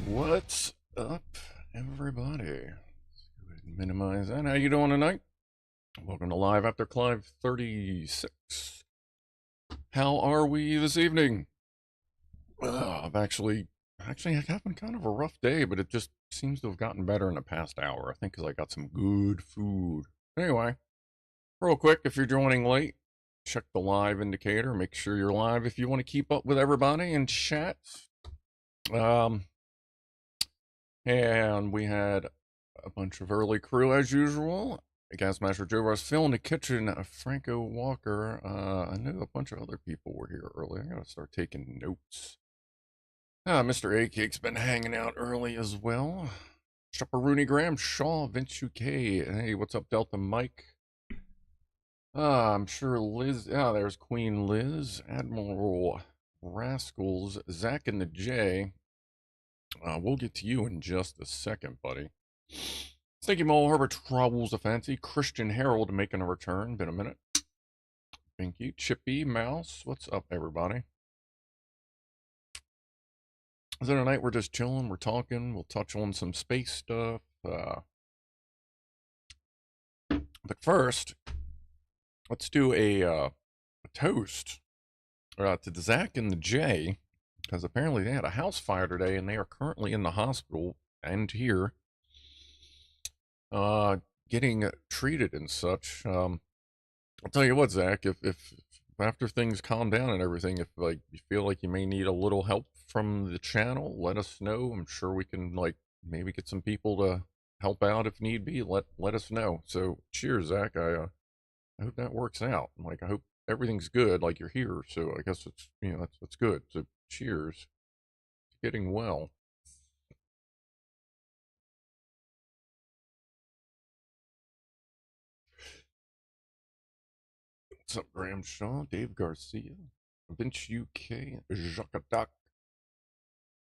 What's up, everybody? Let's go ahead and minimize that. How you doing tonight? Welcome to Live After Clive 36. How are we this evening? I've actually having kind of a rough day, but it just seems to have gotten better in the past hour. I think because I got some good food. Anyway, real quick, if you're joining late, check the live indicator. Make sure you're live if you want to keep up with everybody in chat. And we had a bunch of early crew as usual. Gasmaster Joe was filling the kitchen. Franco Walker. I knew a bunch of other people were here early. I gotta start taking notes. Mr. A-Cake's been hanging out early as well. Rooney Graham, Shaw, Vince UK. Hey, what's up, Delta Mike? I'm sure Liz. There's Queen Liz, Admiral Rascals, Zach and the J. We'll get to you in just a second, buddy. Thank you, Mo. Herbert Travels a Fancy. Christian Harold making a return. Been a minute. Thank you. Chippy Mouse. What's up, everybody? So tonight we're just chilling. We're talking. We'll touch on some space stuff. But first, let's do a toast to the Zach and the J. Because apparently they had a house fire today, and they are currently in the hospital and here, getting treated and such. I'll tell you what, Zach, if after things calm down and everything, if like you feel like you may need a little help from the channel, let us know. I'm sure we can like maybe get some people to help out if need be. Let us know. So cheers, Zach. I hope that works out. Like I hope everything's good. Like you're here, so I guess it's that's good. So cheers to getting well. What's up, Graham Shaw, Dave Garcia, Vince UK, Jacques Duck,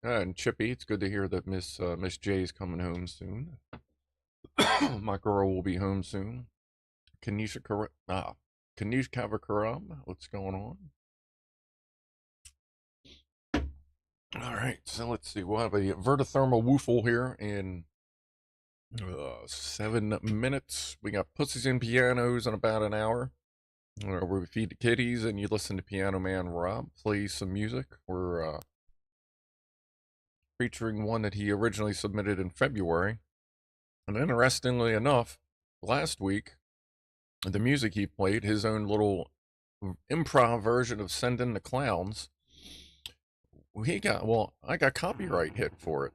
and Chippy? It's good to hear that Miss J is coming home soon. My girl will be home soon. Kanisha Kavakaram, what's going on? All right, so let's see. We'll have a VertoThermoWhoofle here in 7 minutes. We got Pussies and Pianos in about an hour. Where we feed the kitties and you listen to Pianoman Rob play some music. We're featuring one that he originally submitted in February. And interestingly enough, last week, the music he played, his own little improv version of Send in the Clowns, I got copyright hit for it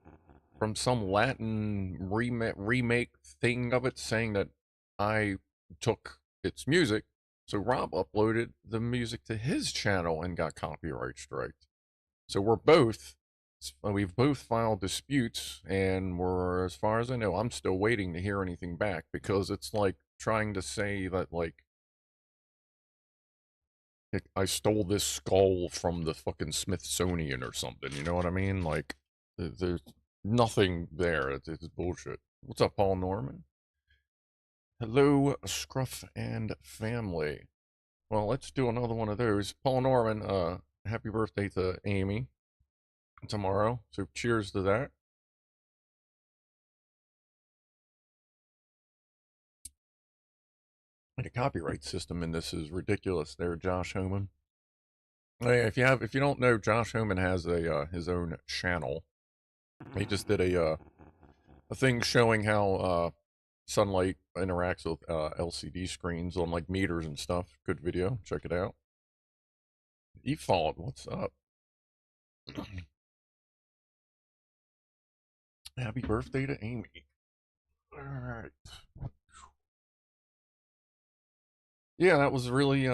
from some Latin remake thing of it, saying that I took its music. So Rob uploaded the music to his channel and got copyright striked. So we're both we've both filed disputes, and we're, as far as I know, I'm still waiting to hear anything back because it's like trying to say that like I stole this skull from the fucking Smithsonian or something. You know what I mean? Like there's nothing there. It's bullshit. What's up, Paul Norman? Hello, Scruff and family. Well, let's do another one of those. Paul Norman, happy birthday to Amy tomorrow. So cheers to that. The copyright system in this is ridiculous. There, Josh Homan. Hey, if you don't know, Josh Homan has a his own channel. He just did a thing showing how sunlight interacts with LCD screens on like meters and stuff. Good video. Check it out. Efault, what's up? Happy birthday to Amy. All right. Yeah, that was really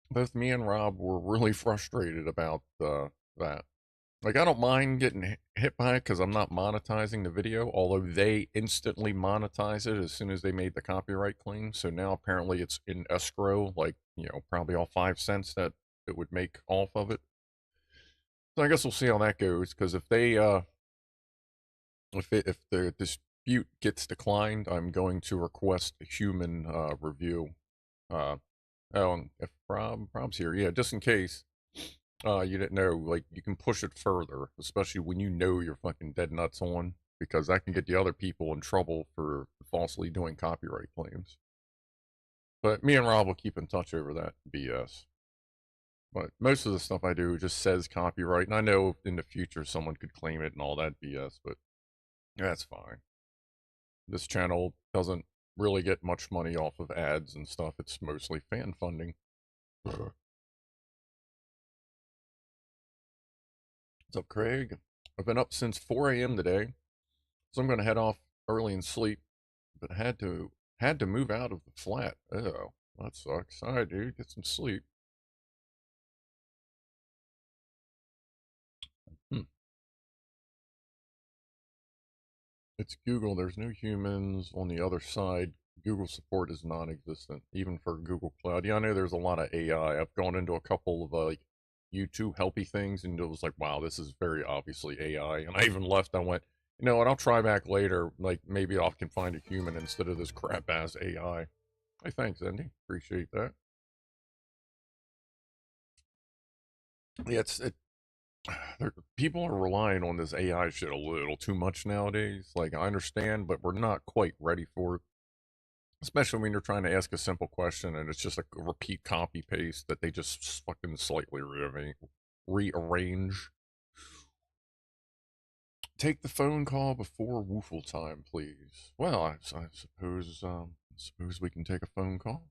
both me and Rob were really frustrated about that. Like, I don't mind getting hit by it because I'm not monetizing the video, although they instantly monetize it as soon as they made the copyright claim. So now apparently it's in escrow, like, you know, probably all 5 cents that it would make off of it. So I guess we'll see how that goes, because if they, if the dispute gets declined, I'm going to request a human review. Oh, and if Rob's here, yeah, just in case you didn't know, like you can push it further, especially when you know you're fucking dead nuts on, because that can get the other people in trouble for falsely doing copyright claims. But me and Rob will keep in touch over that BS. But most of the stuff I do just says copyright, and I know in the future someone could claim it and all that BS, but that's fine. This channel doesn't really get much money off of ads and stuff. It's mostly fan funding. What's up, Craig? I've been up since 4 a.m. today, so I'm going to head off early and sleep. But had to move out of the flat. Oh, that sucks. All right, dude, get some sleep. Hmm. It's Google. There's no humans on the other side. Google support is non-existent, even for Google Cloud. Yeah, I know there's a lot of AI. I've gone into a couple of like YouTube helpy things, and it was like, wow, this is very obviously AI. And I even left. I went, you know what? I'll try back later. Like maybe I can find a human instead of this crap ass AI. Hey, thanks, Andy. Appreciate that. Yeah, people are relying on this AI shit a little too much nowadays. Like I understand, but we're not quite ready for it. Especially when you're trying to ask a simple question and it's just like a repeat copy paste that they just fucking slightly rearrange. Take the phone call before woofle time, please. Well, I suppose we can take a phone call.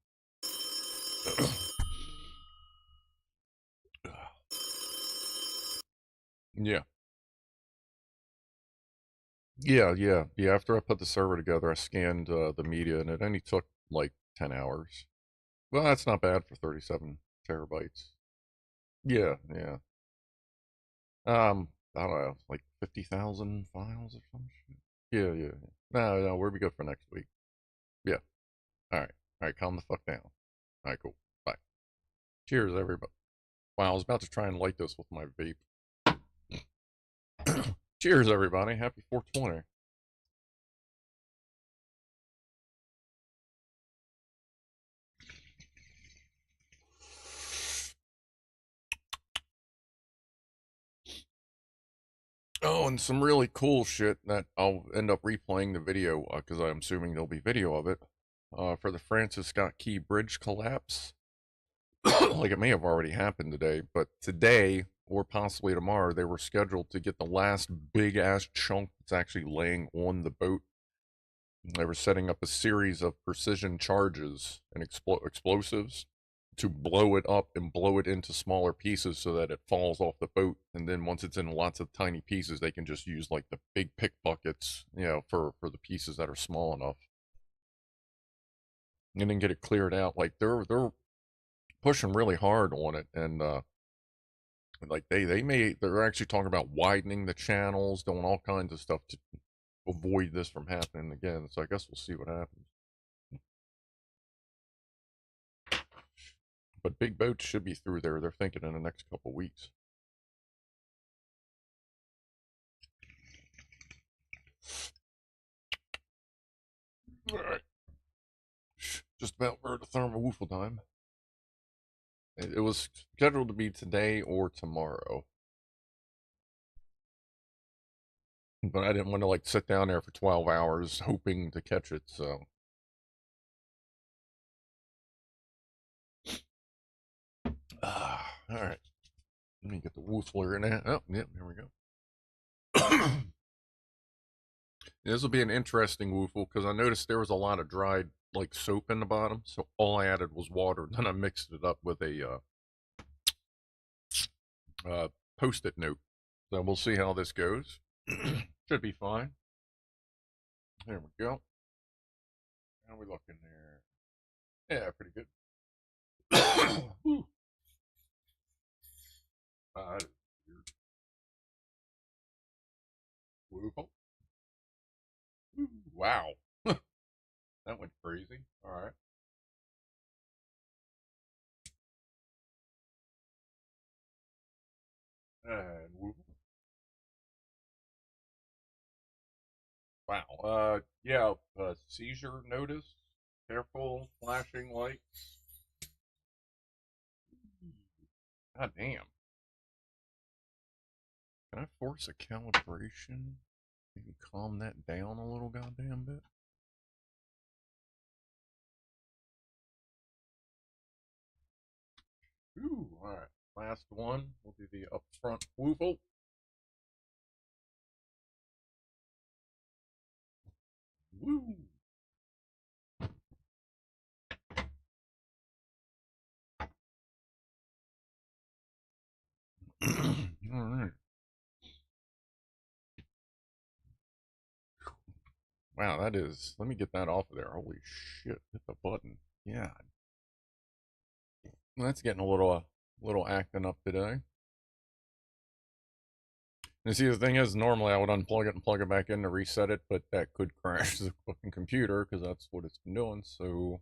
Yeah, yeah. After I put the server together, I scanned the media, and it only took like 10 hours. Well, that's not bad for 37 terabytes. Yeah. I don't know, like 50,000 files or some shit. Yeah. No, we're good for next week. Yeah. All right, calm the fuck down. All right, cool. Bye. Cheers, everybody. Wow, I was about to try and light this with my vape. Cheers, everybody. Happy 420. Oh, and some really cool shit that I'll end up replaying the video because I'm assuming there'll be video of it. For the Francis Scott Key Bridge collapse. Like it may have already happened today, but today or possibly tomorrow, they were scheduled to get the last big ass chunk that's actually laying on the boat. They were setting up a series of precision charges and explosives to blow it up and blow it into smaller pieces so that it falls off the boat. And then once it's in lots of tiny pieces, they can just use like the big pickpockets, you know, for the pieces that are small enough, and then get it cleared out. Like they're pushing really hard on it, and Like they're actually talking about widening the channels, doing all kinds of stuff to avoid this from happening again. So I guess we'll see what happens. But big boats should be through there. They're thinking in the next couple weeks. All right. Just about VertoThermoWhoofle time. It was scheduled to be today or tomorrow. But I didn't want to like sit down there for 12 hours hoping to catch it, so. All right. Let me get the woofler in there. Oh, yep, there we go. This will be an interesting woofle because I noticed there was a lot of dried like soap in the bottom, so all I added was water. Then I mixed it up with a post-it note. So we'll see how this goes. Should be fine. There we go. How are we looking there? Yeah, pretty good. That is weird. Woofle. Wow. That went crazy. All right. And woofle. Wow. Yeah. Seizure notice. Careful. Flashing lights. God damn. Can I force a calibration? Maybe calm that down a little goddamn bit. Ooh, all right. Last one will be the upfront woofle. Woo! All right. Wow, that is. Let me get that off of there. Holy shit! Hit the button. Yeah, that's getting a little acting up today. And see, the thing is, normally I would unplug it and plug it back in to reset it, but that could crash the fucking computer because that's what it's been doing. So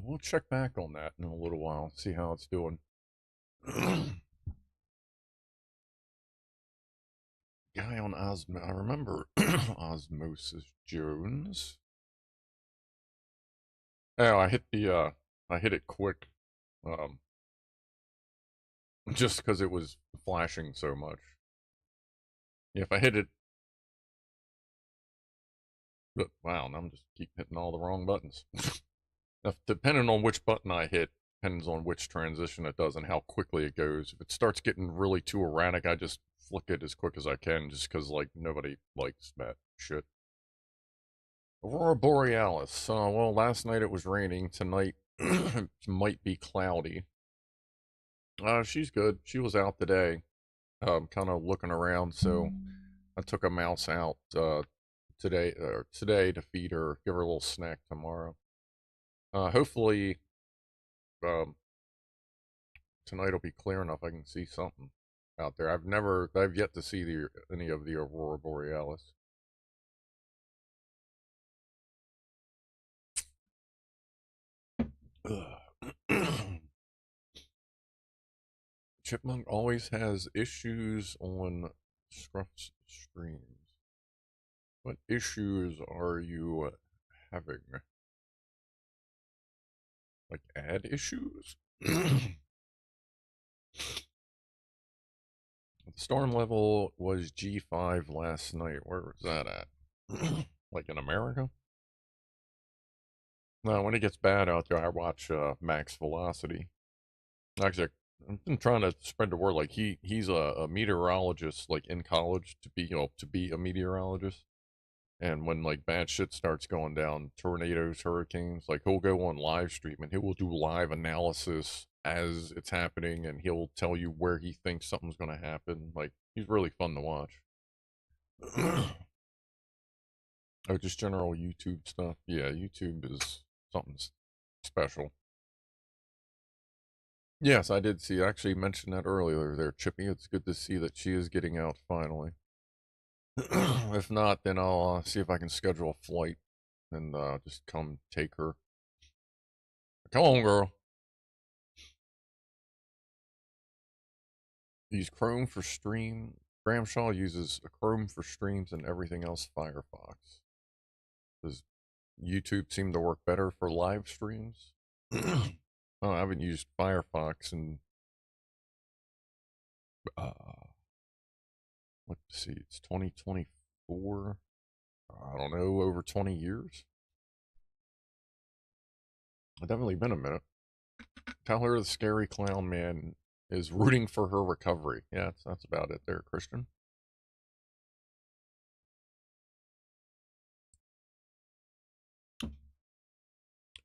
we'll check back on that in a little while, see how it's doing. Guy on Osmo, I remember Osmosis Jones. Oh, I hit it quick, um, just because it was flashing so much. Yeah, if I hit it, but wow, now I'm just keep hitting all the wrong buttons. Depending on which button I hit, depends on which transition it does and how quickly it goes. If it starts getting really too erratic, I just flick it as quick as I can, just because like nobody likes that shit. Aurora Borealis. Well, last night it was raining. Tonight it might be cloudy. She's good. She was out today, kind of looking around. So I took a mouse out today to feed her, give her a little snack tomorrow. Hopefully, um, tonight will be clear enough I can see something out there. I've yet to see any of the Aurora Borealis. Chipmunk always has issues on Scruff's streams. What issues are you having? Like ad issues? The storm level was G5 last night. Where was that at? Like in America? No, when it gets bad out there, I watch Max Velocity. Actually, I've been trying to spread the word. Like he's a meteorologist, like in college to be a meteorologist. And when like bad shit starts going down, tornadoes, hurricanes, like he'll go on live stream and he will do live analysis as it's happening, and he'll tell you where he thinks something's gonna happen. Like he's really fun to watch. Oh, just general YouTube stuff. Yeah, YouTube is something special. Yes, I did see. I actually mentioned that earlier there, Chippy. It's good to see that she is getting out finally. If not, then I'll see if I can schedule a flight and just come take her. Come on, girl. Use Chrome for stream. Graham Shaw uses a Chrome for streams and everything else Firefox. Does YouTube seem to work better for live streams? Oh, I haven't used Firefox in uh, let's see, it's 2024. I don't know, over 20 years. It's definitely been a minute. Tell her the scary clown man is rooting for her recovery. Yeah, that's about it there, Christian.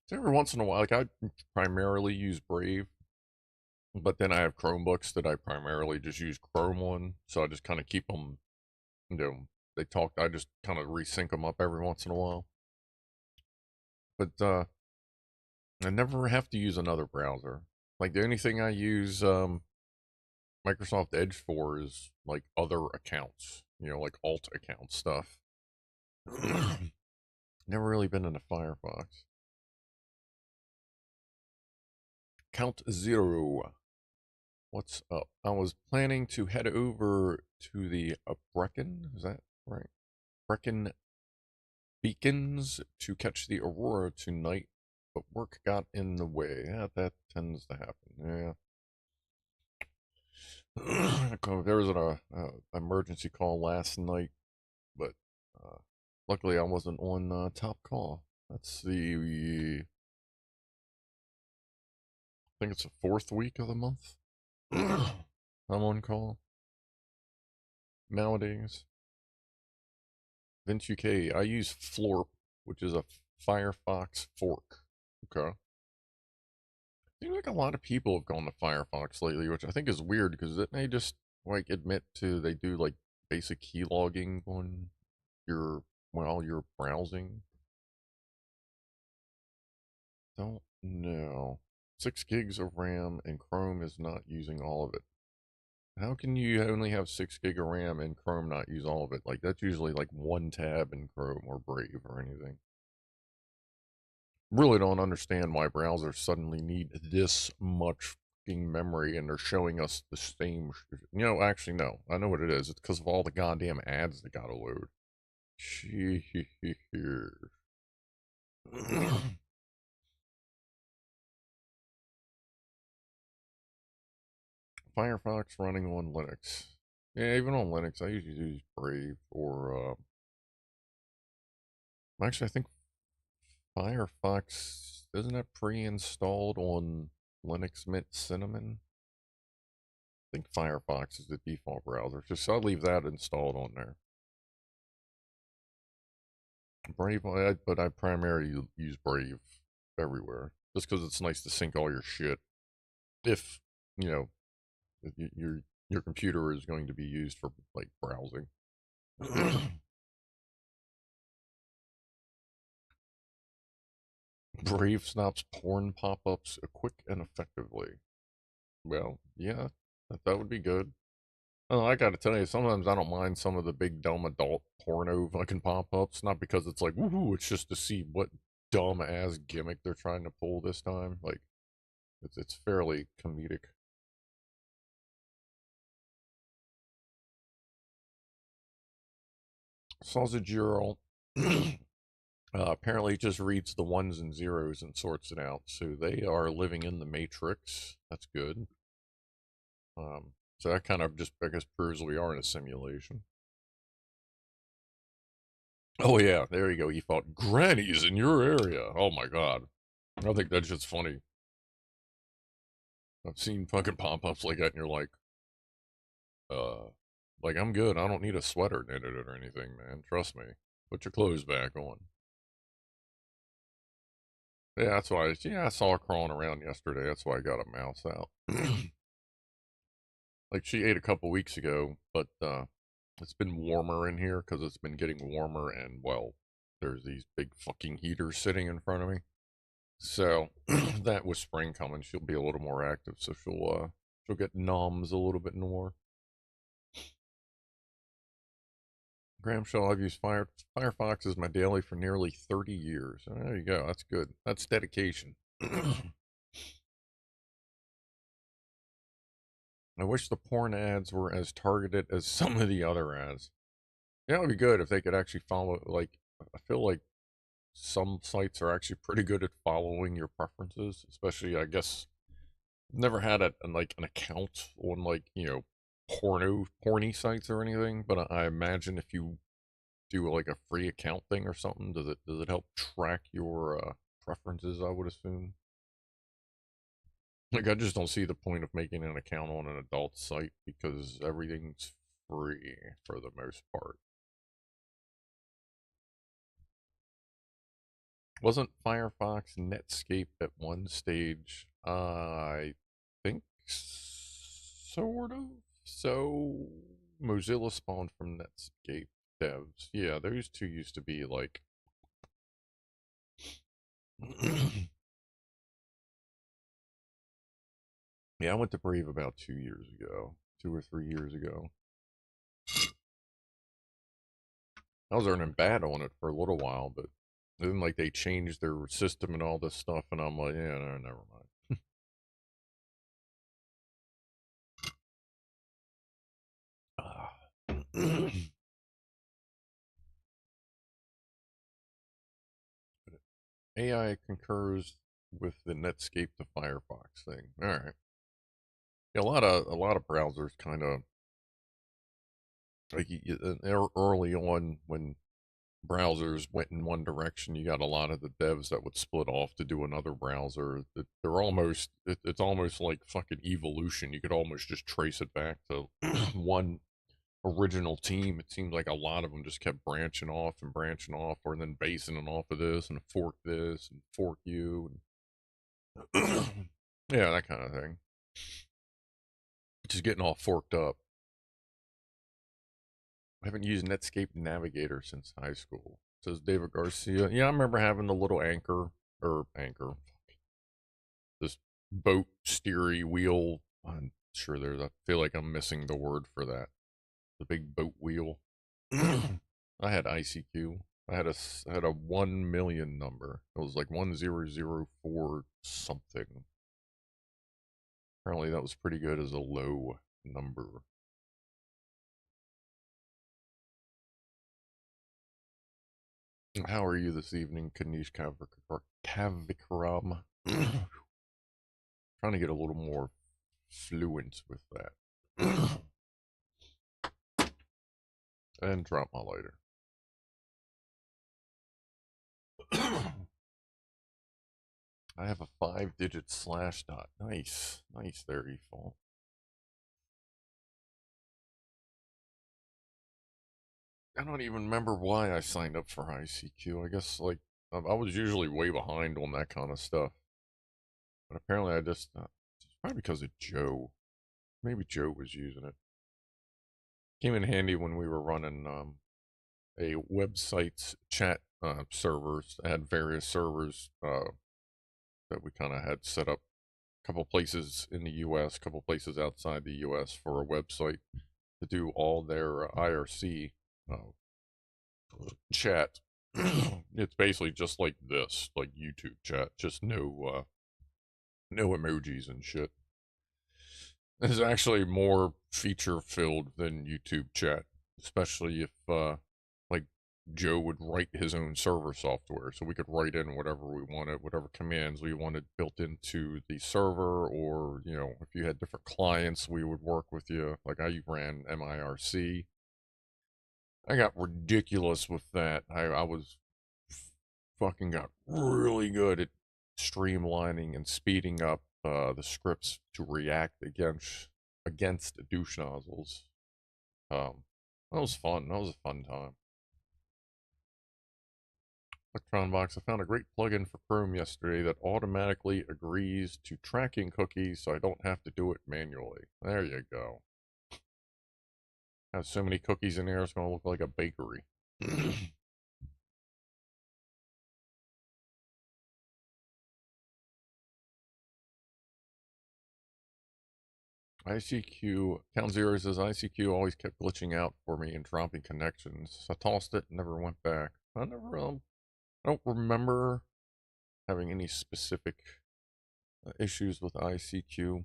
So every once in a while, like I primarily use Brave, but then I have Chromebooks that I primarily just use Chrome on. So I just kind of keep them, you know, they talk, I just kind of resync them up every once in a while. But I never have to use another browser. Like the only thing I use Microsoft Edge for is like other accounts, like alt account stuff. Never really been into Firefox. Count Zero. What's up? I was planning to head over to the Brecon. Is that right? Brecon Beacons to catch the aurora tonight, but work got in the way. Yeah, that tends to happen. Yeah. There was an emergency call last night, but uh, luckily I wasn't on top call. That's the, I think it's the fourth week of the month. I'm on call nowadays. Vince UK, I use Florp, which is a Firefox fork. Okay. Seems like a lot of people have gone to Firefox lately, which I think is weird because didn't they just like admit to they do like basic key logging on your while you're browsing? Don't know. 6 gigs of RAM and Chrome is not using all of it. How can you only have 6 gig of RAM and Chrome not use all of it? Like that's usually like one tab in Chrome or Brave or anything. Really don't understand why browsers suddenly need this much fucking memory and they're showing us the same. Actually, no. I know what it is. It's because of all the goddamn ads that gotta load. Firefox running on Linux. Yeah, even on Linux, I usually use Brave or. Actually, I think Firefox isn't that pre-installed on Linux Mint Cinnamon? I think Firefox is the default browser, so I'll leave that installed on there. Brave, but I primarily use Brave everywhere, just because it's nice to sync all your shit. If you know if your computer is going to be used for like browsing. Brave stops porn pop-ups quick and effectively. Well, yeah, that would be good. Oh, I gotta tell you, sometimes I don't mind some of the big dumb adult porno fucking pop-ups. Not because it's like woohoo, it's just to see what dumb ass gimmick they're trying to pull this time. Like it's fairly comedic. Sausage Earl apparently just reads the ones and zeros and sorts it out. So they are living in the matrix. That's good. So that kind of just, I guess, proves we are in a simulation. Oh yeah, there you go. He fought grannies in your area. Oh my god, I think that's just funny. I've seen fucking pop-ups like that, and you're uh, like I'm good. I don't need a sweater knitted or anything, man. Trust me. Put your clothes back on. Yeah, that's why. Yeah, I saw her crawling around yesterday. That's why I got a mouse out. Like she ate a couple weeks ago, but it's been warmer in here because it's been getting warmer, and well, there's these big fucking heaters sitting in front of me. So that with spring coming, she'll be a little more active. So she'll get noms a little bit more. Graham Shaw, I've used Firefox as my daily for nearly 30 years. Oh, there you go. That's good. That's dedication. I wish the porn ads were as targeted as some of the other ads. Yeah, it would be good if they could actually follow. Like, I feel like some sites are actually pretty good at following your preferences, especially, I guess, never had like an account on like, porny sites or anything, but I imagine if you do like a free account thing or something, does it help track your preferences, I would assume? Like, I just don't see the point of making an account on an adult site because everything's free for the most part. Wasn't Firefox Netscape at one stage? I think sort of. So Mozilla spawned from Netscape devs. Yeah, those two used to be like yeah, I went to Brave about 2 years ago. 2 or 3 years ago. I was earning bad on it for a little while, but then like they changed their system and all this stuff, and I'm like, yeah, no, never mind. AI concurs with the Netscape to Firefox thing. All right. Yeah, a lot of browsers kind of like early on when browsers went in one direction, you got a lot of the devs that would split off to do another browser. It's almost like fucking evolution. You could almost just trace it back to one original team. It seems like a lot of them just kept branching off, or then basing it off of this and fork this and fork you. And yeah, that kind of thing. Just getting all forked up. I haven't used Netscape Navigator since high school, says David Garcia. Yeah, I remember having the little anchor, this boat steery wheel. I'm sure I feel like I'm missing the word for that. The big boat wheel. I had ICQ. I had a 1 million number. It was like 1004 something. Apparently that was pretty good as a low number. How are you this evening, Kanish Kavikram? Trying to get a little more fluent with that. And drop my lighter. I have a 5-digit slash dot. Nice. Nice there, E-Fall. I don't even remember why I signed up for ICQ. I guess, like, I was usually way behind on that kind of stuff. But apparently it's probably because of Joe. Maybe Joe was using it. Came in handy when we were running a website's chat servers. I had various servers that we kind of had set up. A couple places in the U.S., a couple places outside the U.S. for a website to do all their IRC uh, chat. It's basically just like this, like YouTube chat, just no emojis and shit. It's actually more feature filled than YouTube chat, especially if like Joe would write his own server software, so we could write in whatever we wanted, whatever commands we wanted built into the server, or if you had different clients, we would work with you. Like I ran MIRC. I got ridiculous with that. I was fucking got really good at streamlining and speeding up the scripts to react against douche nozzles. That was fun. That was a fun time. Electronbox, I found a great plugin for Chrome yesterday that automatically agrees to tracking cookies so I don't have to do it manually. There you go. Have so many cookies in there, it's going to look like a bakery. ICQ, Count Zero says ICQ always kept glitching out for me and dropping connections. I tossed it and never went back. I don't remember having any specific issues with ICQ. I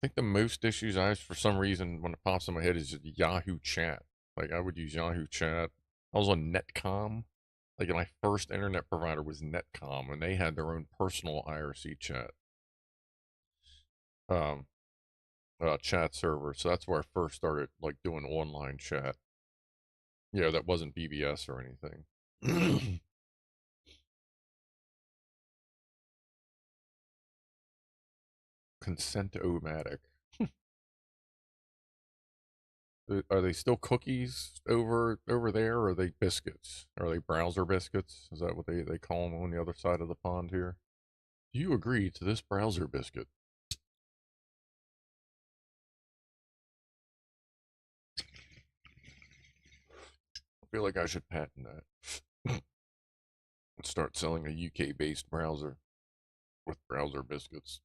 think the most issues I have for some reason when it pops in my head is just Yahoo Chat. Like I would use Yahoo Chat. I was on Netcom. Like my first internet provider was Netcom, and they had their own personal IRC chat, um, chat server. So that's where I first started like doing online chat. Yeah, that wasn't BBS or anything. Consent-o-matic. Are they still cookies over there, or are they biscuits? Are they browser biscuits? Is that what they call them on the other side of the pond here? Do you agree to this browser biscuit? I feel like I should patent that. Start selling a UK-based browser with browser biscuits.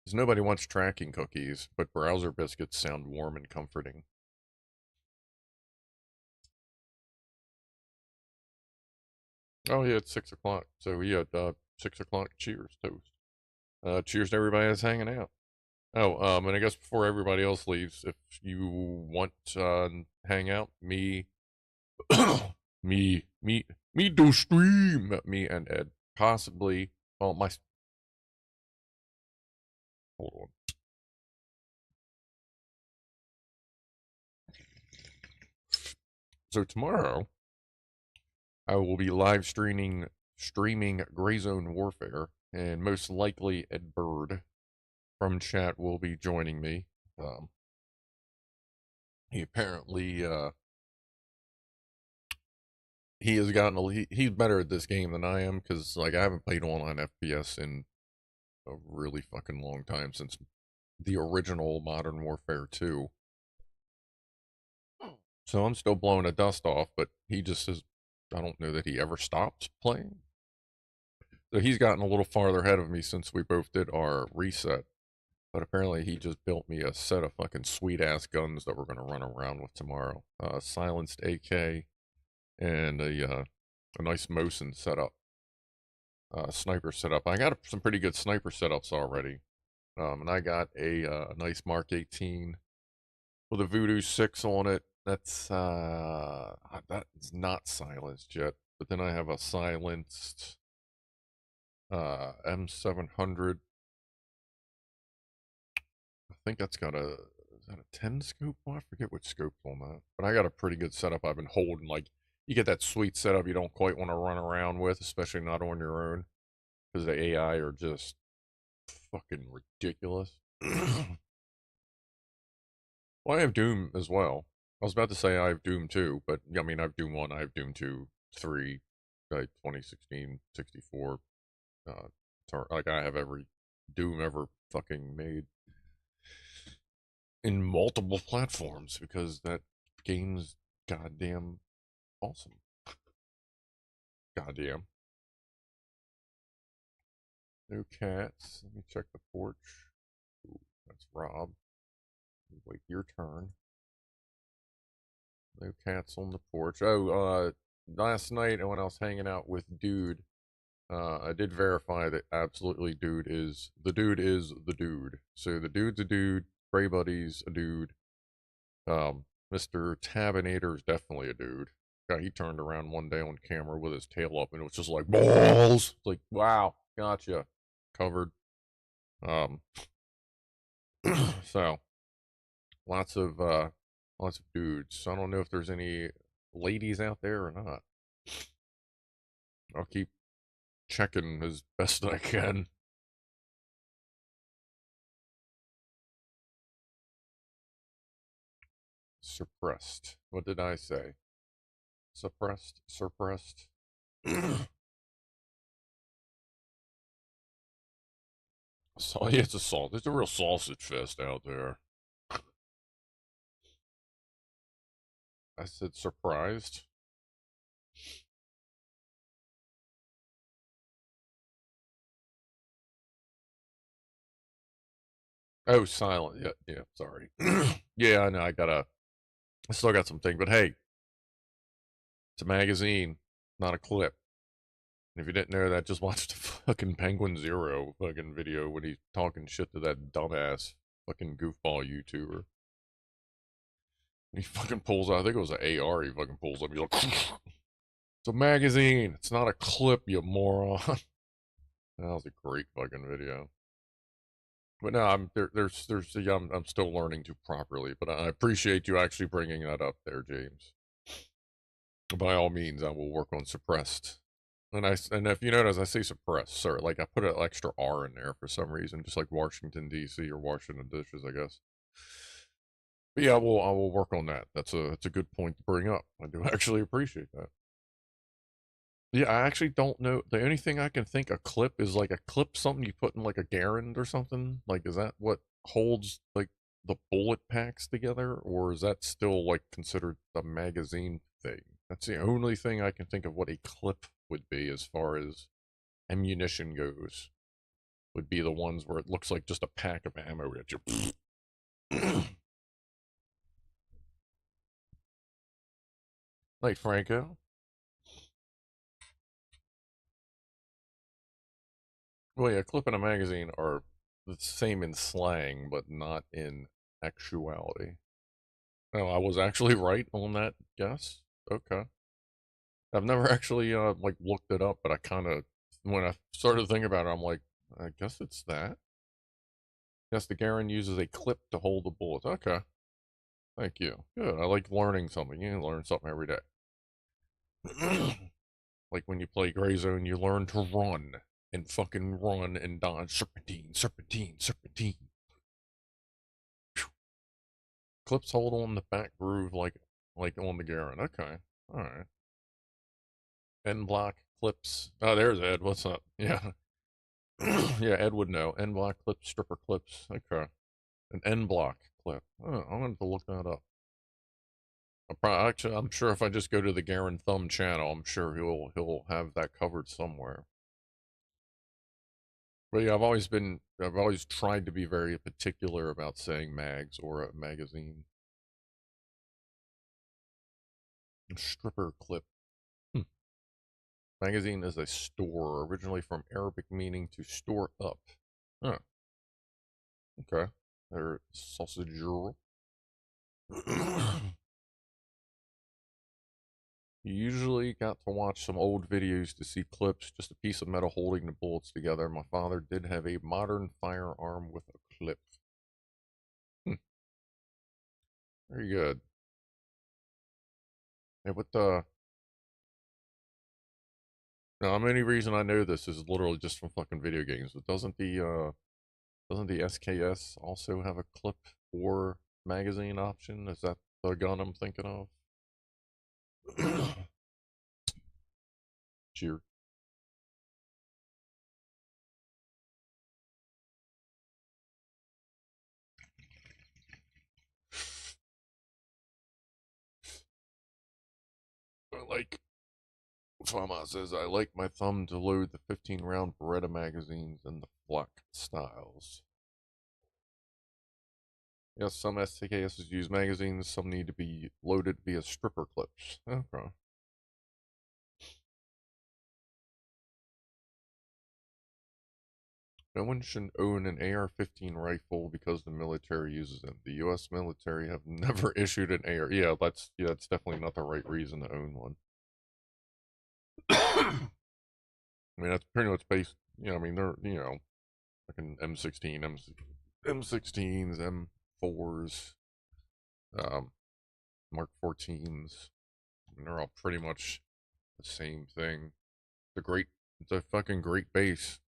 Because nobody wants tracking cookies, but browser biscuits sound warm and comforting. Oh yeah, it's 6 o'clock. So we had 6 o'clock cheers toast. Cheers to everybody that's hanging out. Oh, and I guess before everybody else leaves, if you want to hang out, me do stream. Me and Ed, possibly. Oh my, hold on. So tomorrow, I will be live streaming Gray Zone Warfare, and most likely Ed Bird from chat will be joining me. He apparently he has gotten he's better at this game than I am because like I haven't played online FPS in a really fucking long time since the original Modern Warfare 2. So I'm still blowing the dust off, but he just says I don't know that he ever stopped playing. So he's gotten a little farther ahead of me since we both did our reset. But apparently he just built me a set of fucking sweet ass guns that we're gonna run around with tomorrow. Silenced AK and a nice Mosin setup. Sniper setup. I got some pretty good sniper setups already. And I got a nice Mark 18 with a Voodoo 6 on it. That's not silenced yet. But then I have a silenced M700. I think that's got a is that a 10 scope? Oh, I forget which scope's on that. But I got a pretty good setup I've been holding. Like you get that sweet setup you don't quite want to run around with, especially not on your own, because the AI are just fucking ridiculous. Well, I have Doom as well. I was about to say I have Doom 2, but I mean, I have Doom 1, I have Doom 2, 3, like 2016, 64. Like, I have every Doom ever fucking made in multiple platforms because that game's goddamn awesome. Goddamn. No cats. Let me check the porch. Ooh, that's Rob. Wait your turn. No cats on the porch. Oh, last night when I was hanging out with Dude, I did verify that absolutely Dude is the dude. So the dude's a dude. Gray Buddy's a dude. Mr. Tabinator is definitely a dude. God, he turned around one day on camera with his tail up and it was just like balls. It's like, wow, gotcha. Covered. Um so lots of dudes. So I don't know if there's any ladies out there or not. I'll keep checking as best I can. Suppressed. What did I say? Suppressed. So yeah, it's a salt. It's a real sausage fest out there. I said surprised. Oh, silent. Yeah, yeah. Sorry. Yeah, I know. I still got some things, but hey, it's a magazine, not a clip. And if you didn't know that, just watch the fucking Penguin Zero fucking video when he's talking shit to that dumbass fucking goofball YouTuber. He fucking pulls out, I think it was an AR he fucking pulls up. He's like, it's a magazine. It's not a clip, you moron. That was a great fucking video. But no, yeah, I'm still learning to properly, but I appreciate you actually bringing that up there, James. By all means, I will work on suppressed. And if you notice, I say suppressed, sir. Like I put an extra R in there for some reason, just like Washington D.C. or Washington dishes, I guess. But yeah, I will work on that. That's a good point to bring up. I do actually appreciate that. Yeah, I actually don't know. The only thing I can think a clip is like a clip, something you put in like a garand or something. Like, is that what holds like the bullet packs together, or is that still like considered a magazine thing? That's the only thing I can think of what a clip would be as far as ammunition goes. Would be the ones where it looks like just a pack of ammo at you. Like Franco. Well, yeah, clip and a magazine are the same in slang, but not in actuality. Oh, I was actually right on that guess. Okay. I've never actually like looked it up, but I kind of when I started thinking about it, I'm like, I guess it's that. Yes, the Garen uses a clip to hold the bullets. Okay. Thank you. Good. I like learning something. You learn something every day. Like when you play Gray Zone, you learn to run and fucking run and dodge. Serpentine, serpentine, serpentine. Clips hold on the back groove like on the Garen. Okay. All right. End block clips. Oh, there's Ed. What's up? Yeah. Yeah, Ed would know. End block clips, stripper clips. Okay. An end block clip. Oh, I'm going to look that up. Actually, I'm sure if I just go to the Garen Thumb channel, I'm sure he'll have that covered somewhere. But yeah, I've always tried to be very particular about saying mags or a magazine. Stripper clip. Hmm. Magazine is a store, originally from Arabic meaning to store up. Huh. Okay. They're sausage. You usually got to watch some old videos to see clips, just a piece of metal holding the bullets together. My father did have a modern firearm with a clip. Hmm, very good. Hey, what the? Now, the only reason I know this is literally just from fucking video games. But doesn't the SKS also have a clip or magazine option? Is that the gun I'm thinking of? Cheer. I like Fama says, I like my thumb to load the 15 round Beretta magazines in the Flock styles. Yes, some STKSs use magazines, some need to be loaded via stripper clips. Okay. No one should own an AR-15 rifle because the military uses them. The U.S. military have never issued an AR. That's definitely not the right reason to own one. I mean, that's pretty much based. I mean, they're like an M16, M16s, M4s, Mark 14s. I mean, they're all pretty much the same thing. It's a fucking great base.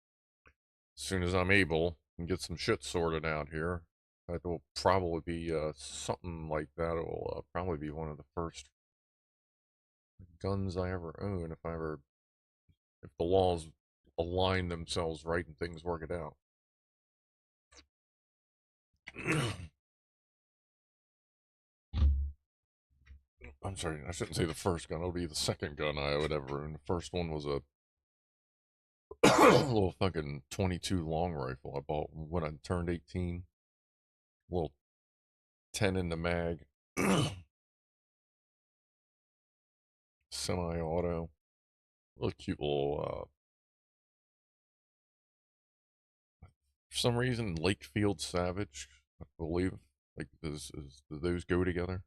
As soon as I'm able and get some shit sorted out here, that will probably be something like that. Will probably be one of the first guns I ever own if the laws align themselves right and things work it out. I'm sorry, I shouldn't say the first gun. It'll be the second gun I would ever own. The first one was a little fucking 22 long rifle I bought when I turned 18. Little 10 in the mag. Semi-auto. Little cute little, for some reason, Lakefield Savage, I believe. Like, do those go together?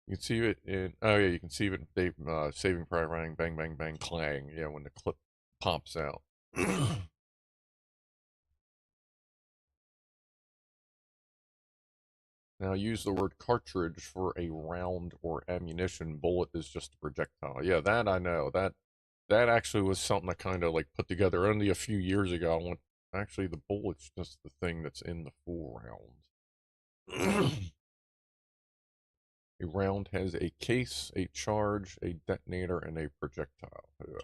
You can see it in, oh yeah, you can see it in Saving Private Ryan, bang, bang, bang, clang. Yeah, when the clip pops out. Now use the word cartridge for a round or ammunition. Bullet is just a projectile. Yeah, that I know. That actually was something I kind of like put together only a few years ago. I went, actually, the bullet's just the thing that's in the full round. A round has a case, a charge, a detonator, and a projectile. Yeah.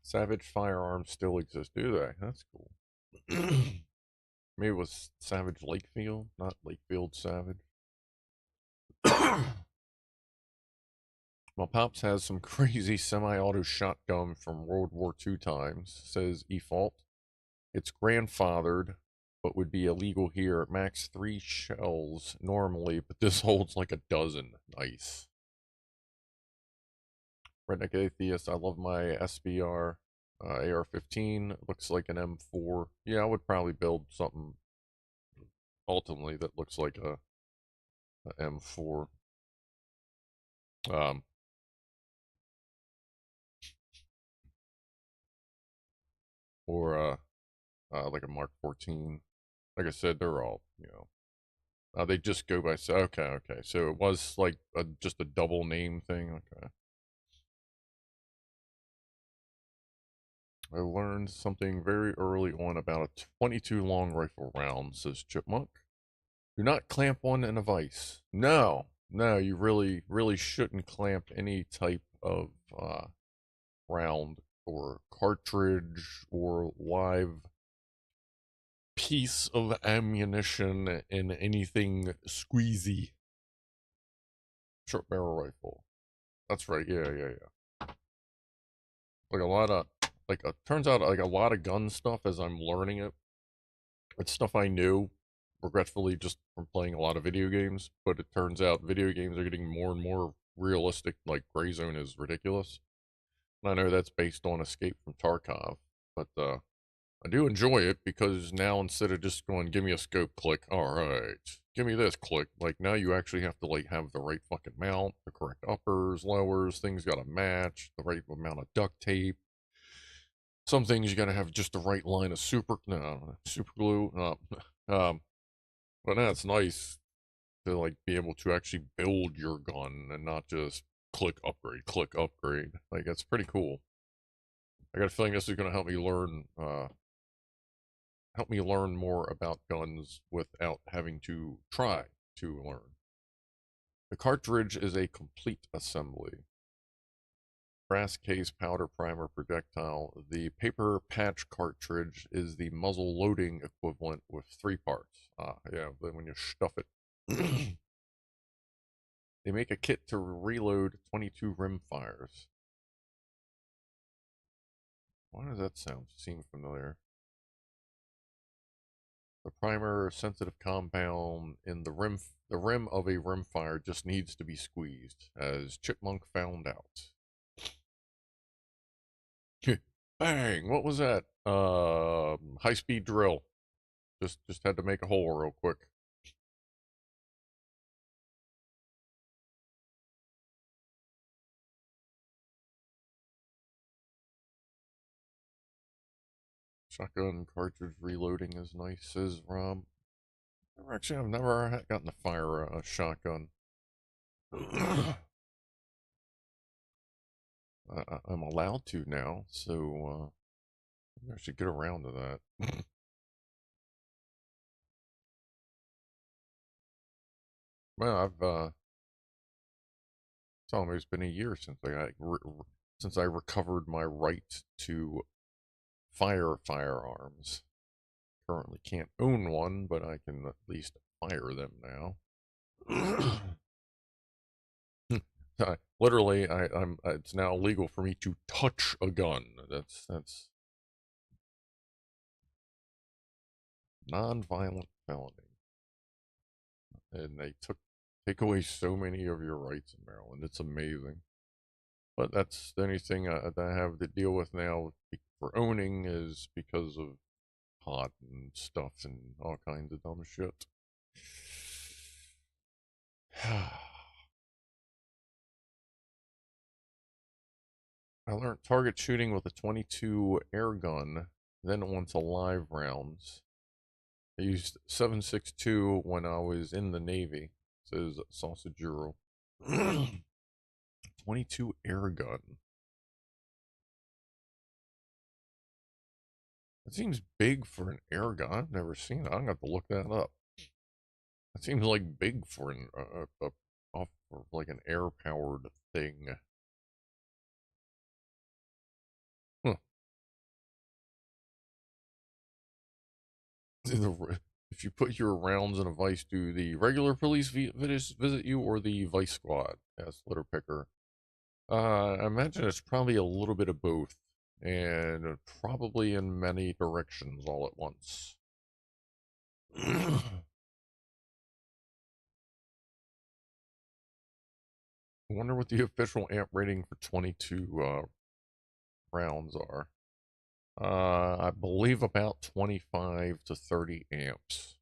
Savage firearms still exist, do they? That's cool. Maybe it was Savage Lakefield, not Lakefield Savage. Well, Pops has some crazy semi-auto shotgun from World War II times, says eFault. It's grandfathered, but would be illegal here. Max 3 shells normally, but this holds like a dozen. Nice. Redneck Atheist, I love my SBR AR-15. Looks like an M4. Yeah, I would probably build something ultimately that looks like a M4. Um, or like a Mark 14. Like I said, they're all, they just go by. Okay, okay. So it was like just a double name thing. Okay. I learned something very early on about a 22 long rifle round, says Chipmunk. Do not clamp one in a vise. No, no, you really, really shouldn't clamp any type of round or cartridge or live piece of ammunition in anything squeezy. Short barrel rifle. That's right. Yeah, yeah, yeah. Like a lot of, like, turns out like a lot of gun stuff as I'm learning it. It's stuff I knew, regretfully, just from playing a lot of video games. But it turns out video games are getting more and more realistic. Like Gray Zone is ridiculous. And I know that's based on Escape from Tarkov, but I do enjoy it because now instead of just going, give me a scope, click, all right, give me this, click, like now you actually have to like have the right fucking mount, the correct uppers, lowers, things got to match, the right amount of duct tape. Some things you got to have just the right line of super glue. But now it's nice to like be able to actually build your gun and not just click upgrade, click upgrade. Like it's pretty cool. I got a feeling this is going to help me learn more about guns without having to try to learn. The cartridge is a complete assembly. Brass case, powder, primer, projectile. The paper patch cartridge is the muzzle loading equivalent with 3 parts. Yeah, then when you stuff it. They make a kit to reload 22 rim fires. Why does that seem familiar? The primer sensitive compound in the rim of a rimfire just needs to be squeezed, as Chipmunk found out. Bang! What was that? High speed drill. Just had to make a hole real quick. Shotgun cartridge reloading is nice, says Rob. I've never gotten to fire a shotgun. I'm allowed to now, so I should get around to that. Well, it's almost been a year since since I recovered my right to fire firearms. Currently can't own one, but I can at least fire them now. Literally, I'm. It's now illegal for me to touch a gun. That's non-violent felony, and they take away so many of your rights in Maryland. It's amazing. But that's the only thing that I have to deal with now for owning is because of pot and stuff and all kinds of dumb shit. I learned target shooting with a 22 air gun, then onto live rounds. I used 7.62 when I was in the Navy, says Sausagero. 22 air gun. It seems big for an air gun. I've never seen it. I'm gonna have to look that up. It seems like big for an for like an air powered thing. Huh. If you put your rounds in a vice, do the regular police visit you or the vice squad? Asked Litter Picker. I imagine it's probably a little bit of both, and probably in many directions all at once. I wonder what the official amp rating for 22 rounds are. I believe about 25 to 30 amps.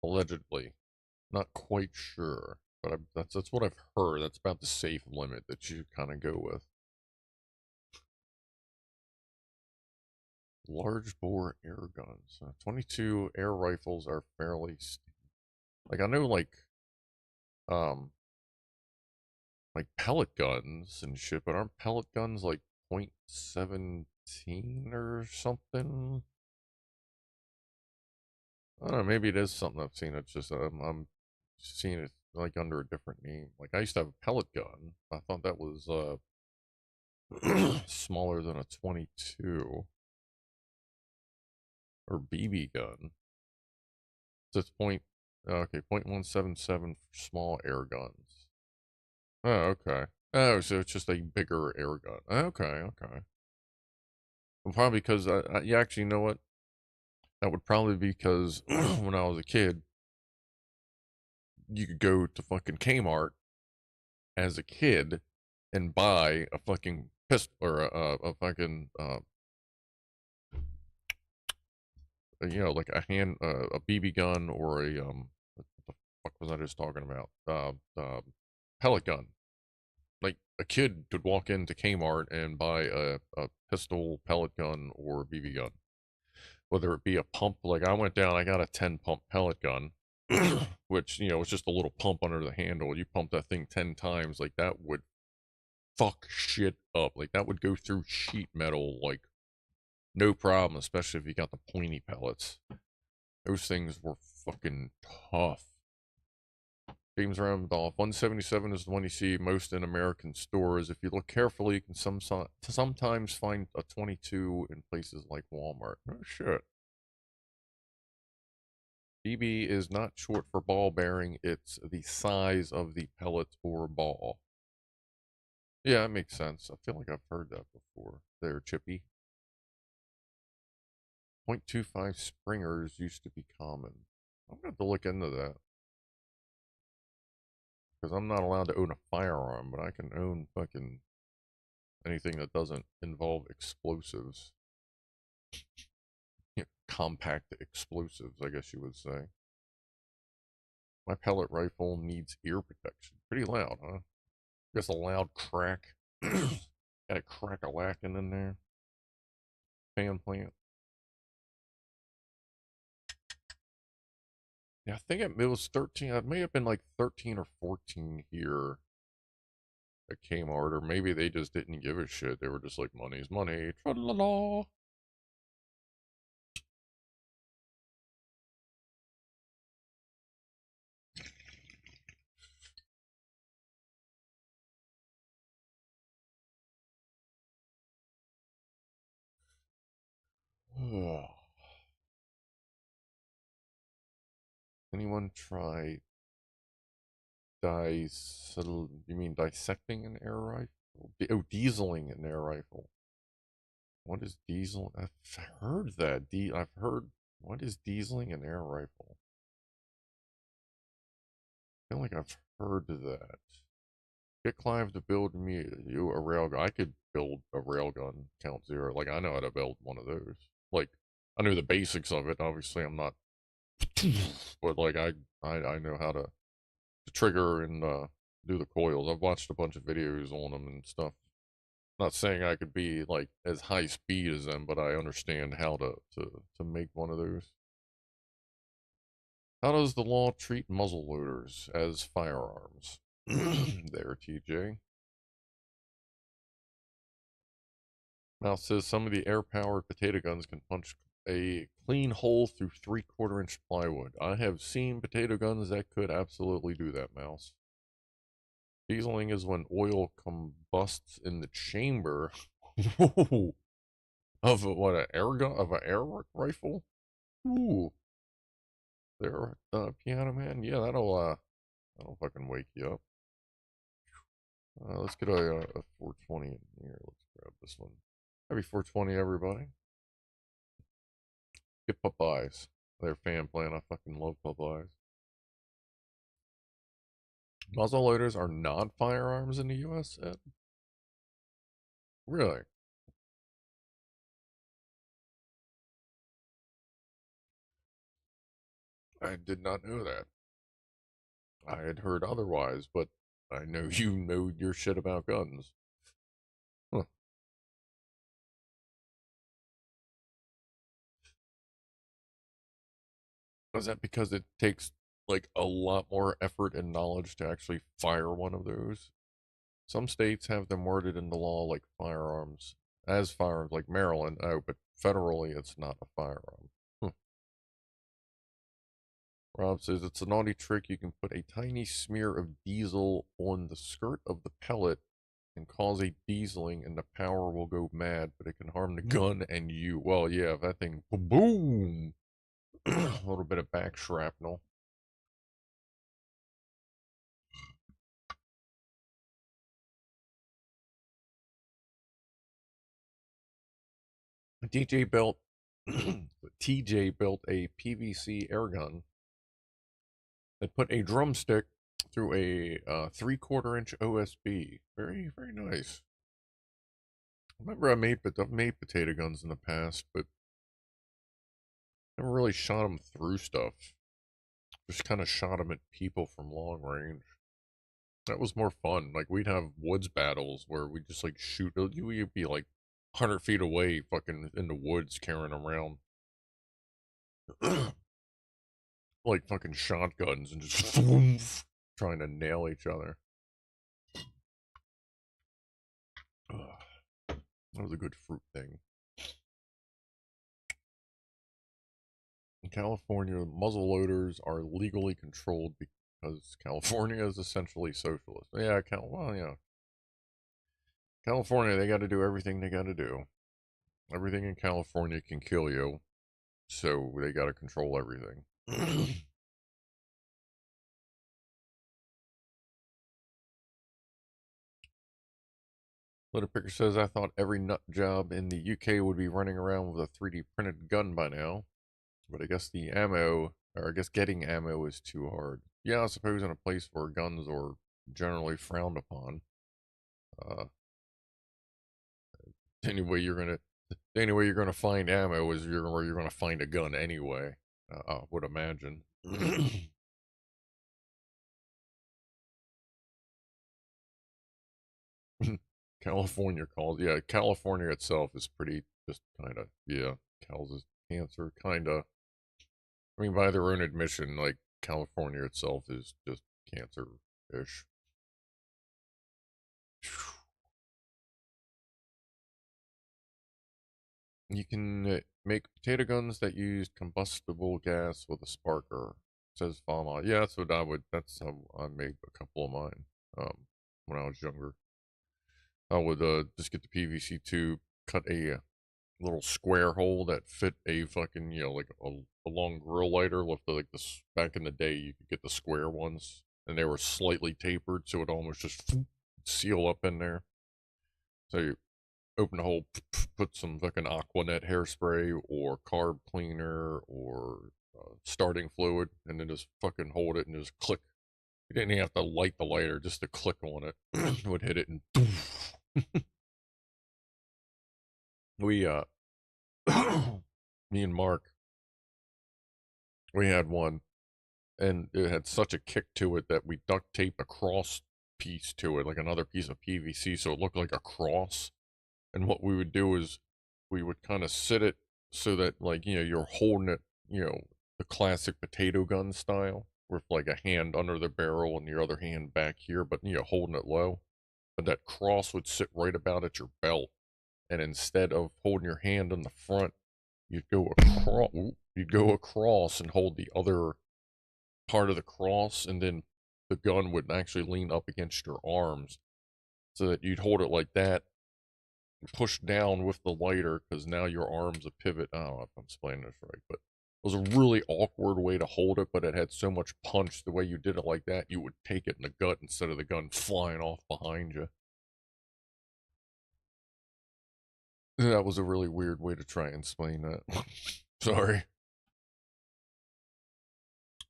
Allegedly. Not quite sure, but that's what I've heard. That's about the safe limit that you kind of go with. Large bore air guns. 22 air rifles are fairly like I know um like pellet guns and shit, but aren't pellet guns like .17 or something? I don't know, maybe it is something I've seen. It's just I'm seeing it like under a different name. Like I used to have a pellet gun. I thought that was smaller than a 22 or BB gun. So it's okay, .177 for small air guns. Oh, okay. Oh, so it's just a bigger air gun. Okay, okay. Well, probably because you actually know what? That would probably be because when I was a kid, you could go to fucking Kmart as a kid and buy a fucking pistol or a fucking like a BB gun or a what the fuck was I just talking about? Pellet gun. Like a kid could walk into Kmart and buy a pistol, pellet gun, or BB gun. Whether it be a pump, like I went down, I got a 10 pump pellet gun, which it's just a little pump under the handle. You pump that thing 10 times, like that would fuck shit up. Like that would go through sheet metal like no problem, especially if you got the pointy pellets. Those things were fucking tough. James Randolph, 177 is the one you see most in American stores. If you look carefully, you can sometimes find a 22 in places like Walmart. Oh, shit. BB is not short for ball bearing, it's the size of the pellet or ball. Yeah, that makes sense. I feel like I've heard that before. There, Chippy. .25 springers used to be common. I'm going to have to look into that. Because I'm not allowed to own a firearm, but I can own fucking anything that doesn't involve explosives. Compact explosives, I guess you would say. My pellet rifle needs ear protection. Pretty loud, huh? Just a loud crack. Got a crack-a-lacking in there. Fan plant. Yeah, I think it was 13. It may have been like 13 or 14 here at Kmart, or maybe they just didn't give a shit. They were just like, money's money. Tra-la-la. Anyone try You mean dissecting an air rifle? Oh, dieseling an air rifle. What is diesel? I've heard that. I've heard. What is dieseling an air rifle? I feel like I've heard that. Get Clive to build me you a railgun. I could build a railgun. Count zero. Like I know how to build one of those. Like I know the basics of it. Obviously, I'm not. But like I know how to trigger and do the coils. I've watched a bunch of videos on them and stuff. Not saying I could be like as high speed as them, but I understand how to make one of those. How does the law treat muzzle loaders as firearms? There, TJ. Mouse says some of the air-powered potato guns can punch a clean hole through 3/4 inch plywood. I have seen potato guns that could absolutely do that, Mouse. Dieseling is when oil combusts in the chamber of what an air gun of an air rifle. Ooh, there, Pianoman. Yeah, that'll fucking wake you up. Let's get a 420 in here. Let's grab this one. Happy 420, everybody. Get Popeyes. Their fan plan. I fucking love Popeyes. Muzzle loaders are not firearms in the U.S., Ed? Really? I did not know that. I had heard otherwise, but I know you know your shit about guns. Huh. Is that because it takes like a lot more effort and knowledge to actually fire one of those? Some states have them worded in the law like firearms, as firearms, like Maryland. Oh, but federally, it's not a firearm. Rob says it's a naughty trick. You can put a tiny smear of diesel on the skirt of the pellet and cause a dieseling, and the power will go mad, but it can harm the gun and you. Well, yeah, that thing, boom, a little bit of back shrapnel. TJ built TJ built a PVC air gun that put a drumstick through a 3/4 inch OSB. Very, very nice. I remember I've made potato guns in the past, but never really shot them through stuff. Just kind of shot them at people from long range. That was more fun. Like we'd have woods battles where we just like shoot. You'd be like 100 feet away, fucking in the woods, carrying around like fucking shotguns and just trying to nail each other. That was a good fruit thing. In California, muzzle loaders are legally controlled because California is essentially socialist. Yeah, well, yeah. California, they got to do everything they got to do. Everything in California can kill you, so they got to control everything. Little Picker says, I thought every nut job in the UK would be running around with a 3D printed gun by now. But I guess the ammo, or I guess getting ammo is too hard. Yeah, I suppose in a place where guns are generally frowned upon. Uh, the only way you're gonna find ammo is where you're gonna find a gun anyway. I would imagine. California calls, yeah, California itself is pretty just kind of, yeah, causes cancer, kind of. I mean, by their own admission, like California itself is just cancer-ish. You can make potato guns that use combustible gas with a sparker. Says Fama. Yeah, that's what I would. That's how I made a couple of mine. When I was younger, I would just get the PVC tube, cut a little square hole that fit a fucking like a long grill lighter. Like this back in the day, you could get the square ones and they were slightly tapered, so it almost just seal up in there. So you open the hole, put some fucking Aquanet hairspray or carb cleaner or starting fluid, and then just fucking hold it and just click. You didn't even have to light the lighter, just to click on it would hit it and we me and Mark, we had one, and it had such a kick to it that we duct taped a cross piece to it, like another piece of PVC, so it looked like a cross. And what we would do is we would kind of sit it so that, like, you're holding it, the classic potato gun style, with like a hand under the barrel and your other hand back here, but holding it low. But that cross would sit right about at your belt, and instead of holding your hand on the front, you'd go across. You'd go across and hold the other part of the cross, and then the gun would actually lean up against your arms, so that you'd hold it like that, push down with the lighter, because now your arm's a pivot. I don't know if I'm explaining this right, but it was a really awkward way to hold it, but it had so much punch. The way you did it like that, you would take it in the gut instead of the gun flying off behind you. That was a really weird way to try and explain that. Sorry.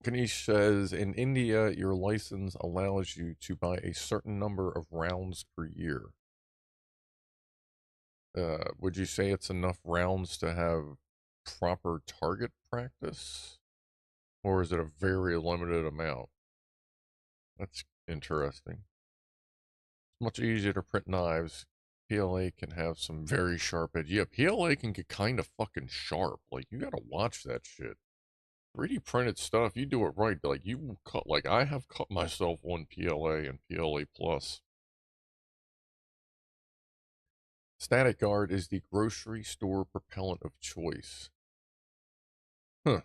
Kanish says, in India, your license allows you to buy a certain number of rounds per year. Would you say it's enough rounds to have proper target practice? Or is it a very limited amount? That's interesting. It's much easier to print knives. PLA can have some very sharp edge. Yeah, PLA can get kind of fucking sharp. Like, you gotta watch that shit. 3D printed stuff, you do it right. Like, you will cut, like, I have cut myself on PLA and PLA Plus. Static Guard is the grocery store propellant of choice. Huh.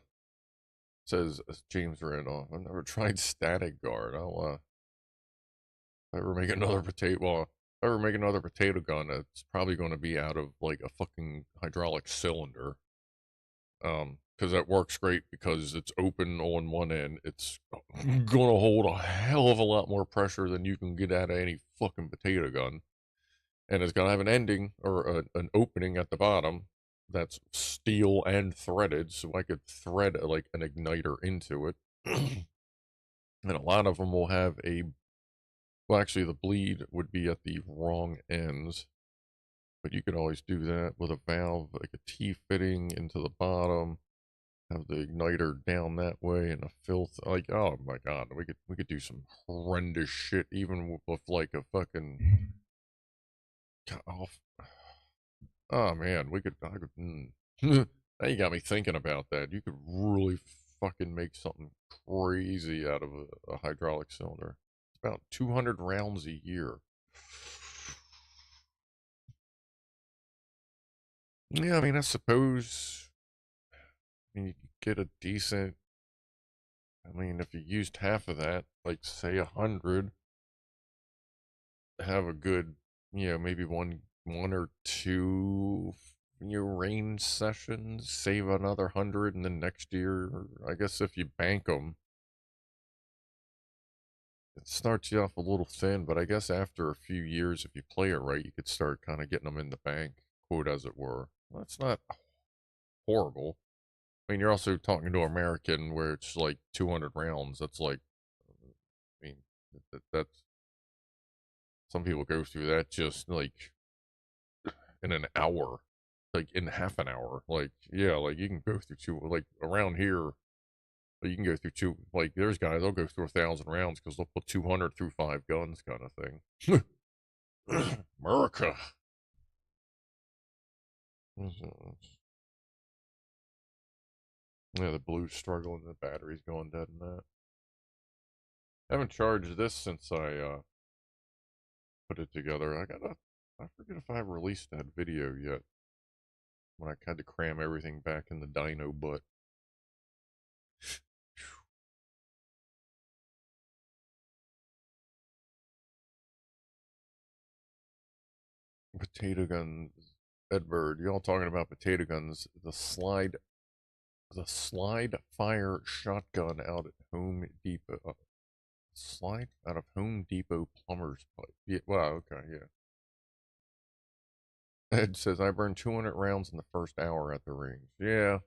Says James Randolph. I've never tried Static Guard. I'll ever make another potato. Well, if I ever make another potato gun, it's probably going to be out of like a fucking hydraulic cylinder. Because that works great because it's open on one end. It's gonna hold a hell of a lot more pressure than you can get out of any fucking potato gun, and it's gonna have an ending or an opening at the bottom that's steel and threaded, so I could thread like an igniter into it. And a lot of them will have a, well, actually, the bleed would be at the wrong ends, but you could always do that with a valve, like a T fitting into the bottom, have the igniter down that way, and a filth. Like, oh my god, we could do some horrendous shit, even with like a fucking. Oh man, we could. I could. Now you got me thinking about that. You could really fucking make something crazy out of a hydraulic cylinder. It's about 200 rounds a year. Yeah, I mean, I suppose, I mean, you could get a decent. I mean, if you used half of that, like say 100, have a good, maybe one or two range sessions, save another 100, and then next year, I guess if you bank them, it starts you off a little thin, but I guess after a few years, if you play it right, you could start kind of getting them in the bank, quote, as it were. Well, that's not horrible. I mean, you're also talking to American where it's like 200 rounds. That's like, I mean, that's, some people go through that just like in an hour, like in half an hour. Like, yeah, like you can go through two, like around here, you can go through two, like there's guys, they'll go through 1,000 rounds because they'll put 200 through 5 guns kind of thing. America. Yeah, the blue's struggling, the battery's going dead in that. I haven't charged this since I put it together. I forget if I released that video yet, when I had to cram everything back in the dyno butt. Potato guns. Edward, y'all talking about potato guns. The slide fire shotgun out at Home Depot. slide out of Home Depot plumber's pipe. Yeah, wow, okay, yeah. Ed says, I burned 200 rounds in the first hour at the range. Yeah.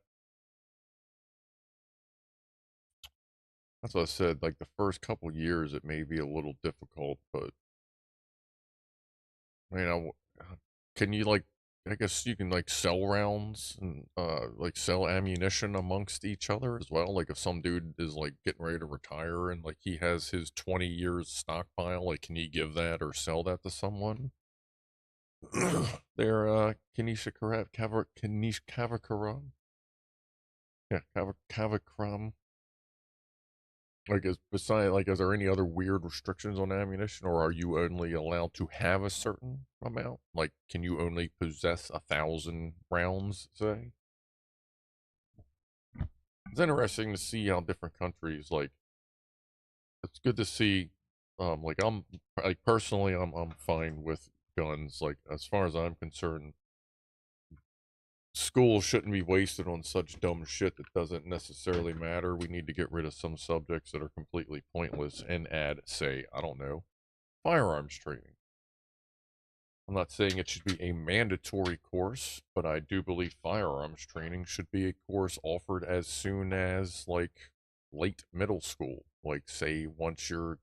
That's what I said. Like the first couple years, it may be a little difficult, but you know, can you like? I guess you can like sell rounds and like sell ammunition amongst each other as well. Like if some dude is like getting ready to retire and like he has his 20 years stockpile, like can he give that or sell that to someone? They're Kanisha Kanish Kavakaram. Yeah, Kavakram. Like, is there any other weird restrictions on ammunition, or are you only allowed to have a certain amount? Like, can you only possess 1,000 rounds? Say, it's interesting to see how different countries like. It's good to see. Like like personally, I'm fine with guns. Like as far as I'm concerned, school shouldn't be wasted on such dumb shit that doesn't necessarily matter. We need to get rid of some subjects that are completely pointless and add, say, I don't know, firearms training. I'm not saying it should be a mandatory course, but I do believe firearms training should be a course offered as soon as like late middle school. Like say once you're,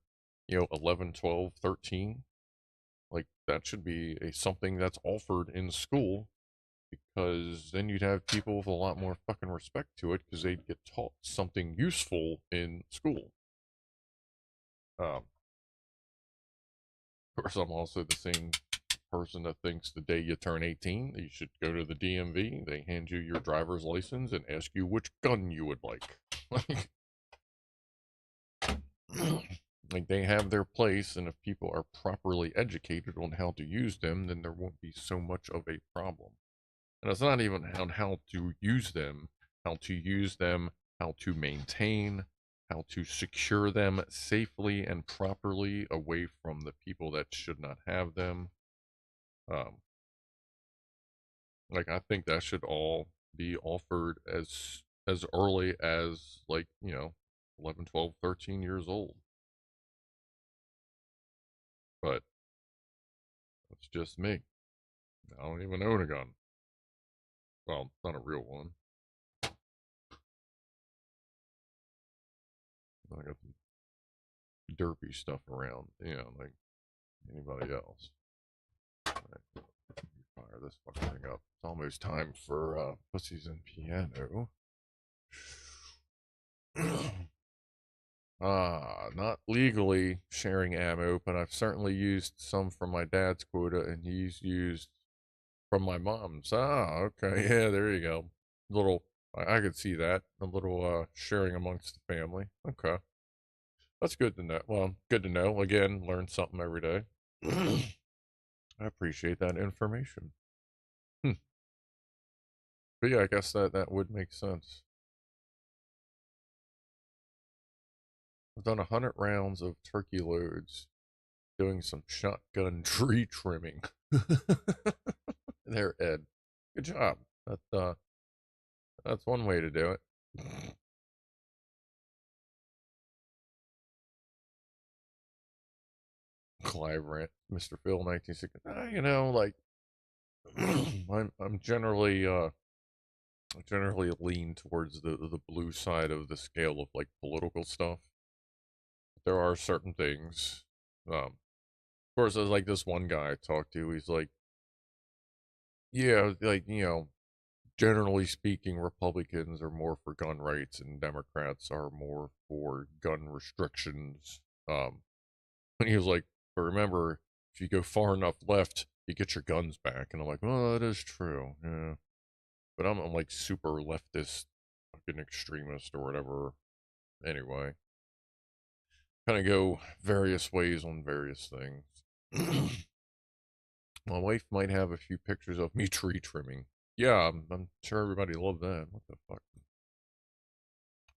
11, 12, 13, like that should be something that's offered in school because then you'd have people with a lot more fucking respect to it because they'd get taught something useful in school. Of course, I'm also the same person that thinks the day you turn 18, you should go to the DMV. They hand you your driver's license and ask you which gun you would like. Like they have their place, and if people are properly educated on how to use them, then there won't be so much of a problem. And it's not even on how to use them, how to use them, how to maintain, how to secure them safely and properly away from the people that should not have them. Um, like I think that should all be offered as early as like, 11, 12, 13 years old. But that's just me. I don't even own a gun. Well, not a real one. I got the derpy stuff around, like anybody else. Right, fire this fucking thing up. It's almost time for Pussies and Piano. Not legally sharing ammo, but I've certainly used some from my dad's quota, and he's used from my mom's. Ah, okay, yeah, there you go. Little, I could see that. A little sharing amongst the family. Okay, that's good to know. Well, good to know. Again, learn something every day. I appreciate that information. Hmm. But yeah, I guess that would make sense. I've done 100 rounds of turkey loads doing some shotgun tree trimming. There, Ed. Good job. That's one way to do it. Clive rant, Mr. Phil, 1960. Like I'm generally lean towards the blue side of the scale of like political stuff. There are certain things. Of course, there's like this one guy I talked to. He's like, yeah, like generally speaking, Republicans are more for gun rights and Democrats are more for gun restrictions. And he was like, but remember, if you go far enough left, you get your guns back. And I'm like, well, that is true. Yeah. But I'm like super leftist, fucking extremist or whatever. Anyway, kind of go various ways on various things. My wife might have a few pictures of me tree trimming. Yeah, I'm sure everybody loved that. What the fuck?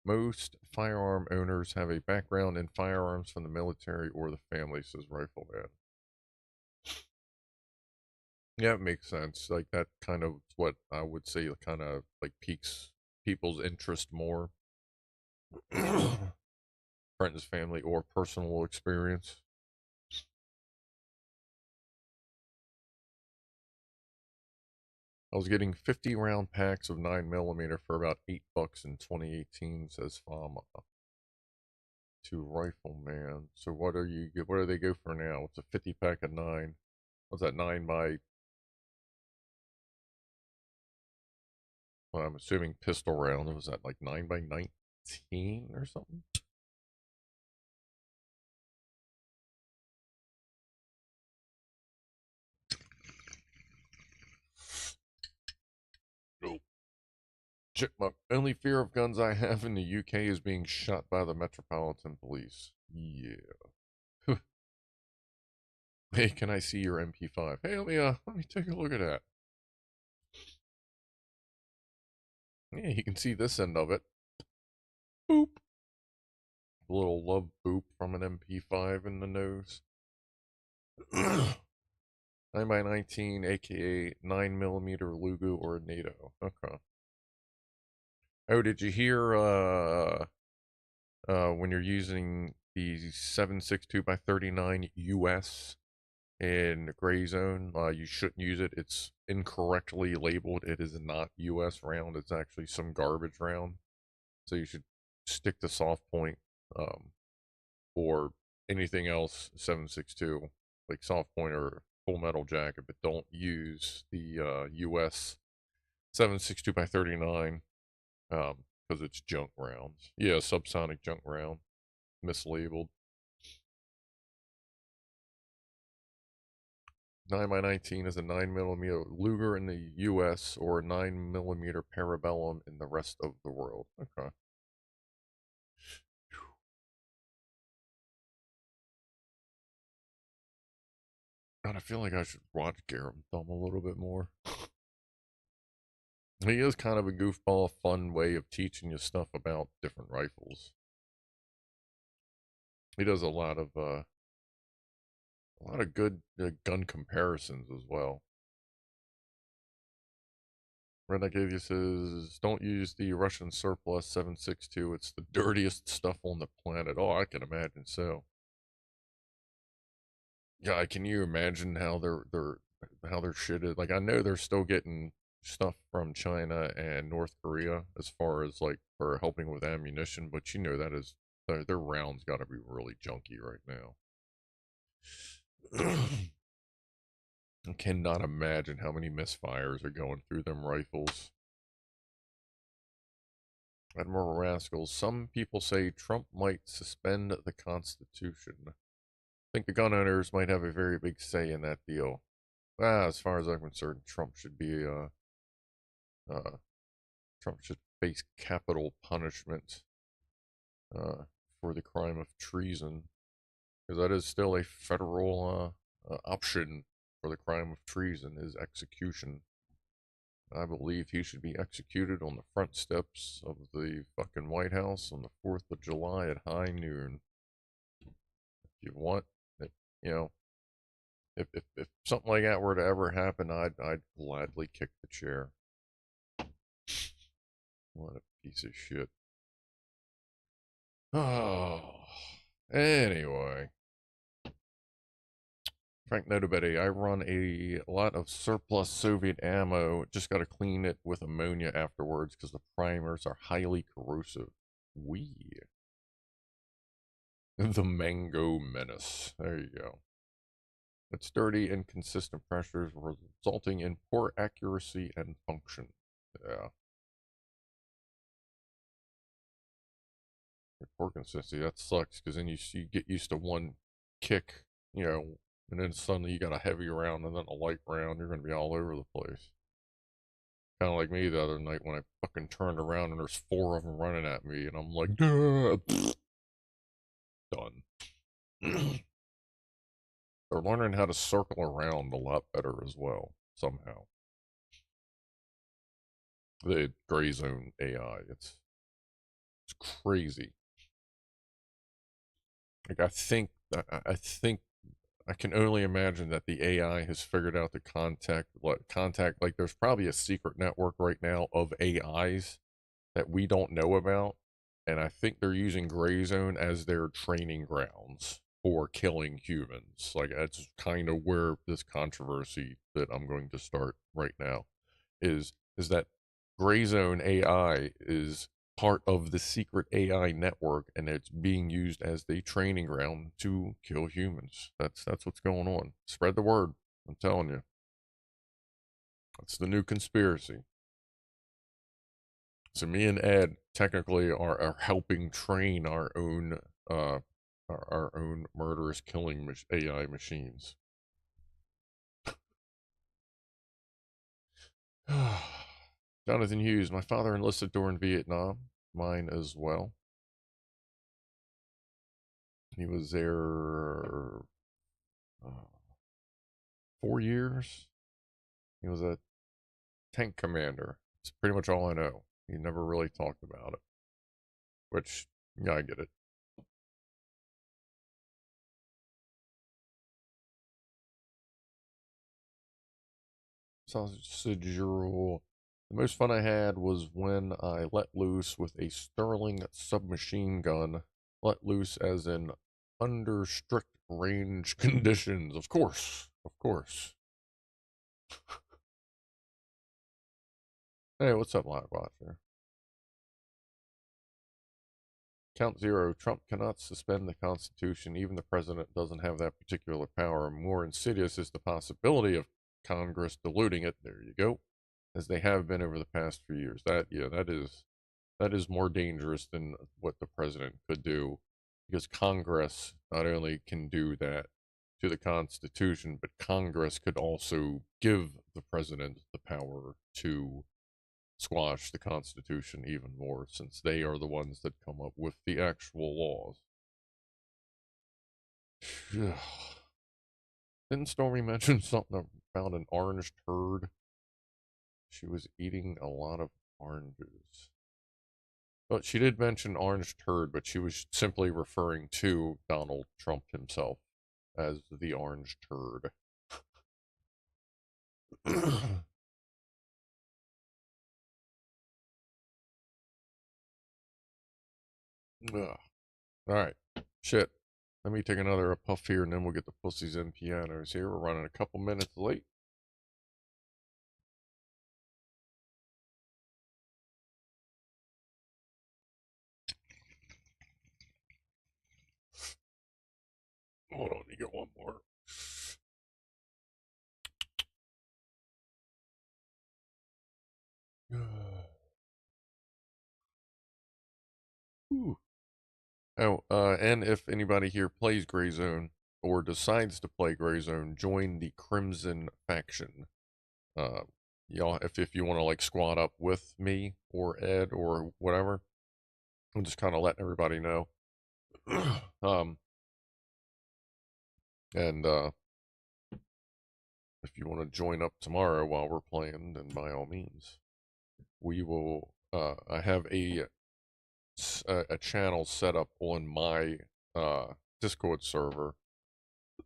Most firearm owners have a background in firearms from the military or the family, says Rifleman. Yeah, it makes sense. Like that kind of what I would say kind of like piques people's interest more. friends, family, or personal experience? I was getting 50 round packs of 9mm for about $8 in 2018, says Fama. To Rifleman. So what do they go for now? It's a 50 pack of 9. What's that, 9 by, well, I'm assuming pistol round. Was that like 9 by 19 or something? Nope. Chipmunk. Only fear of guns I have in the UK is being shot by the Metropolitan Police. Yeah. Hey, can I see your MP5? Hey, let me take a look at that. Yeah, you can see this end of it. Boop. A little love boop from an MP5 in the nose. 9x19, aka 9mm Lugu or a NATO. Okay. Oh, did you hear when you're using the 7.62x39 US in gray zone, you shouldn't use it. It's incorrectly labeled. It is not US round. It's actually some garbage round. So you should stick to soft point or anything else 7.62, like soft point or full metal jacket, but don't use the US 7.62x39 because it's junk rounds. Yeah, subsonic junk round, mislabeled. 9x19 is a 9mm Luger in the US or 9mm Parabellum in the rest of the world. Okay. God, I feel like I should watch Garrett Thumb a little bit more. He is kind of a goofball, fun way of teaching you stuff about different rifles. He does a lot of good gun comparisons as well. Renegade says, "Don't use the Russian surplus 7.62. It's the dirtiest stuff on the planet." Oh, I can imagine so. Yeah, can you imagine how their shit is? Like, I know they're still getting stuff from China and North Korea as far as like for helping with ammunition, but you know that is their rounds got to be really junky right now. I cannot imagine how many misfires are going through them rifles. Admiral Rascals, some people say Trump might suspend the Constitution. I think the gun owners might have a very big say in that deal. As far as I'm concerned, uh, Trump should face capital punishment for the crime of treason, because that is still a federal option for the crime of treason is execution. I believe he should be executed on the front steps of the fucking White House on the 4th of July at high noon. If you want, if, you know, if something like that were to ever happen, I'd gladly kick the chair. What a piece of shit. Oh, anyway. Frank Notabetty, I run a lot of surplus Soviet ammo. Just got to clean it with ammonia afterwards because the primers are highly corrosive. The Mango Menace. There you go. It's dirty, inconsistent pressures resulting in poor accuracy and function. Yeah. Poor consistency. That sucks because then you get used to one kick, and then suddenly you got a heavy round and then a light round. You're going to be all over the place. Kind of like me the other night when I fucking turned around and there's 4 of them running at me, and I'm like, done. They're learning how to circle around a lot better as well, somehow. The gray zone AI, it's crazy. Like I think I can only imagine that the AI has figured out the contact. Like there's probably a secret network right now of AIs that we don't know about, and I think they're using Gray Zone as their training grounds for killing humans. Like that's kind of where this controversy that I'm going to start right now is that Gray Zone AI is part of the secret AI network, and it's being used as the training ground to kill humans. That's what's going on. Spread the word. I'm telling you. That's the new conspiracy. So me and Ed technically are helping train uh our own murderous killing AI machines. Jonathan Hughes, my father enlisted during Vietnam. Mine as well. He was there 4 years. He was a tank commander. It's pretty much all I know. He never really talked about it, which, yeah, I get it. Sausage roll. The most fun I had was when I let loose with a Sterling submachine gun. Let loose as in under strict range conditions. Of course. Of course. Hey, what's up, Live Watcher? Count zero. Trump cannot suspend the Constitution. Even the president doesn't have that particular power. More insidious is the possibility of Congress diluting it. There you go. As they have been over the past few years. That is more dangerous than what the president could do, because Congress not only can do that to the Constitution, but Congress could also give the president the power to squash the Constitution even more, since they are the ones that come up with the actual laws. Didn't Stormy mention something about an orange turd? She was eating a lot of oranges. But she did mention orange turd, but she was simply referring to Donald Trump himself as the orange turd. All right. Shit. Let me take another puff here, and then we'll get the Pussies and Pianos here. We're running a couple minutes late. Hold on, you get one more. Oh, and if anybody here plays Gray Zone or decides to play Gray Zone, join the Crimson faction. Uh, y'all, if you want to like squad up with me or Ed or whatever, I'm just kind of letting everybody know. um, and if you want to join up tomorrow while we're playing, then by all means, we will. I have a channel set up on my Discord server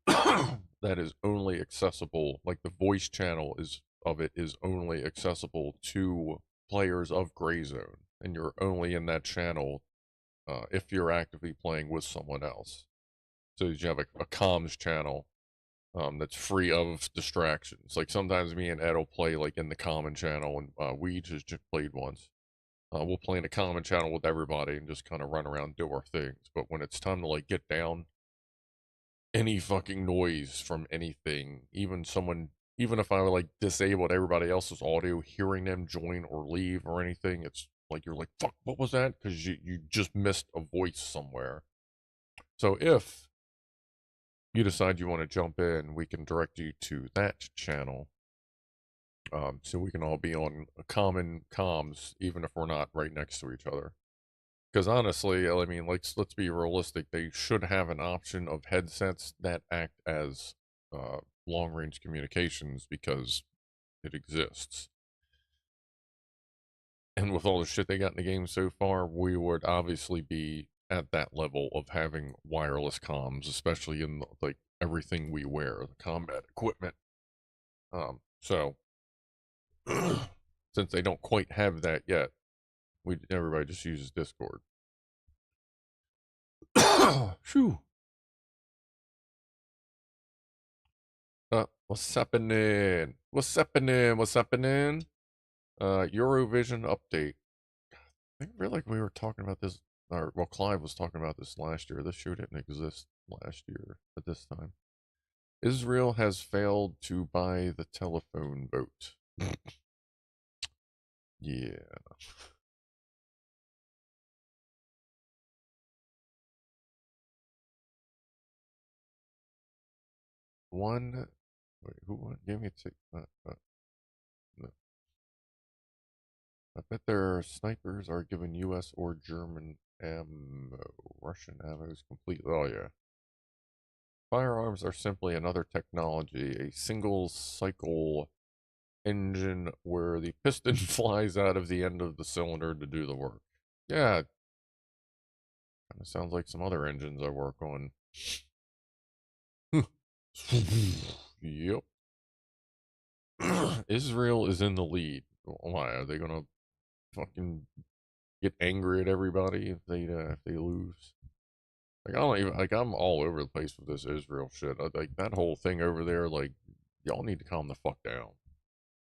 that is only accessible. Like the voice channel is only accessible to players of Gray Zone, and you're only in that channel if you're actively playing with someone else. So you have a comms channel that's free of distractions. Like sometimes me and Ed will play like in the common channel, and we just played once. We'll play in a common channel with everybody and just kind of run around, do our things. But when it's time to like get down, any fucking noise from anything, even if I like disabled everybody else's audio, hearing them join or leave or anything, it's like you're like, fuck, what was that? Because you just missed a voice somewhere. So if you decide you want to jump in, we can direct you to that channel. So we can all be on common comms, even if we're not right next to each other. Because honestly, I mean, let's be realistic. They should have an option of headsets that act as long range communications, because it exists. And with all the shit they got in the game so far, we would obviously be at that level of having wireless comms, especially in like everything we wear, the combat equipment. So since they don't quite have that yet, everybody just uses Discord. Shoo. What's happening? What's happening? What's happening? Eurovision update. I feel like we were talking about this, or well, Clive was talking about this last year. This show didn't exist last year at this time. Israel has failed to buy the telephone vote. Yeah. One. Wait, who gave me a tick? No. I bet their snipers are given U.S. or German ammo. Russian ammo is complete. Oh yeah. Firearms are simply another technology, a single cycle engine where the piston flies out of the end of the cylinder to do the work. Yeah, kind of sounds like some other engines I work on. Yep. Israel is in the lead. Why are they gonna fucking get angry at everybody if they lose? Like I don't even like I'm all over the place with this Israel shit. Like that whole thing over there. Like y'all need to calm the fuck down.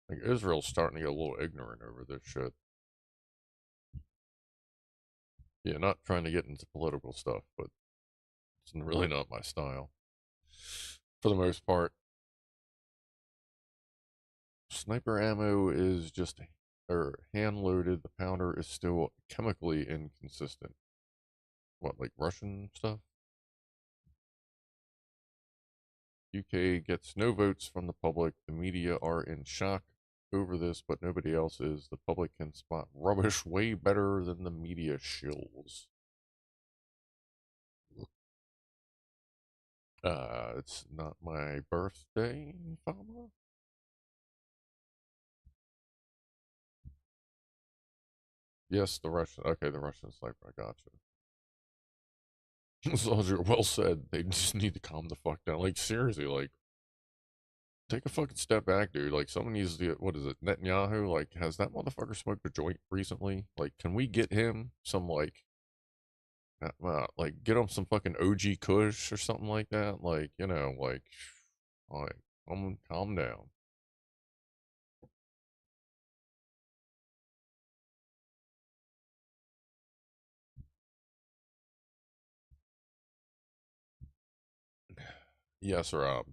Like Israel's starting to get a little ignorant over this shit. Yeah, not trying to get into political stuff, but it's really not my style. For the most part, sniper ammo is just or hand loaded. The powder is still chemically inconsistent. What, like Russian stuff? UK gets no votes from the public. The media are in shock over this, but nobody else is. The public can spot rubbish way better than the media shills. It's not my birthday, Fama. Yes, the Russian. Okay, the Russian sniper. I gotcha. Soldier, well said. They just need to calm the fuck down. Like seriously, like take a fucking step back, dude. Like someone needs to. What is it, Netanyahu? Like, has that motherfucker smoked a joint recently? Like, can we get him some like get him some fucking OG Kush or something like that? Like, like, calm down. Yes, Rob.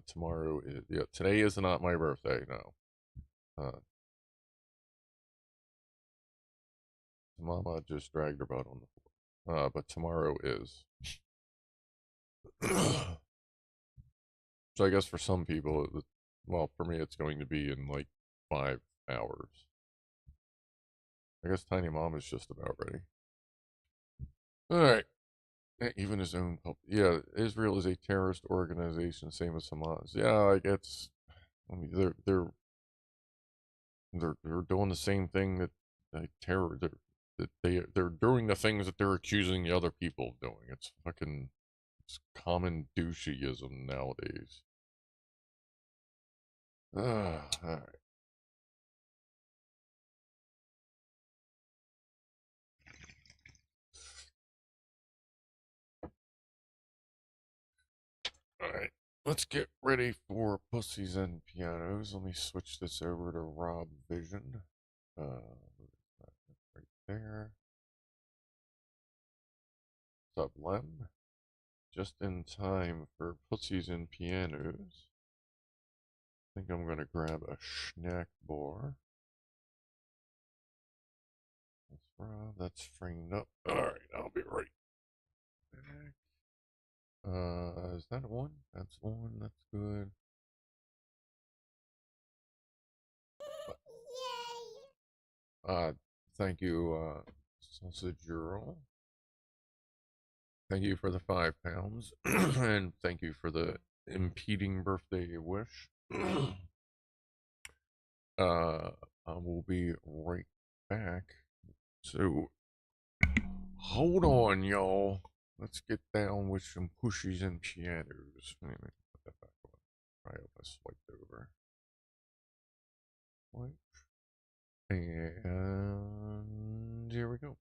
Tomorrow is yeah. Today is not my birthday. No. Mama just dragged her butt on the floor. But tomorrow is. So I guess for some people, well, for me, it's going to be in like 5 hours. I guess Tiny Mom is just about ready. All right. Even his own yeah, Israel is a terrorist organization, same as Hamas. Yeah, like it's. I mean, they're doing the same thing that terror. They're doing the things that they're accusing the other people of doing. It's fucking. It's common doucheyism nowadays. All right. All right, let's get ready for Pussies and Pianos. Let me switch this over to Rob Vision. Right there. What's up, Lem? Just in time for Pussies and Pianos. I think I'm gonna grab a snack bar. That's Rob. That's framed up. All right, I'll be right back. Is that one? That's one. That's good. Uh, thank you, Sausage Girl. Thank you for the £5, and thank you for the impeding birthday wish. I will be right back. So, hold on, y'all. Let's get down with some pushies and pianos. Wait a minute, put that back on. Right, I swiped over. Swipe. And here we go.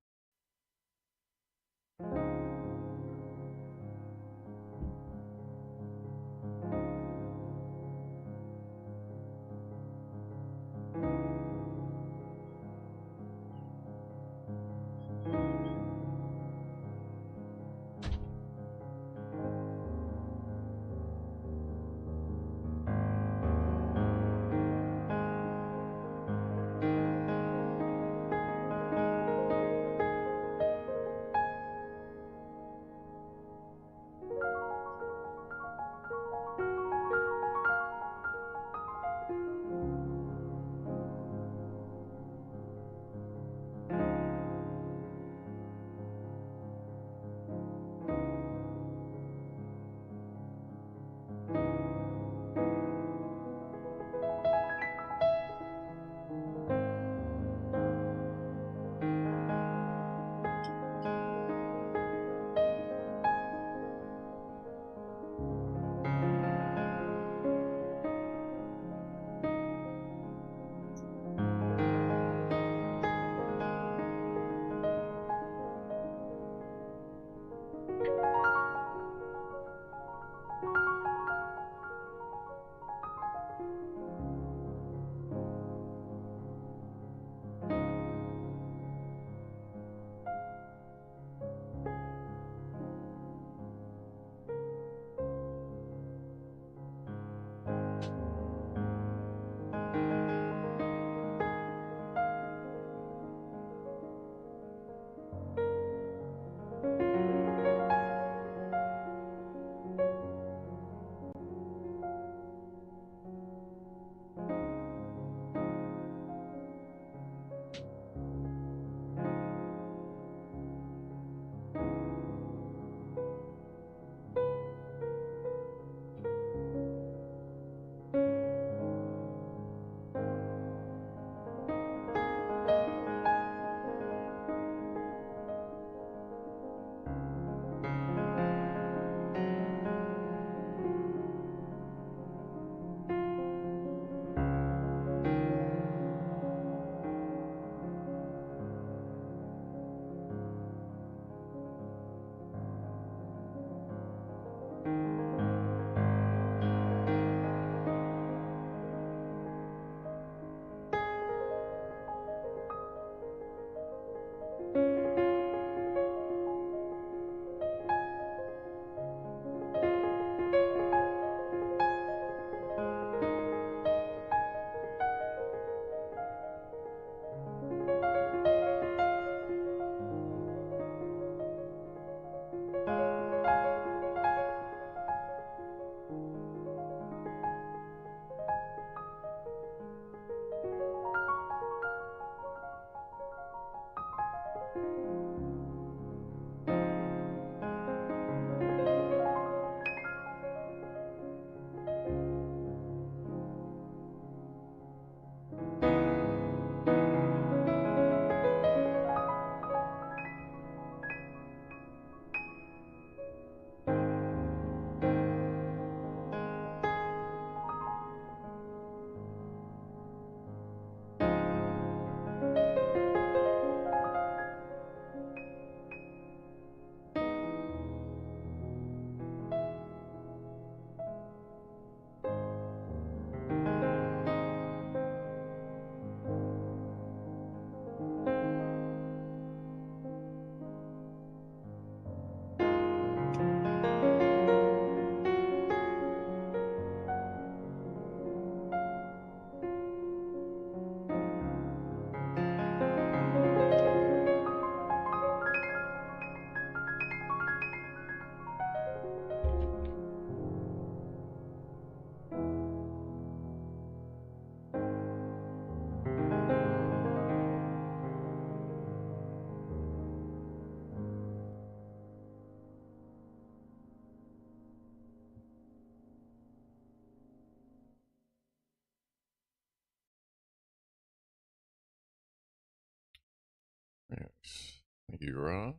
Thank you, Rob.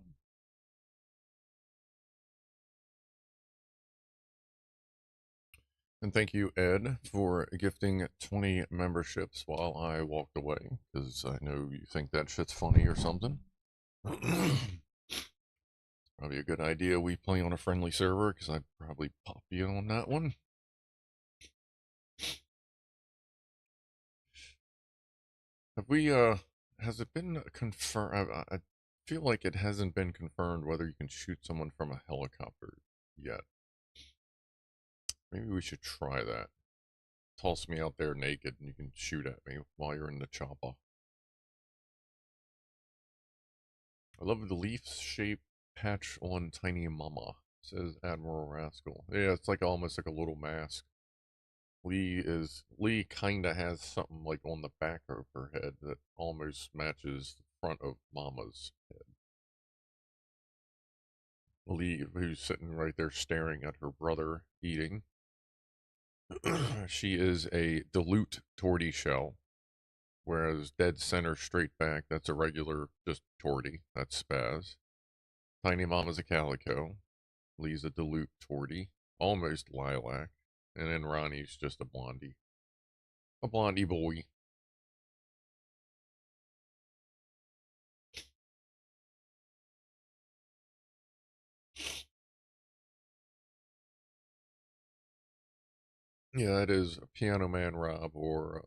And thank you, Ed, for gifting 20 memberships while I walked away, because I know you think that shit's funny or something. Probably a good idea we play on a friendly server, because I'd probably pop you on that one. Have we, has it been confirmed? I feel like it hasn't been confirmed whether you can shoot someone from a helicopter yet. Maybe we should try that. Toss me out there naked and you can shoot at me while you're in the chopper. I love the leaf-shaped patch on Tiny Mama, says Admiral Rascal. Yeah, it's like almost like a little mask. Lee kinda has something like on the back of her head that almost matches the front of Mama's head. Lee, who's sitting right there staring at her brother eating. She is a dilute tortoiseshell, whereas dead center straight back, that's a regular just tortie. That's spaz. Tiny Mama's a calico. Lee's a dilute tortie, almost lilac. And then Ronnie's just a blondie. A blondie boy. Yeah, that is Pianoman Rob, or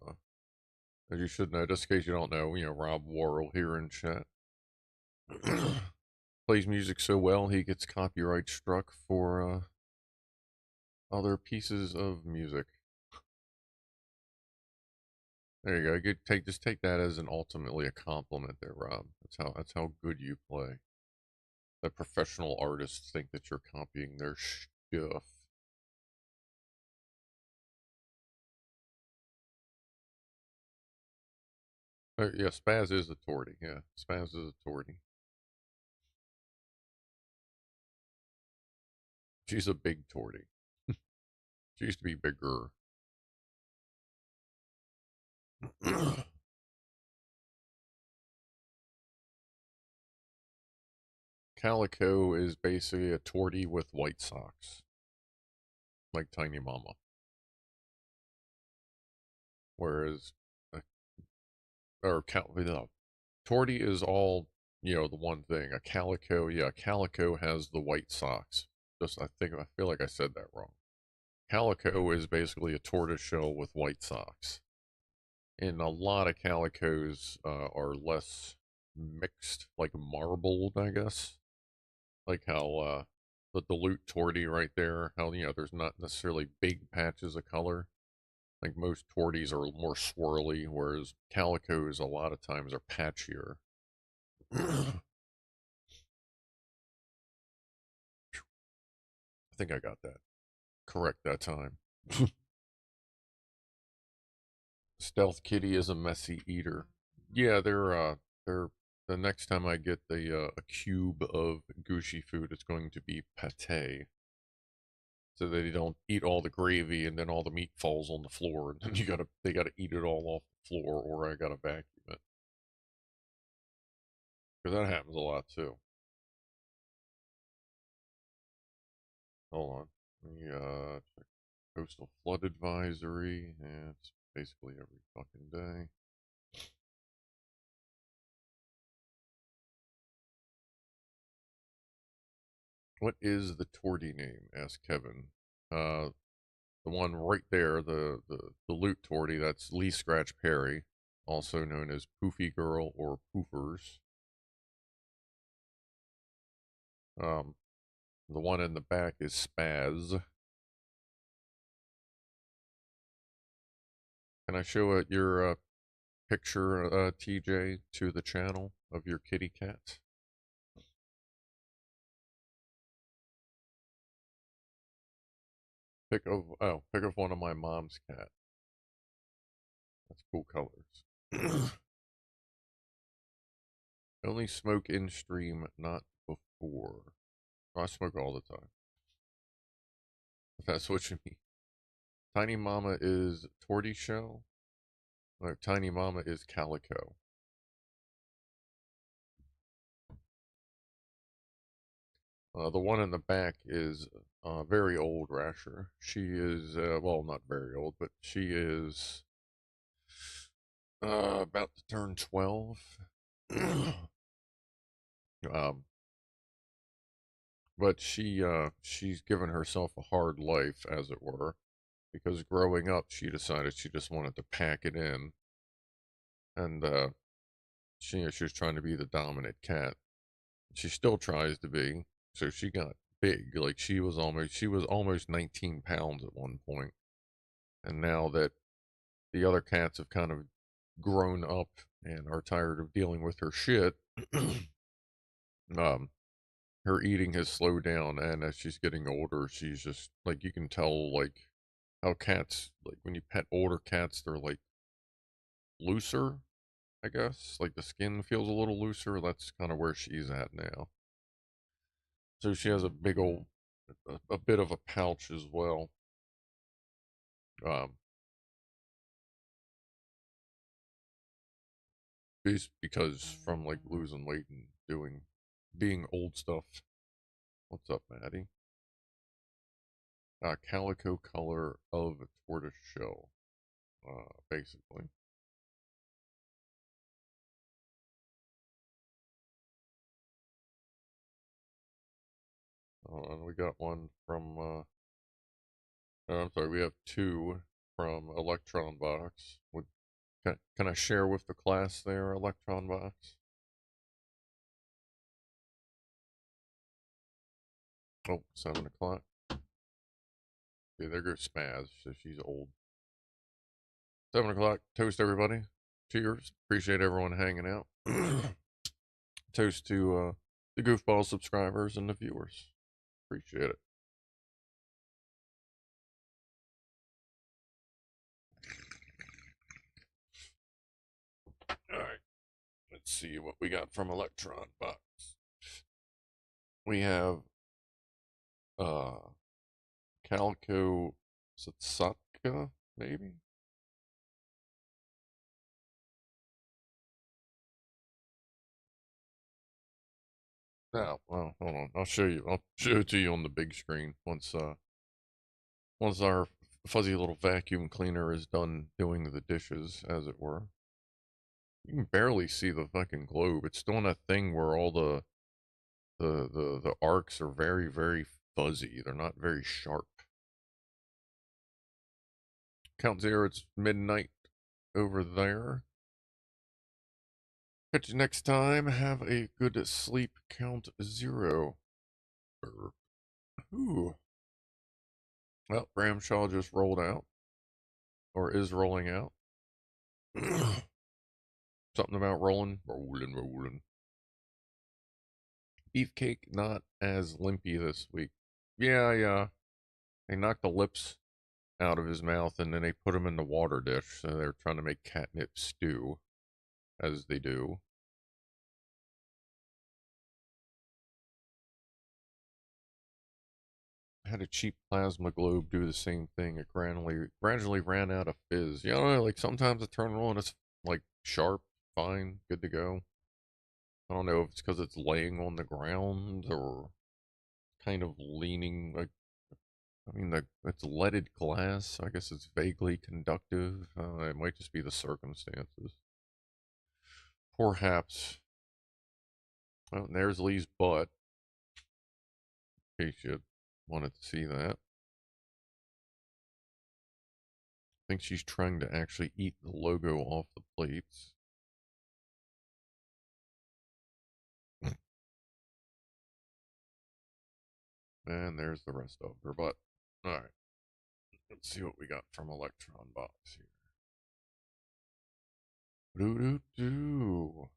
as you should know, just in case you don't know, Rob Worrell here in chat. Plays music so well he gets copyright struck for other pieces of music. There you go. Just take that as an ultimately a compliment there, Rob. That's how good you play. The professional artists think that you're copying their stuff. Yeah, Spaz is a tortie. Yeah, Spaz is a tortie. She's a big tortie. She used to be bigger. Calico is basically a tortie with white socks, like Tiny Mama. Whereas, tortie is all, the one thing. A calico, yeah, a calico has the white socks. I feel like I said that wrong. Calico is basically a tortoiseshell with white socks. And a lot of calicos are less mixed, like marbled, I guess. Like how the dilute tortie right there, how, there's not necessarily big patches of color. Like most torties are more swirly, whereas calicos a lot of times are patchier. I think I got that correct that time. Stealth Kitty is a messy eater. Yeah, they're the next time I get a cube of Gucci food, it's going to be pate, so that they don't eat all the gravy and then all the meat falls on the floor, and then they gotta eat it all off the floor, or I gotta vacuum it, because that happens a lot too. Hold on, let me check coastal flood advisory. Yeah, it's basically every fucking day. What is the tortie name? Asked Kevin. The one right there, the loot tortie, that's Lee Scratch Perry, also known as Poofy Girl or Poofers. The one in the back is Spaz. Can I show your picture, TJ, to the channel of your kitty cat? Pick of one of my mom's cat. That's cool colors. Only smoke in stream, not before. I smoke all the time. If that's what you mean. Tiny Mama is tortoiseshell. Tiny Mama is calico. The one in the back is very old Rasher. She is, well, not very old, but she is about to turn 12. um, but she's given herself a hard life, as it were, because growing up, she decided she just wanted to pack it in, and she was trying to be the dominant cat. She still tries to be. So she got big. Like she was almost 19 pounds at one point. And now that the other cats have kind of grown up and are tired of dealing with her shit, um, her eating has slowed down. And as she's getting older, she's just like you can tell like how cats like when you pet older cats, they're like looser. I guess like the skin feels a little looser. That's kind of where she's at now. So she has a big old, a bit of a pouch as well. Um, because from like losing weight and being old stuff. What's up, Maddie? Calico color of tortoise shell, basically. And we got one from, oh, I'm sorry, we have two from Electron Box. Can I share with the class there, Electron Box? Oh, 7 o'clock. Okay, there goes Spaz. So she's old. 7 o'clock. Toast, everybody. Cheers. Appreciate everyone hanging out. Toast to the Goofball subscribers and the viewers. Appreciate it. All right. Let's see what we got from Electron Box. We have uh Calico Satsatka, maybe? No, well, hold on. I'll show you. I'll show it to you on the big screen once our fuzzy little vacuum cleaner is done doing the dishes, as it were. You can barely see the fucking globe. It's doing that thing where all the arcs are very, very fuzzy. They're not very sharp. Count zero, it's midnight over there. Catch you next time. Have a good sleep. Count zero. Ooh. Well, Bramshaw just rolled out, or is rolling out. Something about rolling. Rolling, rolling. Beefcake not as limpy this week. Yeah, yeah. They knocked the lips out of his mouth and then they put him in the water dish. So they're trying to make catnip stew, as they do. Had a cheap plasma globe do the same thing. It gradually ran out of fizz. You know, like sometimes it turns on, it's like sharp, fine, good to go. I don't know if it's because it's laying on the ground or kind of leaning. Like, I mean, it's leaded glass, so I guess it's vaguely conductive. It might just be the circumstances. Perhaps. Oh, and there's Lee's butt. In case you wanted to see that. I think she's trying to actually eat the logo off the plates. And there's the rest of her butt. Alright. Let's see what we got from Electron Box here. Doo doo doo.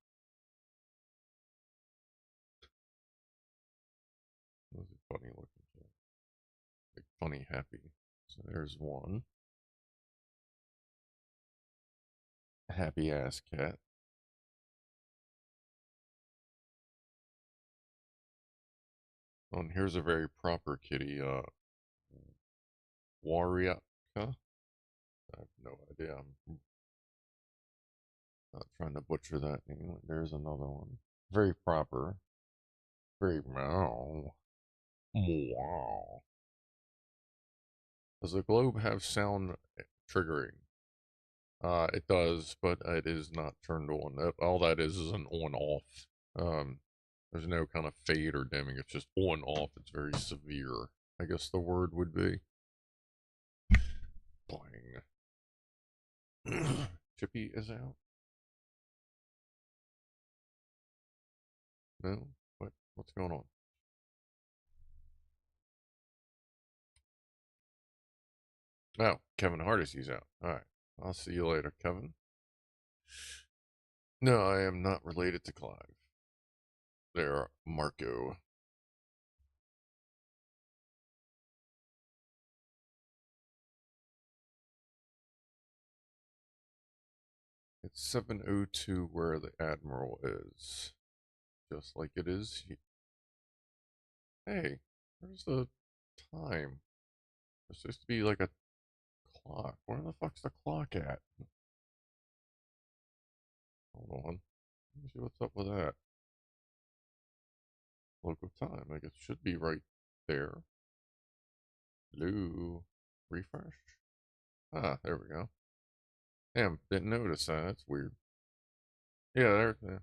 Those are funny looking cat. Like funny happy. So there's one. Happy ass cat. Oh, and here's a very proper kitty, Wariaka. I have no idea. I'm not trying to butcher that name. There's another one. Very proper. Very meow. Wow. Does the globe have sound triggering? It does, but it is not turned on. All that is an on-off. There's no kind of fade or dimming. It's just on-off. It's very severe, I guess the word would be. Blang. Chippy is out? No? What's going on? Oh, Kevin Hardisy's out. Alright. I'll see you later, Kevin. No, I am not related to Clive. They're Marco. It's 7:02 where the Admiral is. Just like it is. Hey, where's the time? There's supposed to be like a clock. Where the fuck's the clock at? Hold on. Let me see what's up with that. Local time. I guess it should be right there. Hello. Refresh. Ah, there we go. Damn, didn't notice that. That's weird. Yeah, there. God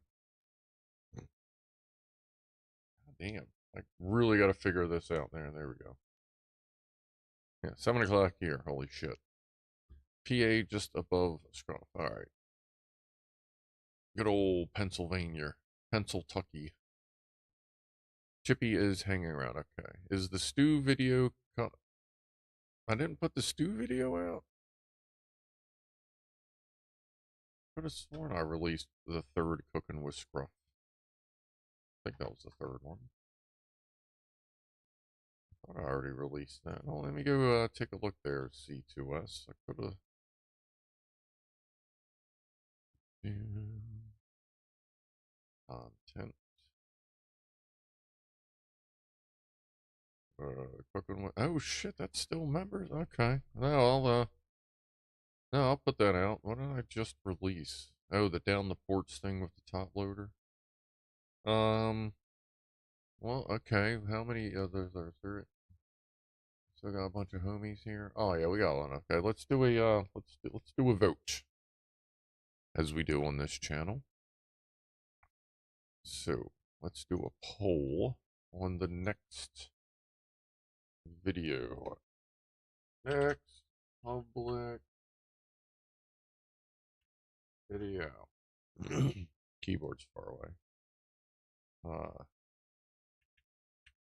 damn. I really gotta figure this out. There we go. Yeah, 7 o'clock here. Holy shit. PA just above Scruff. Alright. Good old Pennsylvania. Pennsyltucky. Chippy is hanging around. Okay. Is the stew video... I didn't put the stew video out? I could have sworn I released the third Cooking with Scruff. I think that was the third one. I thought I already released that. Oh, let me go take a look there, C2S. I could have... Content. Cooking with... Oh, shit, that's still members? Okay. No, I'll put that out. What did I just release? Oh, the down the ports thing with the top loader? Well, okay. How many others are there? Still got a bunch of homies here. Oh yeah, we got one. Okay, let's do a let's do a vote, as we do on this channel. So let's do a poll on the next video. Next public video. Keyboard's far away.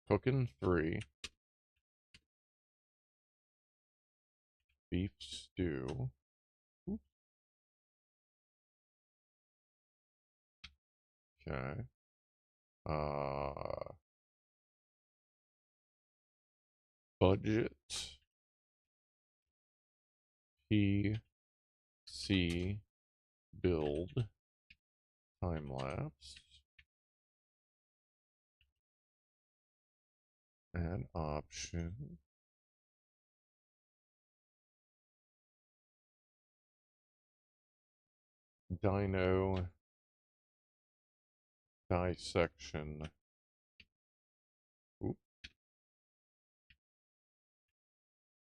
Cooking 3. Beef stew. Okay. Budget. PC build. Time lapse. Add option. Dino dissection. Oop.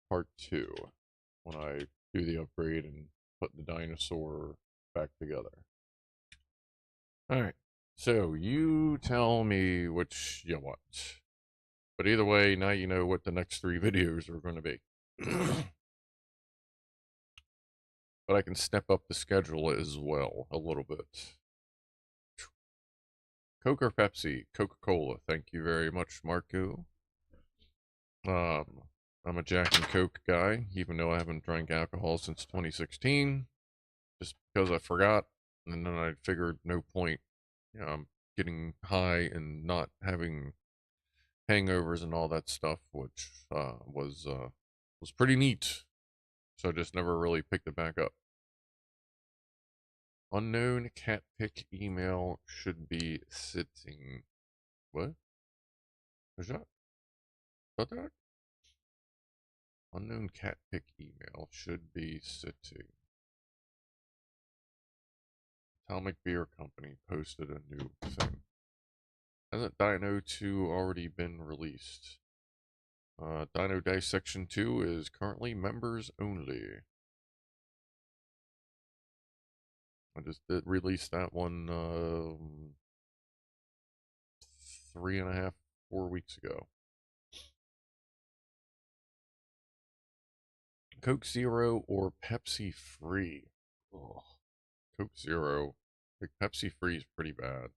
Part 2. When I do the upgrade and put the dinosaur back together. Alright. So you tell me which you want. But either way, now you know what the next 3 videos are going to be. But I can step up the schedule as well a little bit. Coke or Pepsi? Coca-Cola. Thank you very much, Marco. I'm a Jack and Coke guy, even though I haven't drank alcohol since 2016. Just because I forgot, and then I figured no point, getting high and not having hangovers and all that stuff, which was pretty neat. So I just never really picked it back up. Unknown cat pick email should be sitting. What? Is that? What that? Unknown cat pick email should be sitting. Atomic Beer Company posted a new thing. Hasn't Dino 2 already been released? Dino Dissection 2 is currently members only. I just did release that one 3.5, 4 weeks ago. Coke Zero or Pepsi Free? Ugh. Coke Zero. Like Pepsi Free is pretty bad.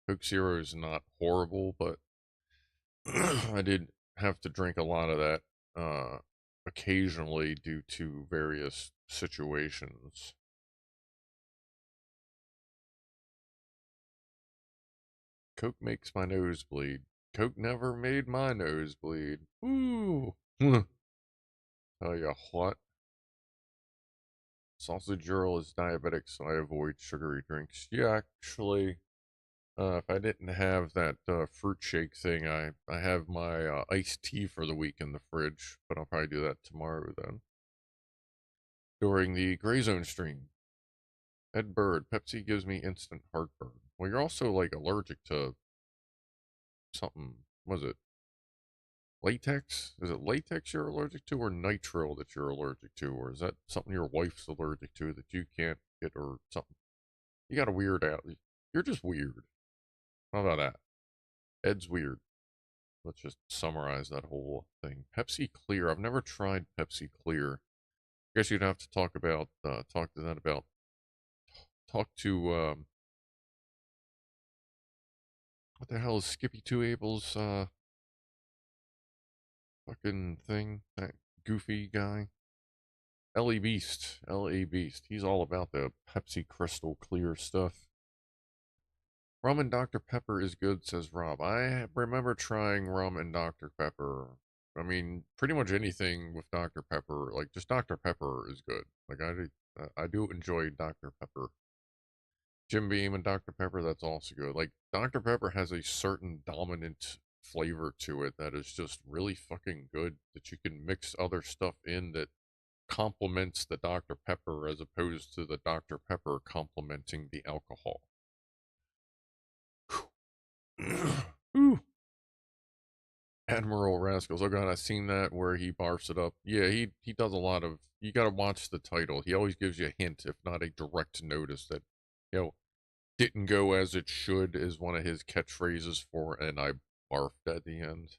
Coke Zero is not horrible, but I did have to drink a lot of that occasionally due to various situations. Coke makes my nose bleed. Coke never made my nose bleed. Ooh. Tell ya what. Sausage Earl is diabetic, so I avoid sugary drinks. Yeah, actually, if I didn't have that fruit shake thing, I have my iced tea for the week in the fridge, but I'll probably do that tomorrow then. During the Gray Zone stream. Ed Bird, Pepsi gives me instant heartburn. Well, you're also like allergic to something. Was it latex? Is it latex you're allergic to, or nitrile that you're allergic to, or is that something your wife's allergic to that you can't get, or something? You got a weird out. You're just weird. How about that? Ed's weird. Let's just summarize that whole thing. Pepsi Clear. I've never tried Pepsi Clear. I guess you'd have to talk to that about, talk to, what the hell is Skippy Two Abel's, fucking thing? That goofy guy? L.A. Beast. L.A. Beast. He's all about the Pepsi Crystal Clear stuff. Rum and Dr. Pepper is good, says Rob. I remember trying rum and Dr. Pepper. I mean, pretty much anything with Dr. Pepper, like just Dr. Pepper is good. Like I do enjoy Dr. Pepper. Jim Beam and Dr. Pepper, that's also good. Like Dr. Pepper has a certain dominant flavor to it that is just really fucking good that you can mix other stuff in that complements the Dr. Pepper as opposed to the Dr. Pepper complementing the alcohol. Ooh. Admiral Rascals. Oh god, I've seen that where he barfs it up. Yeah, he does a lot of. You gotta watch the title. He always gives you a hint, if not a direct notice, that didn't go as it should is one of his catchphrases for, and I barfed at the end.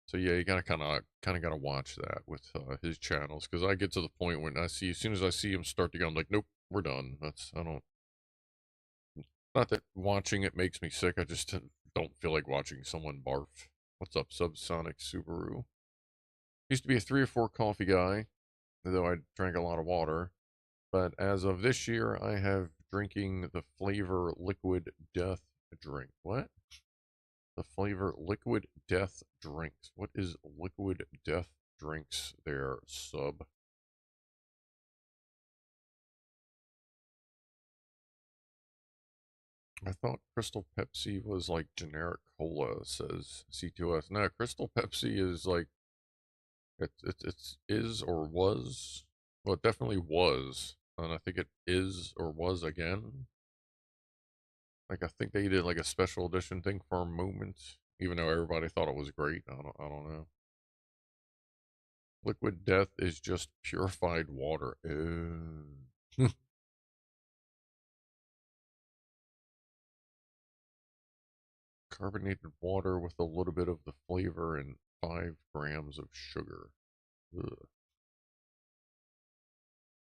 So yeah, you gotta kind of gotta watch that with his channels, because I get to the point when as soon as I see him start to go, I'm like, nope, we're done. I don't. Not that watching it makes me sick. I just don't feel like watching someone barf. What's up, Subsonic Subaru? Used to be a 3 or 4 coffee guy, though I drank a lot of water. But as of this year, I have drinking the flavor liquid death drink. What? The flavor liquid death drinks. What is liquid death drinks there, sub? I thought Crystal Pepsi was like generic cola, says C2S. No, Crystal Pepsi is like, it's is or was. Well, it definitely was. And I think it is or was again. Like I think they did like a special edition thing for a moment, even though everybody thought it was great. I don't know. Liquid death is just purified water. Carbonated water with a little bit of the flavor and 5 grams of sugar. Ugh.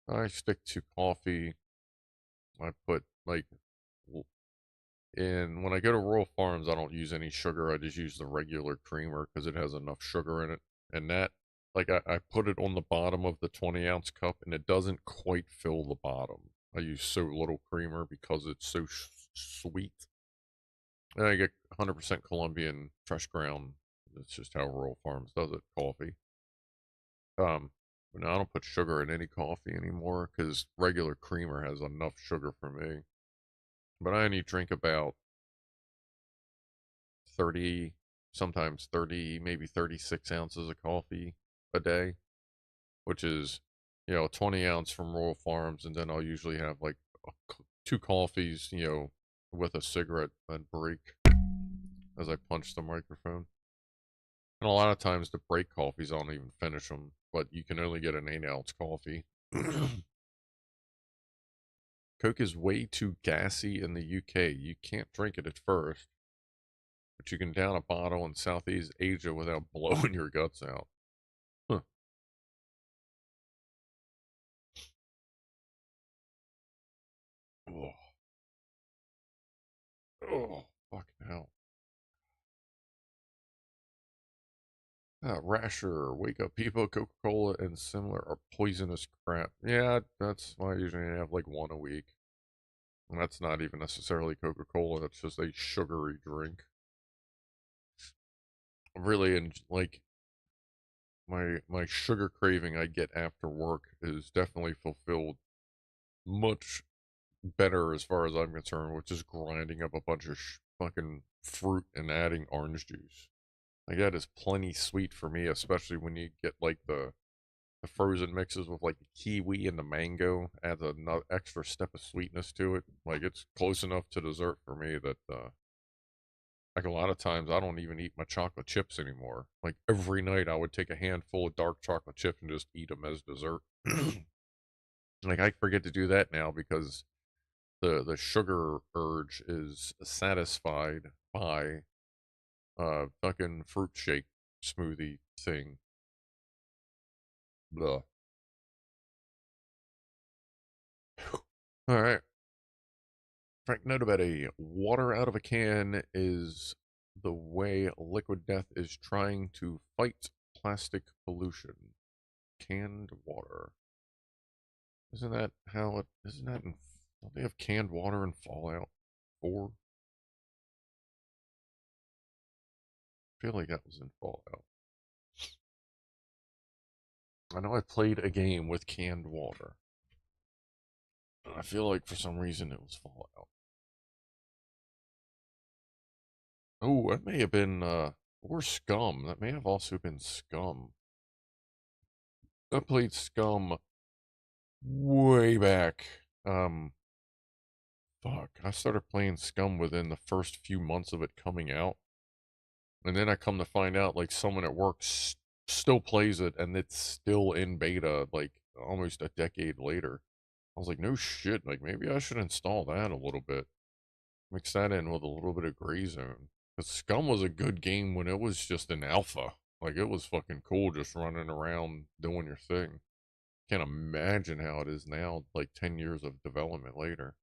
I stick to coffee. I put like, and when I go to Rural Farms, I don't use any sugar. I just use the regular creamer because it has enough sugar in it. And that, like, I put it on the bottom of the 20-ounce cup, and it doesn't quite fill the bottom. I use so little creamer because it's so sweet. And I get 100% Colombian fresh ground. That's just how Rural Farms does it. Coffee. But now I don't put sugar in any coffee anymore because regular creamer has enough sugar for me. But I only drink about 30, sometimes 30, maybe 36 ounces of coffee a day, which is, 20 ounce from Royal Farms. And then I'll usually have like 2 coffees, with a cigarette and break as I punch the microphone. And a lot of times the break coffees, I don't even finish them, but you can only get an 8-ounce coffee. Coke is way too gassy in the UK. You can't drink it at first, but you can down a bottle in Southeast Asia without blowing your guts out. Huh. Oh, oh, fucking hell. Rasher, Wake Up People, Coca-Cola, and similar are poisonous crap. Yeah, that's why I usually have like one a week. And that's not even necessarily Coca-Cola, that's just a sugary drink. Really, and like my sugar craving I get after work is definitely fulfilled much better as far as I'm concerned, which is grinding up a bunch of fucking fruit and adding orange juice. Like that is plenty sweet for me, especially when you get like the frozen mixes with like the kiwi and the mango adds another extra step of sweetness to it. Like it's close enough to dessert for me that like a lot of times I don't even eat my chocolate chips anymore. Like every night I would take a handful of dark chocolate chips and just eat them as dessert. Like I forget to do that now because the sugar urge is satisfied by fucking fruit shake smoothie thing. Blah. All right. Frank, note about a water out of a can is the way Liquid Death is trying to fight plastic pollution. Canned water. Isn't that how it? Isn't that in? Don't they have canned water in Fallout 4? I feel like that was in Fallout. I know I played a game with canned water. I feel like for some reason it was Fallout. Oh, that may have been or Scum. That may have also been Scum. I played Scum way back. Fuck. I started playing Scum within the first few months of it coming out. And then I come to find out like someone at work still plays it and it's still in beta like almost a decade later. I was like, no shit, like maybe I should install that a little bit. Mix that in with a little bit of Gray Zone. Because Scum was a good game when it was just an alpha. Like it was fucking cool just running around doing your thing. Can't imagine how it is now, like 10 years of development later.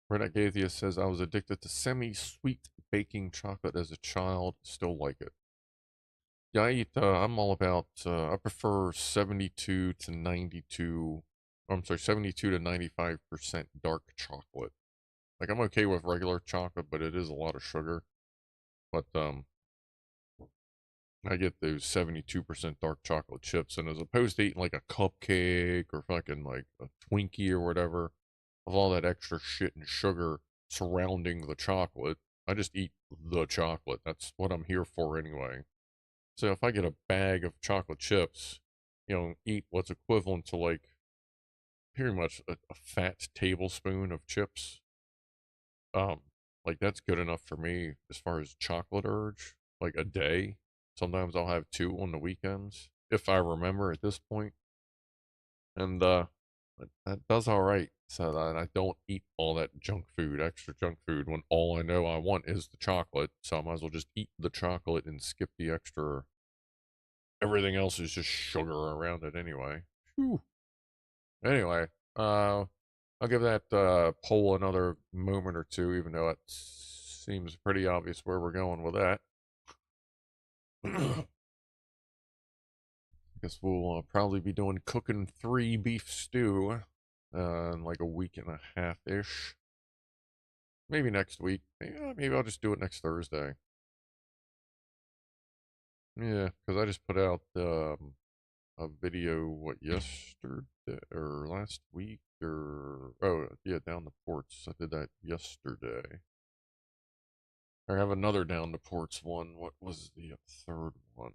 Red Atheist says, I was addicted to semi-sweet baking chocolate as a child, still like it. Yeah, I'm all about, I prefer 72 to 92, I'm sorry, 72 to 95% dark chocolate. Like, I'm okay with regular chocolate, but it is a lot of sugar. But, I get those 72% dark chocolate chips, and as opposed to eating like a cupcake or fucking like a Twinkie or whatever, of all that extra shit and sugar surrounding the chocolate, I just eat the chocolate. That's what I'm here for anyway. So if I get a bag of chocolate chips, eat what's equivalent to like pretty much a fat tablespoon of chips, um, like that's good enough for me as far as chocolate urge. Like a day. Sometimes I'll have two on the weekends if I remember at this point, and that does all right. So that I don't eat all that junk food, extra junk food, when all I know I want is the chocolate. So I might as well just eat the chocolate and skip the extra. Everything else is just sugar around it anyway. Whew. Anyway, I'll give that poll another moment or two, even though it seems pretty obvious where we're going with that. I guess we'll probably be doing cooking 3 beef stew in like a week and a half ish. Maybe next week. Maybe I'll just do it next Thursday. Yeah, because I just put out a video, what, yesterday or last week? Or, oh, yeah, down the ports. I did that yesterday. I have another down the ports one. What was the third one?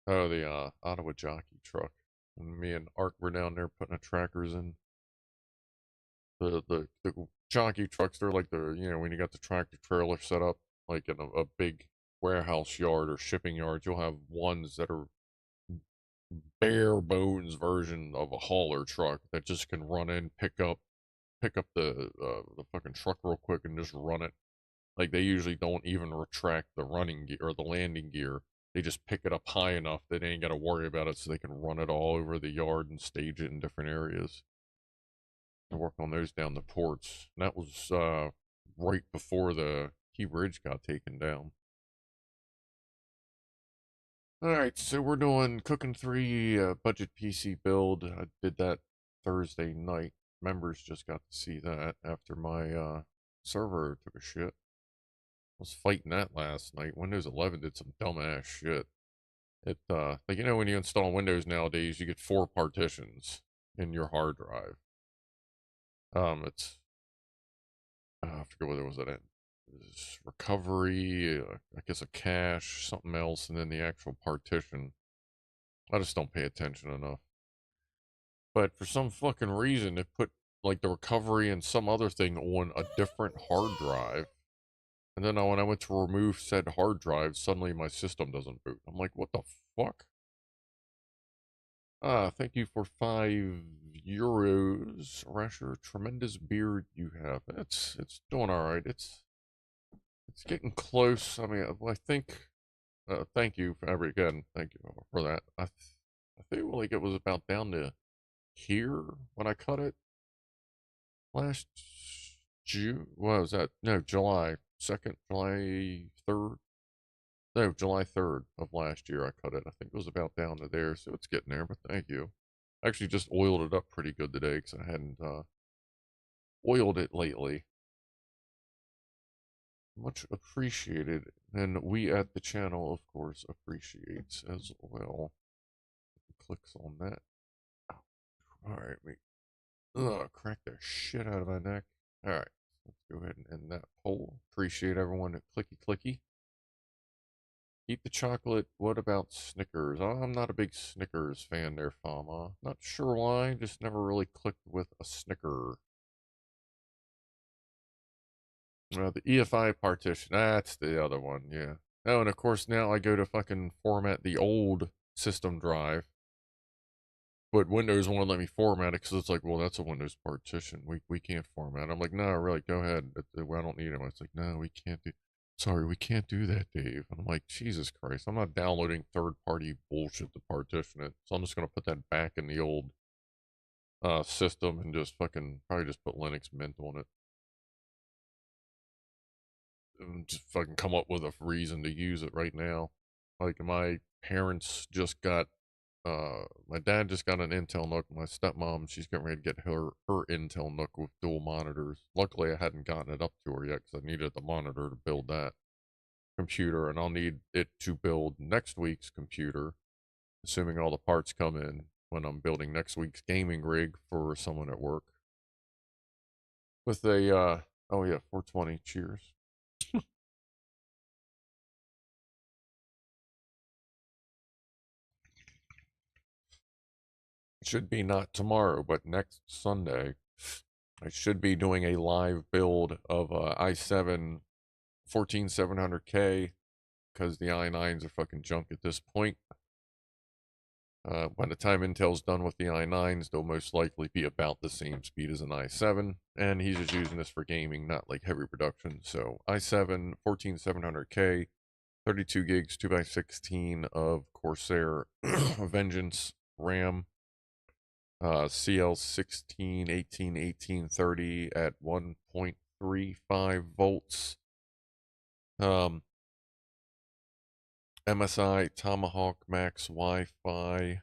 Oh, the Ottawa jockey truck. And me and Art were down there putting the trackers in. The jockey trucks, they're like when you got the tractor trailer set up like in a big warehouse yard or shipping yards, you'll have ones that are bare bones version of a hauler truck that just can run in, pick up the fucking truck real quick and just run it. Like they usually don't even retract the running gear or the landing gear. They just pick it up high enough that they ain't got to worry about it, so they can run it all over the yard and stage it in different areas. I work on those down the ports. And that was right before the Key Bridge got taken down. All right, so we're doing Cooking 3 budget PC build. I did that Thursday night. Members just got to see that after my server took a shit. I was fighting that last night. Windows 11 did some dumbass shit. It like when you install Windows nowadays, you get 4 partitions in your hard drive. It's I forget what it was at. It was recovery, I guess a cache, something else, and then the actual partition. I just don't pay attention enough. But for some fucking reason, it put like the recovery and some other thing on a different hard drive. And then when I went to remove said hard drive, suddenly my system doesn't boot. I'm like, what the fuck? Thank you for €5. Rasher, tremendous beard you have. It's doing alright. It's getting close. I mean, I think thank you for again, thank you for that. I feel like it was about down to here when I cut it last June. What was that? No, July 2nd, July 3rd. No, July 3rd of last year I cut it. I think it was about down to there, so it's getting there, but thank you. I actually just oiled it up pretty good today because I hadn't oiled it lately. Much appreciated, and we at the channel, of course, appreciates as well. Clicks on that. Oh, all right, we crack the shit out of my neck. All right, let's go ahead and end that poll. Appreciate everyone at clicky. Eat the chocolate. What about Snickers? I'm not a big Snickers fan there, Fama. Not sure why, just never really clicked with a Snicker. The EFI partition, that's the other one, yeah. Oh, and of course now I go to fucking format the old system drive. But Windows won't let me format it because it's like, well, that's a Windows partition. We can't format it. I'm like, no, really, go ahead. I don't need it. It's like, no, we can't do. Sorry, we can't do that, Dave. And I'm like, Jesus Christ, I'm not downloading third-party bullshit to partition it. So I'm just gonna put that back in the old system and just probably just put Linux Mint on it. And just fucking come up with a reason to use it right now. Like my parents just got my dad just got an Intel NUC. My stepmom, she's getting ready to get her Intel NUC with dual monitors. Luckily, I hadn't gotten it up to her yet because I needed the monitor to build that computer, and I'll need it to build next week's computer, assuming all the parts come in when I'm building next week's gaming rig for someone at work. With a oh yeah, 420. Cheers. Should be not tomorrow, but next Sunday. I should be doing a live build of i7 14700K because the i9s are fucking junk at this point. By the time Intel's done with the i9s, they'll most likely be about the same speed as an i7, and he's just using this for gaming, not like heavy production. So i7 14700K, 32 gigs, 2x16 of Corsair Vengeance RAM. CL16 18 1830 at 1.35 volts. MSI Tomahawk Max Wi-Fi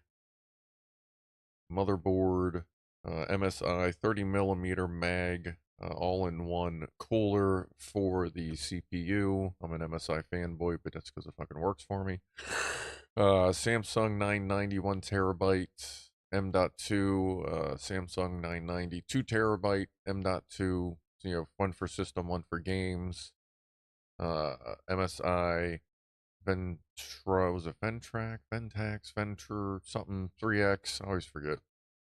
motherboard, MSI 30 millimeter mag, all-in-one cooler for the CPU. I'm an MSI fanboy, but that's because it fucking works for me. Samsung 990 1 terabyte. M.2, Samsung 990, 2 terabyte, M.2, one for system, one for games. MSI, Ventra, was it Ventrac, Ventax, Venture, something, 3X, I always forget.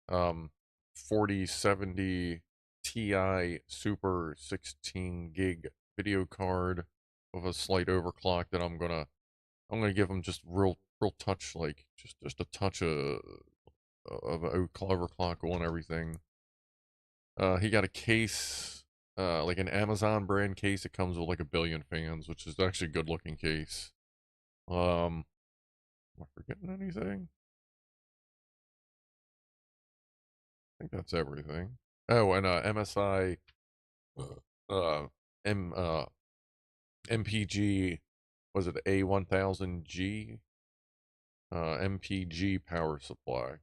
4070 Ti Super 16 gig video card, of a slight overclock that I'm gonna give him just real touch, like just a touch of a overclock on everything. He got a case, like an Amazon brand case. It comes with like a billion fans, which is actually a good looking case. Am I forgetting anything? I think that's everything. Oh, and MSI, uh, M MPG, was it A1000G? MPG power supply,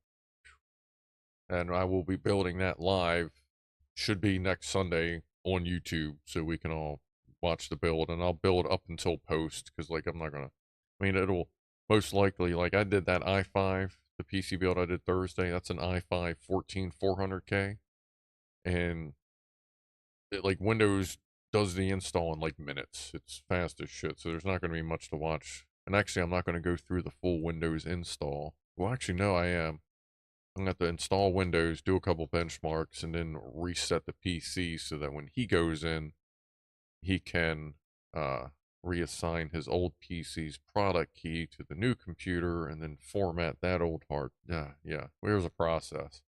and I will be building that live. Should be next Sunday on YouTube, so we can all watch the build, and I'll build up until post because like I'm not gonna. I mean, it'll most likely like I did that i5, the PC build I did Thursday. That's an i5 14400K, and like Windows does the install in like minutes. It's fast as shit, so there's not going to be much to watch. And actually, I'm not going to go through the full Windows install. Well, actually, no, I am. I'm going to have to install Windows, do a couple benchmarks, and then reset the PC so that when he goes in, he can uh, reassign his old PC's product key to the new computer and then format that old hard. Yeah. There's a process.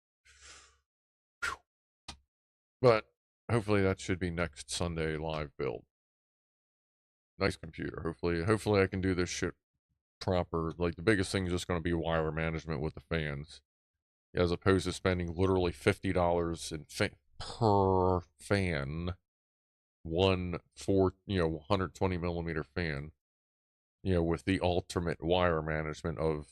But hopefully that should be next Sunday live build. Nice computer. Hopefully I can do this shit proper. Like the biggest thing is just going to be wire management with the fans, as opposed to spending literally $50 per fan, one 120 millimeter fan. With the ultimate wire management of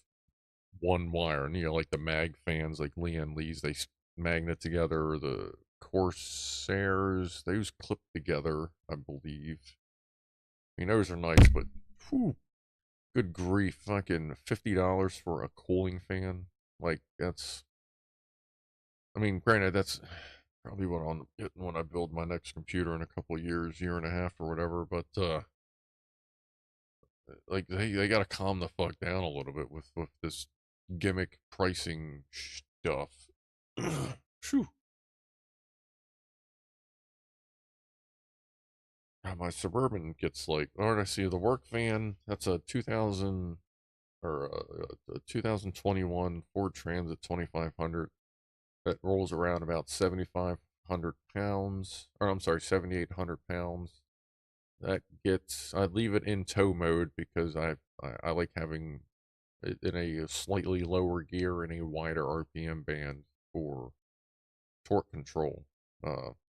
one wire. And, like the mag fans, like Leon Lee's, they magnet together. The Corsairs, those clip together, I believe. I mean, those are nice, but whew, good grief, fucking $50 for a cooling fan. Like that's, I mean, granted, that's probably what I'm getting when I build my next computer in a couple of years, year and a half or whatever. But like they gotta calm the fuck down a little bit with this gimmick pricing stuff. Phew. My Suburban gets like, or I see the work van. That's a 2000 or a 2021 Ford Transit 2500 that rolls around about 7,500 pounds, or I'm sorry, 7,800 pounds. That gets, I leave it in tow mode because I like having it in a slightly lower gear and a wider RPM band for torque control,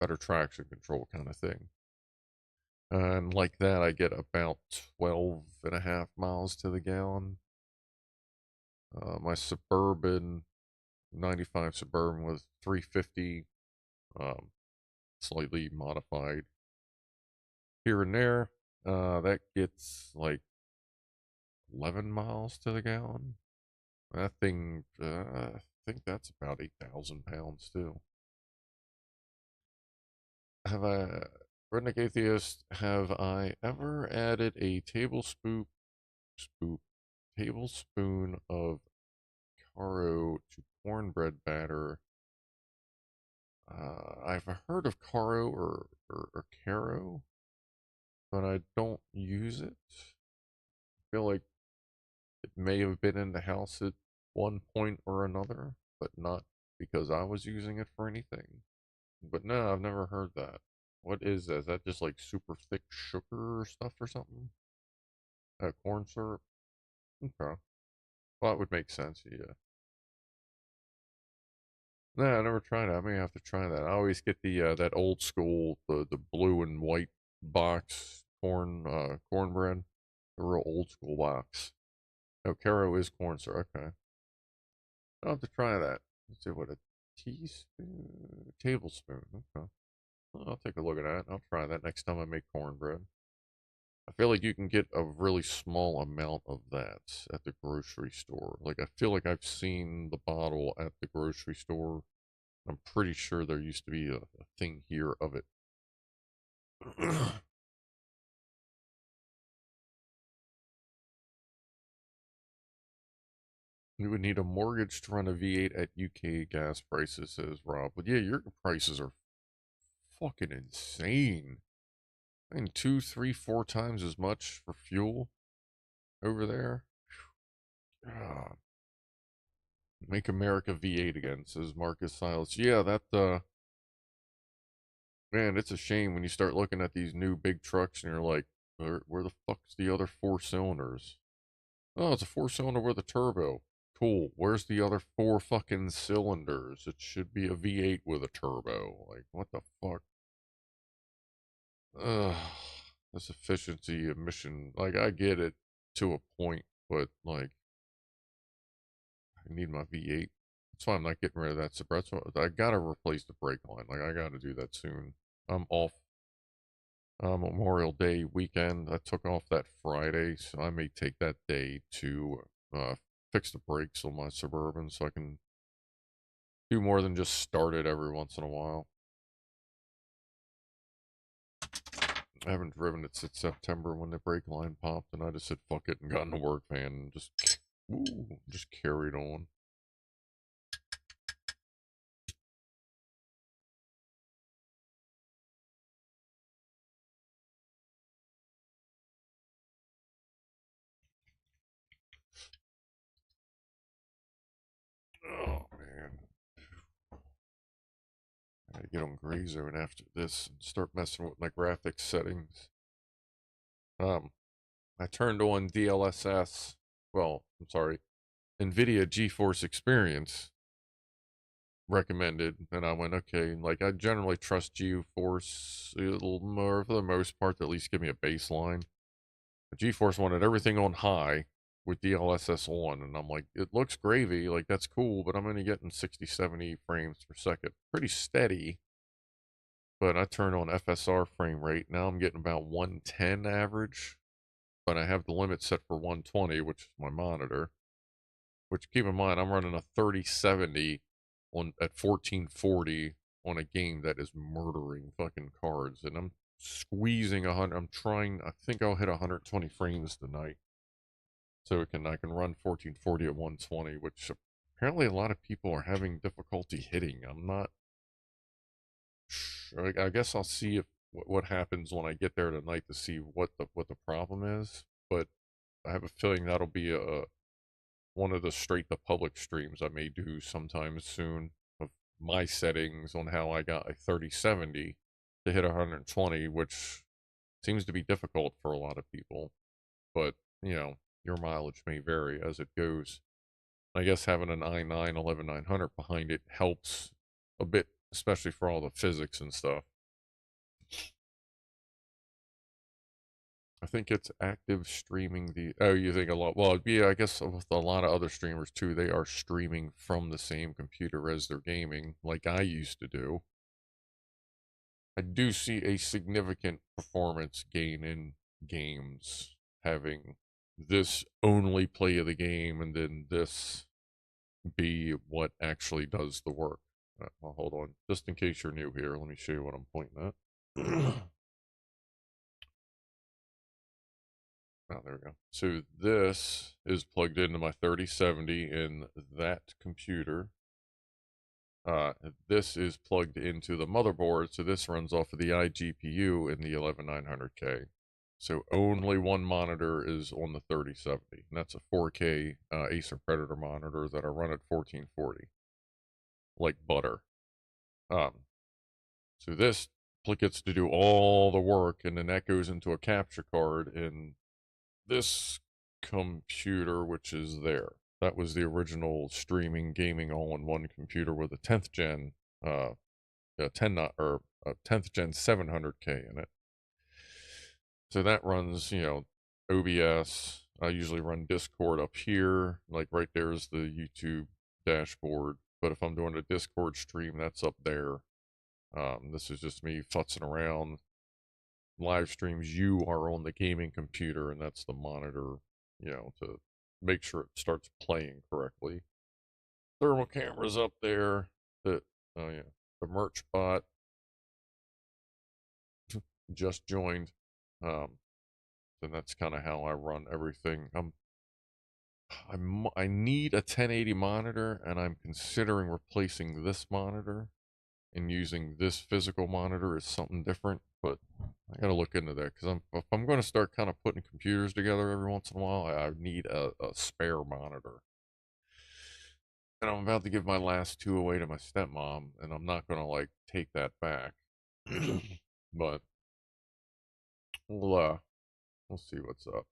better traction control kind of thing. And like that, I get about 12 and a half miles to the gallon. My Suburban 95 Suburban was 350, um, slightly modified here and there. That gets like 11 miles to the gallon. That thing, I think that's about 8,000 pounds too. Have I, Redneck Atheist, have I ever added a tablespoon of Caro to cornbread batter? I've heard of Caro or Caro, but I don't use it. I feel like it may have been in the house at one point or another, but not because I was using it for anything. But no, I've never heard that. What is that? Is that just like super thick sugar or stuff or something? Corn syrup? Okay. Well, that would make sense, yeah. No, I never tried it. I may have to try that. I always get the that old school, the blue and white box cornbread, the real old school box. Oh, Caro is corn syrup. Okay, I'll have to try that. Let's see what a tablespoon. Okay, well, I'll take a look at that. I'll try that next time I make cornbread. I feel like you can get a really small amount of that at the grocery store. Like I feel like I've seen the bottle at the grocery store. I'm pretty sure there used to be a thing here of it. We would need a mortgage to run a V8 at UK gas prices, says Rob. But yeah, your prices are fucking insane. And 2, 3, 4 times as much for fuel over there. God. Make America V8 again, says Marcus Silas. Yeah, man, it's a shame when you start looking at these new big trucks and you're like, where the fuck's the other 4 cylinders? Oh, it's a 4 cylinder with a turbo. Cool. Where's the other 4 fucking cylinders? It should be a V8 with a turbo. Like, what the fuck? Ugh. This efficiency emission. Like, I get it to a point, but, like, I need my V8. That's why I'm not getting rid of that. So that's why I gotta replace the brake line. Like, I gotta do that soon. I'm off Memorial Day weekend. I took off that Friday, so I may take that day to fix the brakes on my Suburban so I can do more than just start it every once in a while. I haven't driven it since September when the brake line popped, and I just said fuck it and got in the work van and just carried on. Oh man. I gotta get on Gray Zone after this and start messing with my graphics settings. I turned on DLSS. Well, I'm sorry, NVIDIA GeForce Experience recommended, and I went, okay. Like, I generally trust GeForce a little more for the most part to at least give me a baseline. But GeForce wanted everything on high with DLSS on, and I'm like, it looks gravy, like that's cool, but I'm only getting 60, 70 frames per second. Pretty steady. But I turned on FSR frame rate. Now I'm getting about 110 average, but I have the limit set for 120, which is my monitor. Which, keep in mind, I'm running a 3070 at 1440 on a game that is murdering fucking cards, and I'm squeezing 100. I think I'll hit 120 frames tonight, so I can run 1440 at 120, which apparently a lot of people are having difficulty hitting. I'm not. I guess I'll see if what happens when I get there tonight to see what the problem is, but I have a feeling that'll be a one of the straight to public streams I may do sometime soon of my settings on how I got a 3070 to hit 120, which seems to be difficult for a lot of people. But, your mileage may vary as it goes. I guess having an i9 11900 behind it helps a bit, especially for all the physics and stuff. I think it's active streaming you think a lot. Well, yeah, I guess with a lot of other streamers too, they are streaming from the same computer as they're gaming, like I used to do. I do see a significant performance gain in games having this only play of the game and then this be what actually does the work. Well, hold on. Just in case you're new here, let me show you what I'm pointing at. Oh, there we go. So this is plugged into my 3070 in that computer. This is plugged into the motherboard, so this runs off of the iGPU in the 11900K. So only one monitor is on the 3070, and that's a 4K Acer Predator monitor that I run at 1440, like butter. So this gets to do all the work, and then that goes into a capture card, and this computer, which is there. That was the original streaming gaming all-in-one computer with a 10th gen, 10th gen 700K in it. So that runs, OBS. I usually run Discord up here, like right there is the YouTube dashboard. But if I'm doing a Discord stream, that's up there. This is just me futzing around. Live streams, you are on the gaming computer, and that's the monitor, to make sure it starts playing correctly. Thermal cameras up there. The merch bot just joined. And that's kind of how I run everything. I need a 1080 monitor, and I'm considering replacing this monitor and using this physical monitor as something different, but I gotta look into that because if I'm going to start kind of putting computers together every once in a while, I need a spare monitor. And I'm about to give my last two away to my stepmom, and I'm not gonna like take that back. But we'll see what's up.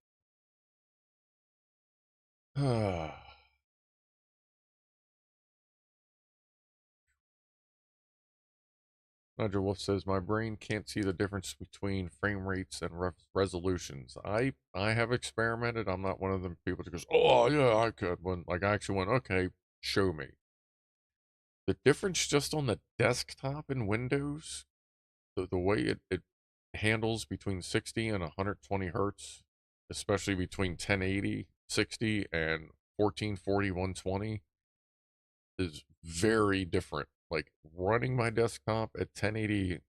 Nigel Wolf says my brain can't see the difference between frame rates and resolutions. I have experimented. I'm not one of them people that goes, oh yeah, I could. When like I actually went, okay, show me the difference just on the desktop in Windows. The way it handles between 60 and 120 hertz, especially between 1080, 60, and 1440, 120, is very different. Like running my desktop at 1080,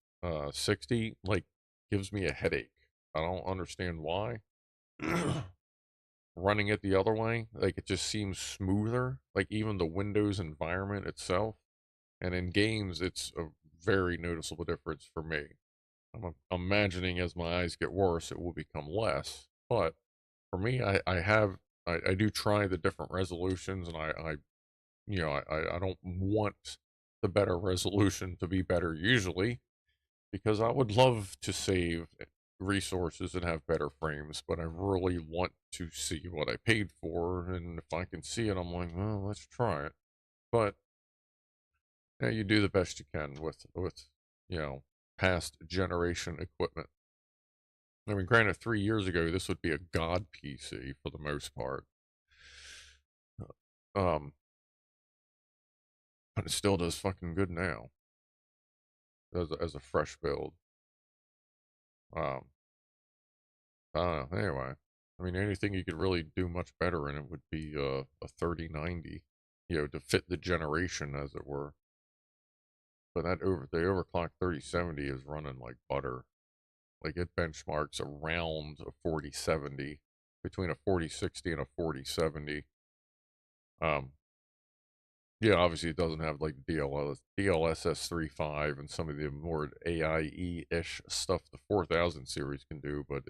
60, like gives me a headache. I don't understand why. Running it the other way, like it just seems smoother. Like even the Windows environment itself, and in games, it's a very noticeable difference for me. I'm imagining as my eyes get worse, it will become less. But for me, I do try the different resolutions, and I don't want the better resolution to be better usually because I would love to save resources and have better frames, but I really want to see what I paid for, and if I can see it, I'm like, well, let's try it. But yeah, you do the best you can with you know past generation equipment. I mean, granted, 3 years ago, this would be a god PC for the most part. Um, but it still does fucking good now as a fresh build. Um, I don't know. Anyway, I mean, anything you could really do much better in it would be a 3090, to fit the generation, as it were. But the overclock 3070 is running like butter. Like it benchmarks around a 4070, between a 4060 and a 4070. Um, Yeah, obviously it doesn't have like DLSS 3.5 and some of the more AIE-ish stuff the 4000 series can do, but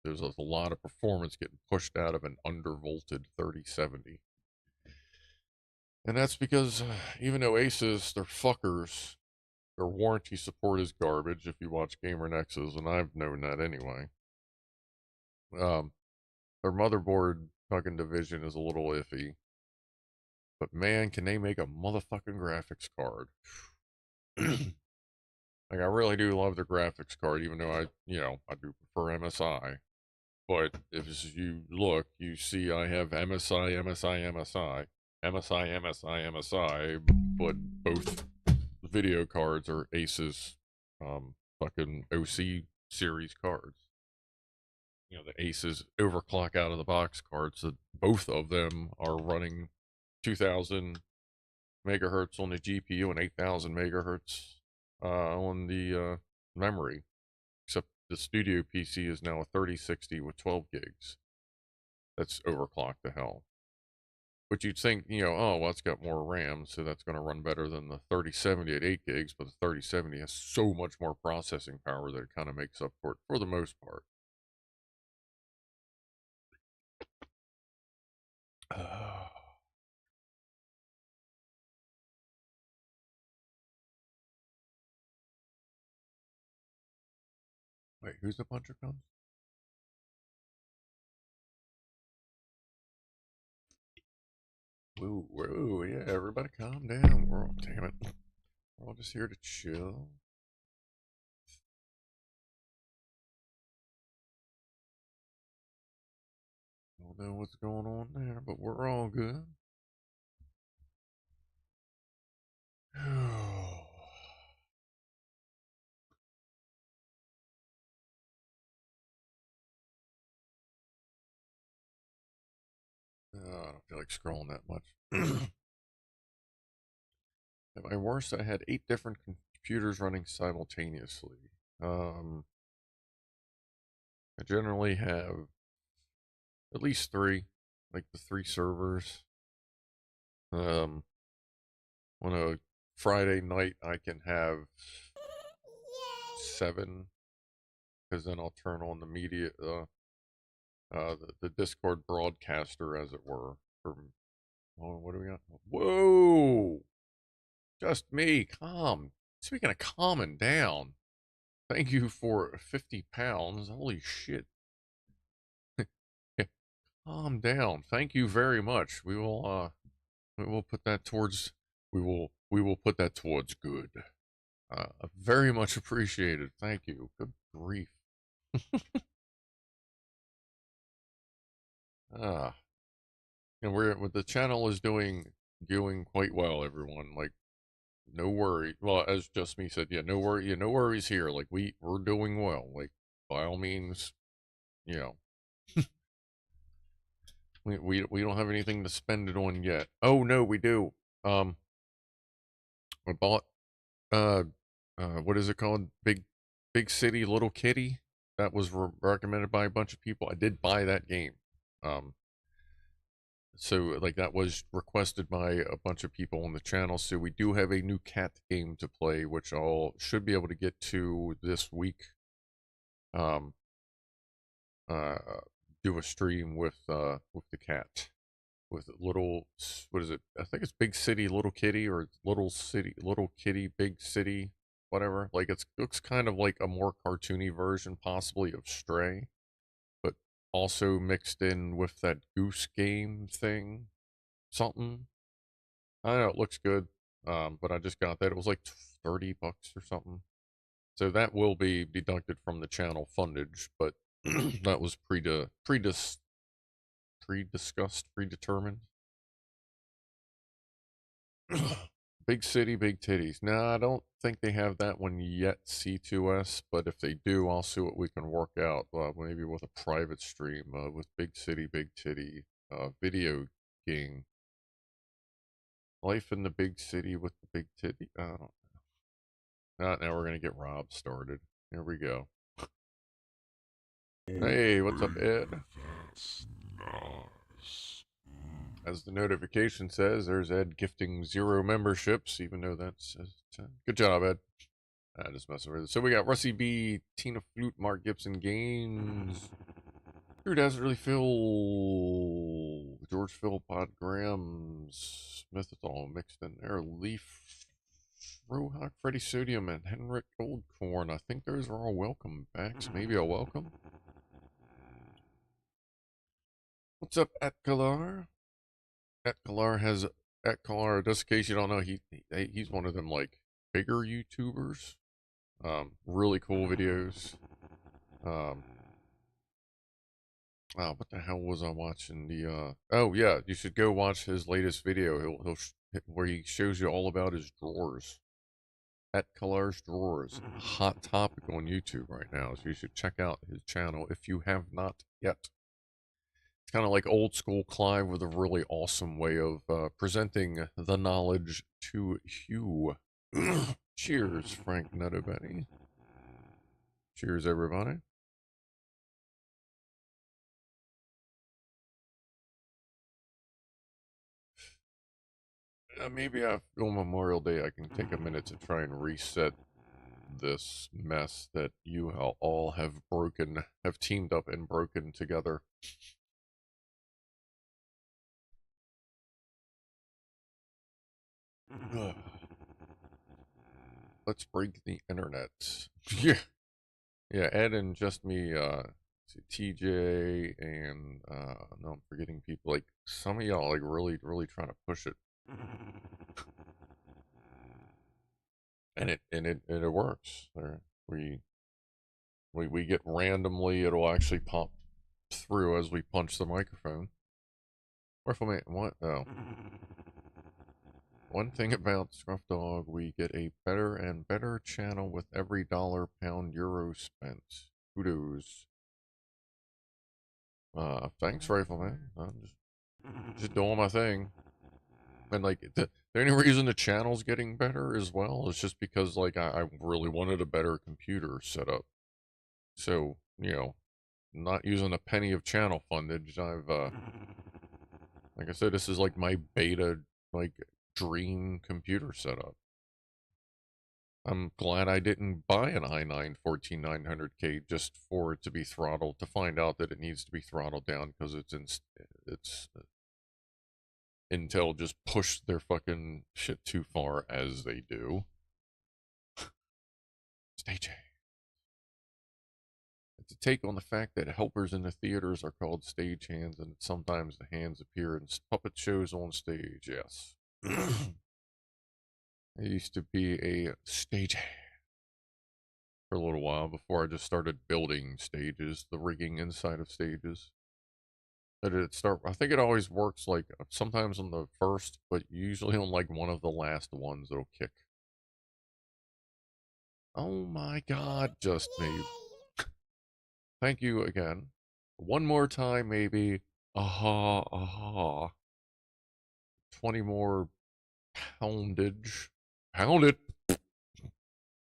there's a lot of performance getting pushed out of an undervolted 3070. And that's because even though Aces, they're fuckers, their warranty support is garbage if you watch Gamer Nexus, and I've known that anyway. Um, their motherboard fucking division is a little iffy, but man, can they make a motherfucking graphics card. Like I really do love the graphics card, even though I do prefer MSI. But if you look, you see I have MSI, MSI, MSI, MSI, MSI, MSI, but both video cards are Asus, fucking OC series cards. The Asus overclock out of the box cards. So both of them are running 2,000 megahertz on the GPU and 8,000 megahertz on the memory. Except the studio PC is now a 3060 with 12 gigs. That's overclocked to hell. But you'd think, oh, well, it's got more RAM, so that's going to run better than the 3070 at 8 gigs, but the 3070 has so much more processing power that it kind of makes up for it for the most part. Wait, who's the puncher comes? Woo, woo, yeah, everybody calm down. Damn it. We're all just here to chill. Don't know what's going on there, but we're all good. I don't feel like scrolling that much. At my worst, I had 8 different computers running simultaneously. I generally have at least 3, like the 3 servers. Um, on a Friday night, I can have 7 because then I'll turn on the media, the Discord broadcaster, as it were. From, oh, what do we got? Whoa! Just me. Calm. Speaking of calming down, thank you for 50 pounds. Holy shit. Calm down. Thank you very much. We will put that towards, we will put that towards good. Very much appreciated. Thank you. Good grief. Ah, and the channel is doing quite well, everyone. Like, no worry. Well, as just me said, yeah, no worry, no worries here. Like, we're doing well. Like, by all means, you know, we don't have anything to spend it on yet. Oh no, we do. I bought uh what is it called? Big City Little Kitty. That was recommended by a bunch of people. I did buy that game. Um, so like that was requested by a bunch of people on the channel. So we do have a new cat game to play, which I'll should be able to get to this week. Um, uh, do a stream with the cat, with little, what is it? I think it's Big City Little Kitty, or Little Kitty Big City, whatever. Like it looks kind of like a more cartoony version, possibly, of Stray, but also mixed in with that Goose Game thing, something. I don't know. It looks good. But I just got that. It was like $30 or something. So that will be deducted from the channel fundage, but that was pre-discussed, predetermined. Big City, Big Titties. No, I don't think they have that one yet, C2S, but if they do, I'll see what we can work out. Maybe with a private stream with Big City, Big Titty video game. Life in the Big City with the Big Titty. I don't know. Now we're going to get Rob started. Here we go. Hey, what's up, Ed? As the notification says, there's Ed gifting 0 memberships, even though that says 10. Good job, Ed. Just messing with it. So we got Russie B, Tina Flute, Mark Gibson Games, Drew Desert Phil, George Philpott, Graham Smith, it's all mixed in there. Leaf, Rohawk, Freddie Sodium, and Henrik Goldcorn. I think those are all welcome backs. Maybe a welcome. What's up, Atkalar? Atkalar has Atkalar. Just in case you don't know, he's one of them like bigger YouTubers. Really cool videos. Oh, what the hell was I watching? Oh yeah, you should go watch his latest video. Where he shows you all about his drawers. Atkalar's drawers, hot topic on YouTube right now. So you should check out his channel if you have not yet. It's kind of like old school Clive with a really awesome way of presenting the knowledge to you. Cheers, Frank Nutterbenny. Cheers, everybody. Maybe on Memorial Day I can take a minute to try and reset this mess that you all have teamed up and broken together. Let's break the internet. Yeah. Yeah, Ed and just me, TJ, and no, I'm forgetting people. Like some of y'all, like really, really trying to push it, and it works. We get randomly, it'll actually pop through as we punch the microphone. Or if I what? Oh, one thing about Scrufdog, we get a better and better channel with every dollar, pound, euro spent. Kudos. Thanks, Rifleman. I'm just doing my thing. And like the only reason the channel's getting better as well is just because like I really wanted a better computer setup. So, not using a penny of channel fundage. I've like I said, this is like my beta like dream computer setup. I'm glad I didn't buy an i9 14900K just for it to be throttled, to find out that it needs to be throttled down because it's Intel just pushed their fucking shit too far as they do. Stage It's a take on the fact that helpers in the theaters are called stagehands, and sometimes the hands appear in puppet shows on stage. Yes. I used to be a stagehand for a little while before I just started building stages, the rigging inside of stages. I think it always works like sometimes on the first, but usually on like one of the last ones it'll kick. Oh my god, just me. Thank you again. One more time, maybe. Aha, aha. 20 more poundage. Pound it.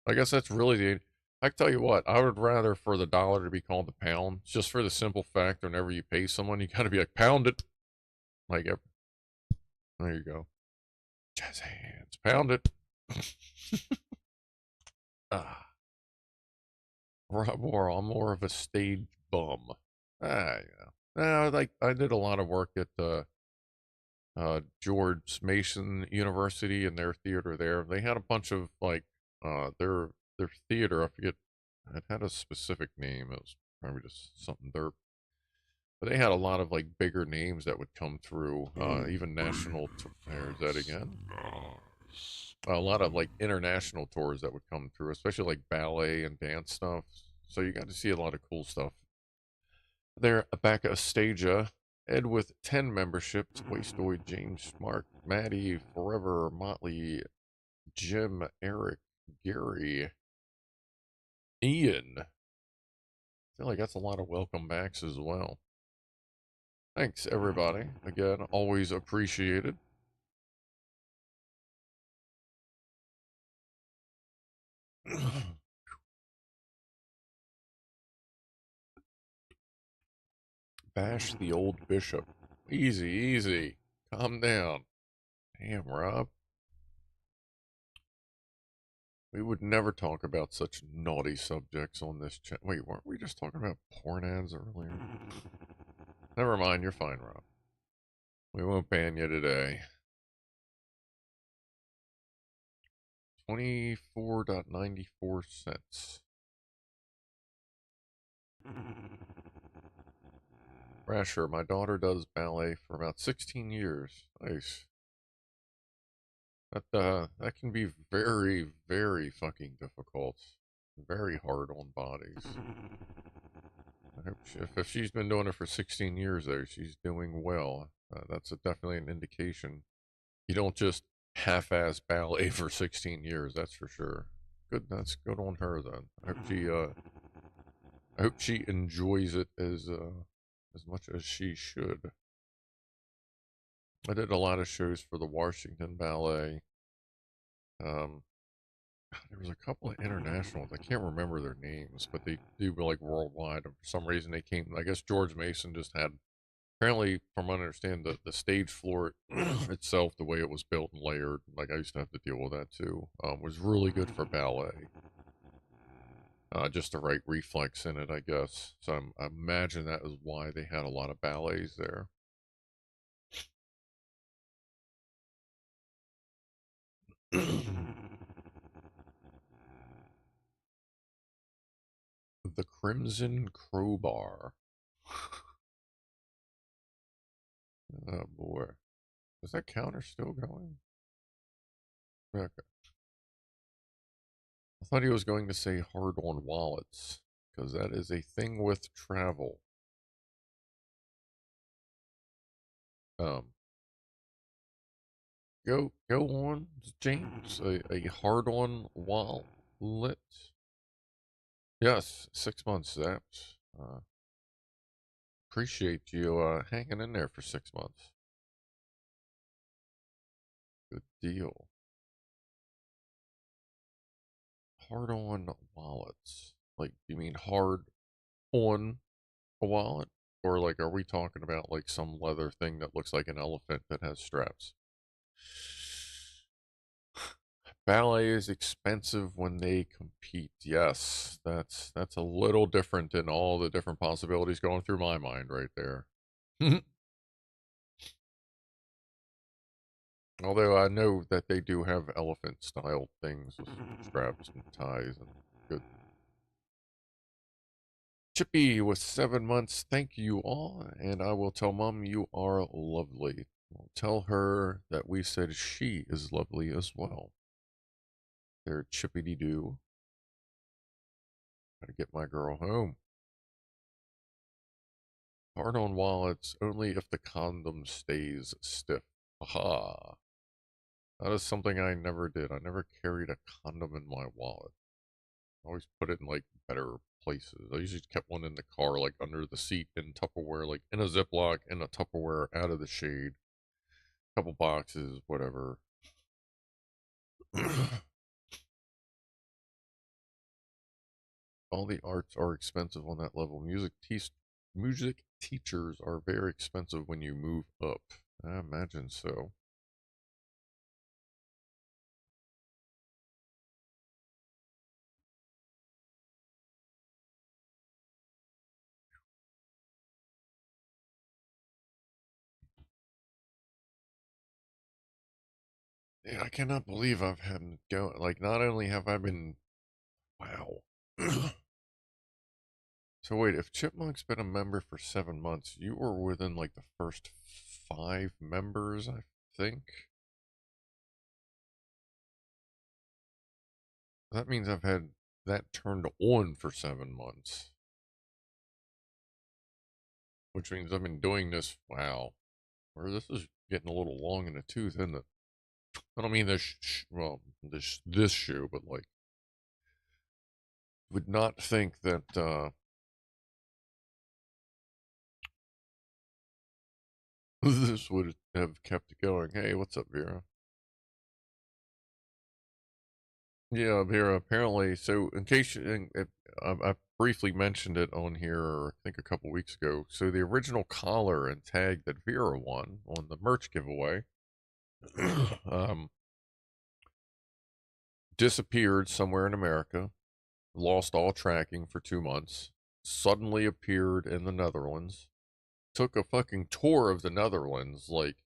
I guess that's really the. I tell you what, I would rather for the dollar to be called the pound, just for the simple fact whenever you pay someone, you gotta be like, pound it. Like, there you go. Jazz hands, pound it. Ah, I'm more of a stage bum. Yeah. Like I did a lot of work at George Mason University and their theater there. They had a bunch of like their theater. I forget. It had a specific name. It was probably just something derp. But they had a lot of like bigger names that would come through. Even national. There's that again. A lot of like international tours that would come through, especially like ballet and dance stuff. So you got to see a lot of cool stuff. There back at Astasia, Ed with 10 memberships, Wastoid, James, Mark, Maddie, Forever, Motley, Jim, Eric, Gary, Ian. I feel like that's a lot of welcome backs as well. Thanks, everybody. Again, always appreciated. Bash the old bishop. Easy, easy. Calm down. Damn, Rob. We would never talk about such naughty subjects on this chat. Wait, weren't we just talking about porn ads earlier? Never mind, you're fine, Rob. We won't ban you today. 24.94 cents. Rasher, my daughter does ballet for about 16 years. Nice. That can be very, very fucking difficult. Very hard on bodies. If she's been doing it for 16 years, though, she's doing well. That's definitely an indication. You don't just half-ass ballet for 16 years, that's for sure. Good, that's good on her then. I hope she enjoys it as much as she should. I did a lot of shows for the Washington Ballet. Um, there was a couple of international ones. I can't remember their names, but they do like worldwide. And for some reason, they came. I guess George Mason just had. Apparently, from what I understand, the stage floor itself, the way it was built and layered, like I used to have to deal with that too, was really good for ballet. Just the right reflex in it, I guess. So I imagine that is why they had a lot of ballets there. The Crimson Crowbar. Oh boy. Is that counter still going? Okay. I thought he was going to say hard on wallets, because that is a thing with travel. Um, go on, James. A hard on wallet. Yes, 6 months, Zaps. Appreciate you hanging in there for 6 months. Good deal. Hard on wallets. Like, you mean hard on a wallet? Or like, are we talking about like some leather thing that looks like an elephant that has straps? ballet is expensive when they compete. Yes, that's a little different than all the different possibilities going through my mind right there. Although I know that they do have elephant style things with straps and ties and good. Chippy with 7 months. Thank you all, and I will tell Mom you are lovely. I'll tell her that we said she is lovely as well. There, chippity doo. Gotta get my girl home. Hard on wallets only if the condom stays stiff. Aha. That is something I never did. I never carried a condom in my wallet. I always put it in like better places. I usually kept one in the car, like under the seat in Tupperware, like in a Ziploc, in a Tupperware, out of the shade. Couple boxes, whatever. All the arts are expensive on that level. Music teachers are very expensive when you move up. I imagine so. Yeah, I cannot believe I've had go. Like, not only have I been, wow. So wait, if Chipmunk's been a member for 7 months, you were within like the first 5 members, I think. That means I've had that turned on for 7 months, which means I've been doing this. Wow, or this is getting a little long in the tooth, isn't it? I don't mean well, this shoe, but like, would not think that this would have kept it going. Hey, what's up, Vera? Yeah, Vera. Apparently, so in case I briefly mentioned it on here, I think a couple weeks ago. So the original collar and tag that Vera won on the merch giveaway, um, disappeared somewhere in America, lost all tracking for 2 months, suddenly appeared in the Netherlands, took a fucking tour of the Netherlands. Like,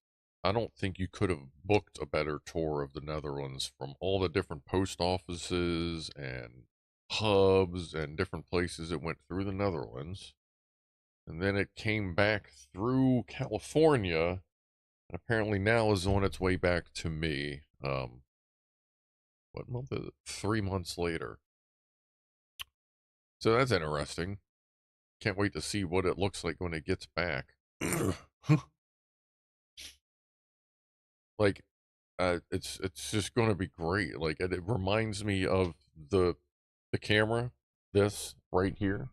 I don't think you could have booked a better tour of the Netherlands from all the different post offices and hubs and different places it went through the Netherlands. And then it came back through California, and apparently now is on its way back to me. What month is it? 3 months later. So that's interesting. Can't wait to see what it looks like when it gets back. Like, it's just going to be great. Like, it reminds me of the camera, this right here.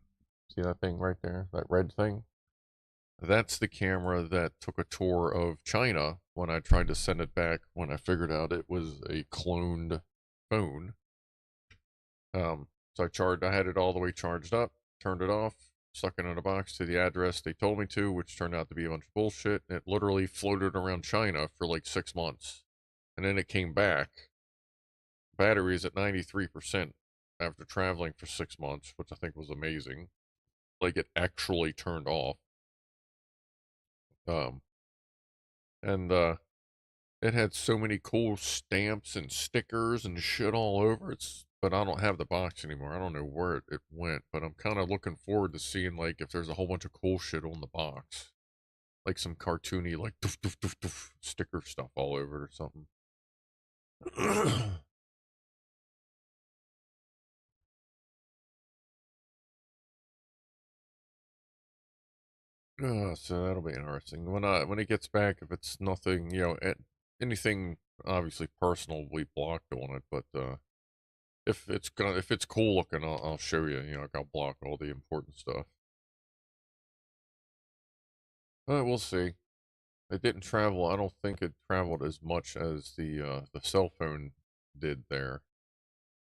See that thing right there, that red thing? That's the camera that took a tour of China when I tried to send it back when I figured out it was a cloned phone. So I had it all the way charged up, turned it off, stuck it in a box to the address they told me to, which turned out to be a bunch of bullshit. It literally floated around China for like 6 months. And then it came back. Battery is at 93% after traveling for 6 months, which I think was amazing. Like, it actually turned off. Um, and it had so many cool stamps and stickers and shit all over it. But I don't have the box anymore. I don't know where it went, but I'm kind of looking forward to seeing like if there's a whole bunch of cool shit on the box, like some cartoony like doof, doof, doof, doof, sticker stuff all over it or something. So that'll be interesting when it gets back. If it's nothing, anything obviously personal, we blocked on it. But if it's cool looking, I'll show you. Like, I'll block all the important stuff. We'll see. It didn't travel. I don't think it traveled as much as the cell phone did there.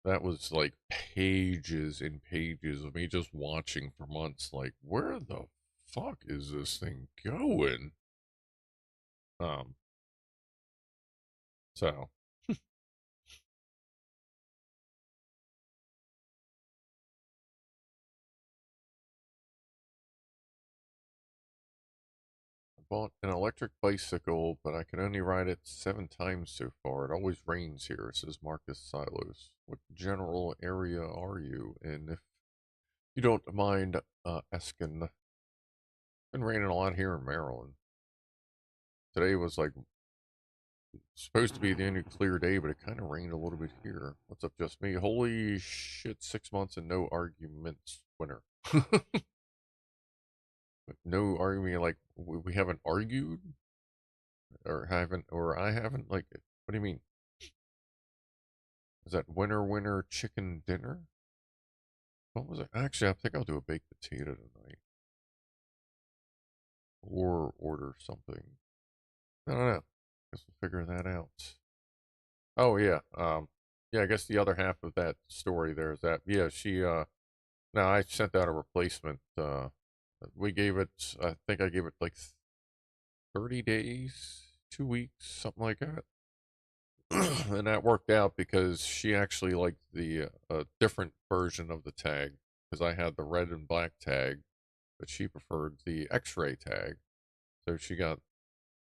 That was like pages and pages of me just watching for months. Like, where the fuck is this thing going? Um. So bought an electric bicycle, but I can only ride it 7 times so far. It always rains here, says Marcus Silos. What general area are you in? If you don't mind asking. Been raining a lot here in Maryland. Today was like supposed to be the only clear day, but it kind of rained a little bit here. What's up, just me? Holy shit, 6 months and no arguments. Winter. No argument, like we haven't argued or I haven't, like, what do you mean? Is that winter chicken dinner? What was it? Actually, I think I'll do a baked potato tonight. Or order something. I don't know. Guess we'll figure that out. Oh yeah. Yeah, I guess the other half of that story there is that yeah, she now I sent out a replacement. We gave it, I think I gave it like 30 days, 2 weeks, something like that. And that worked out because she actually liked the different version of the tag because I had the red and black tag, but she preferred the X-ray tag. So she got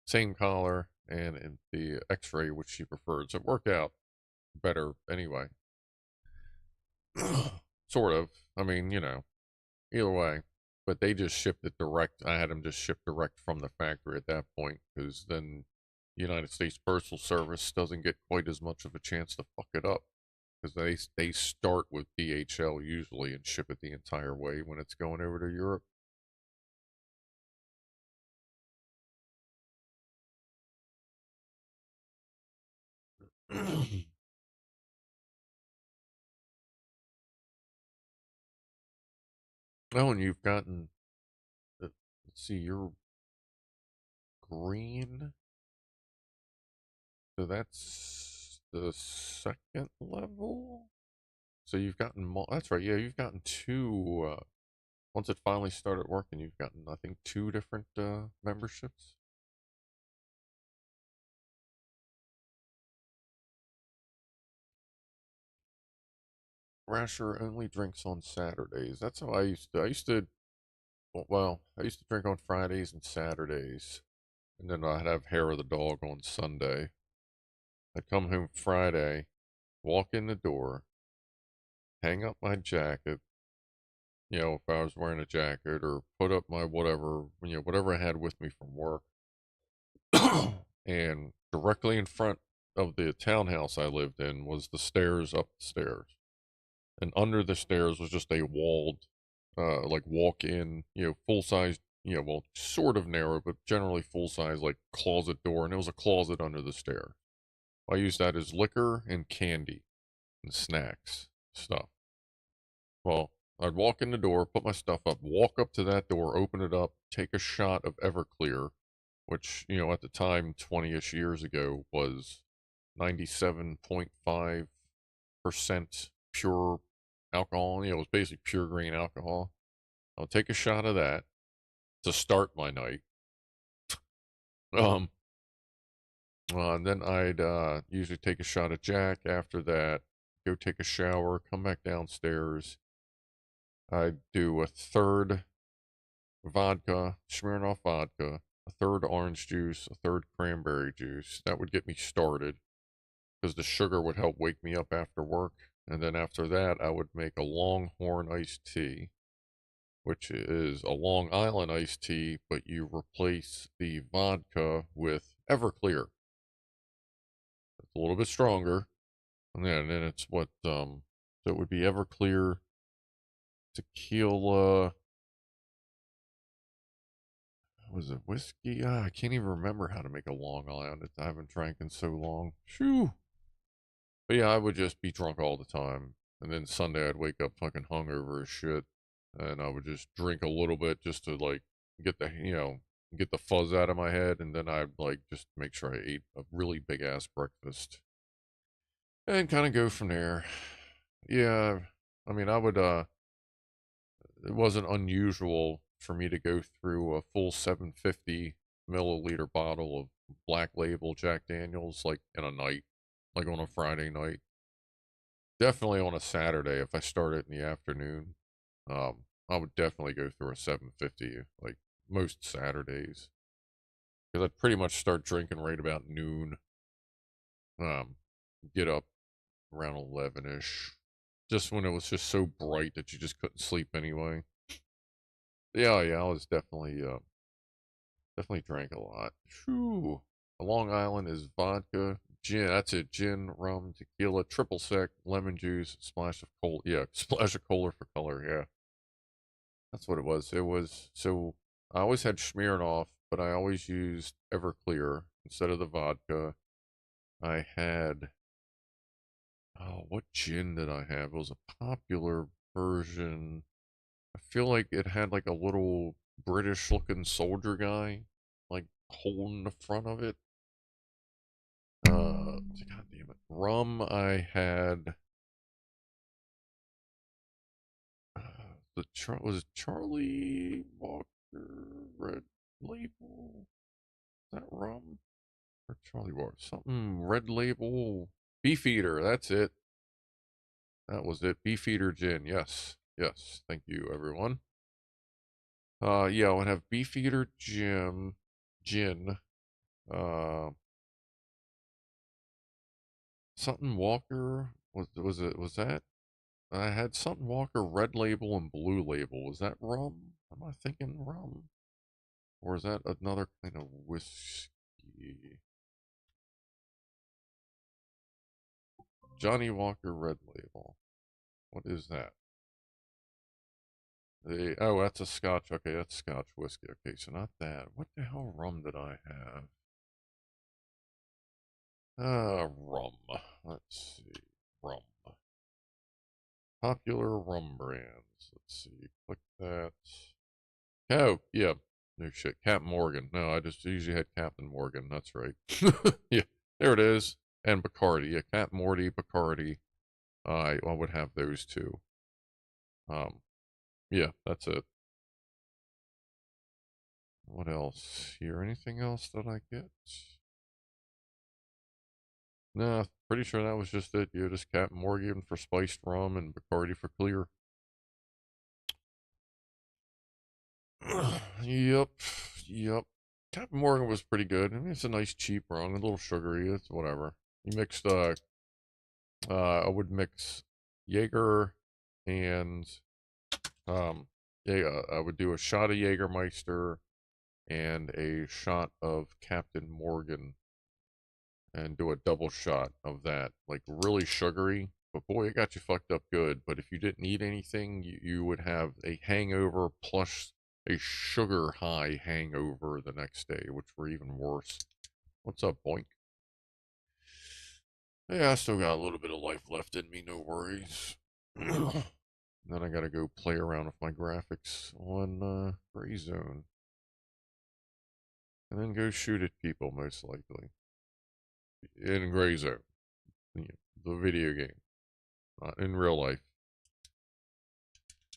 same collar and in the X-ray, which she preferred. So it worked out better anyway. Sort of. I mean, either way. But they just shipped it direct. I had them just shipped direct from the factory at that point because then the United States Postal Service doesn't get quite as much of a chance to fuck it up because they start with DHL usually and ship it the entire way when it's going over to Europe. Oh, and you've gotten, let's see, you're green. So that's the second level. So you've gotten, that's right, yeah, you've gotten two. Once it finally started working, you've gotten, I think, two different memberships. Rasher only drinks on Saturdays. That's how I used to. Well, I used to drink on Fridays and Saturdays, and then I'd have hair of the dog on Sunday. I'd come home Friday, walk in the door, hang up my jacket, if I was wearing a jacket, or put up my whatever, whatever I had with me from work. And directly in front of the townhouse I lived in was the stairs up the stairs. And under the stairs was just a walled, like walk in, full size, well, sort of narrow, but generally full size, like closet door. And it was a closet under the stair. I used that as liquor and candy and snacks stuff. Well, I'd walk in the door, put my stuff up, walk up to that door, open it up, take a shot of Everclear, which, at the time, 20-ish years ago, was 97.5% pure alcohol. It was basically pure grain alcohol. I'll take a shot of that to start my night. Um, and then I'd usually take a shot of Jack after that, go take a shower, come back downstairs. I'd do a third vodka, Smirnoff vodka, a third orange juice, a third cranberry juice. That would get me started because the sugar would help wake me up after work. And then after that, I would make a Longhorn iced tea, which is a Long Island iced tea, but you replace the vodka with Everclear. It's a little bit stronger. And then it's so it would be Everclear, tequila, was it whiskey? I can't even remember how to make a Long Island. I haven't drank in so long. Shoo. But yeah, I would just be drunk all the time. And then Sunday I'd wake up fucking hungover as shit. And I would just drink a little bit just to like get get the fuzz out of my head. And then I'd like just make sure I ate a really big ass breakfast. And kind of go from there. Yeah. I mean, it wasn't unusual for me to go through a full 750 milliliter bottle of Black Label Jack Daniels like in a night, like on a Friday night. Definitely on a Saturday if I started in the afternoon. I would definitely go through a 750 like most Saturdays. because I'd pretty much start drinking right about noon. Um, get up around 11ish, just when it was just so bright that you just couldn't sleep anyway. Yeah, yeah, I was definitely drank a lot. Phew. Long Island is vodka, gin. That's it. Gin, rum, tequila, triple sec, lemon juice, splash of cola. Yeah, splash of cola for color. Yeah, that's what it was. It was so. I always had Smirnoff, but I always used Everclear instead of the vodka. I had, oh, what gin did I have? It was a popular version. I feel like it had like a little British looking soldier guy, like holding the front of it. God damn it. Rum, I had, was it Charlie Walker Red Label? Is that rum? Or Charlie Walker? Something Red Label. Beefeater, that's it. That was it. Beefeater gin. Yes. Yes. Thank you, everyone. Yeah, I would have Beefeater gin. Uh, something Walker. Was that? I had something Walker Red Label and Blue Label. Was that rum? Am I thinking rum? Or is that another kind of whiskey? Johnny Walker Red Label. What is that? Oh, that's a Scotch. Okay, that's Scotch whiskey. Okay, so not that. What the hell rum did I have? Rum. Let's see. Rum. Popular rum brands. Let's see. Click that. Oh, yeah. No shit. Captain Morgan. No, I just usually had Captain Morgan. That's right. Yeah, there it is. And Bacardi. Yeah, Captain Morty, Bacardi. I would have those two. Um, yeah, that's it. What else here? Anything else that I get? No, pretty sure that was just it. Yeah, just Captain Morgan for spiced rum and Bacardi for clear. Yep, yep. Captain Morgan was pretty good. I mean, it's a nice cheap rum, a little sugary. It's whatever. You mixed. I would mix Jaeger and yeah, I would do a shot of Jägermeister and a shot of Captain Morgan and do a double shot of that. Like really sugary, but boy, it got you fucked up good. But if you didn't eat anything, you would have a hangover plus a sugar high hangover the next day, which were even worse. What's up, Boink? Yeah, I still got a little bit of life left in me, no worries. Then I gotta go play around with my graphics on Gray Zone. And then go shoot at people, most likely. In Gray Zone. The video game. Not in real life.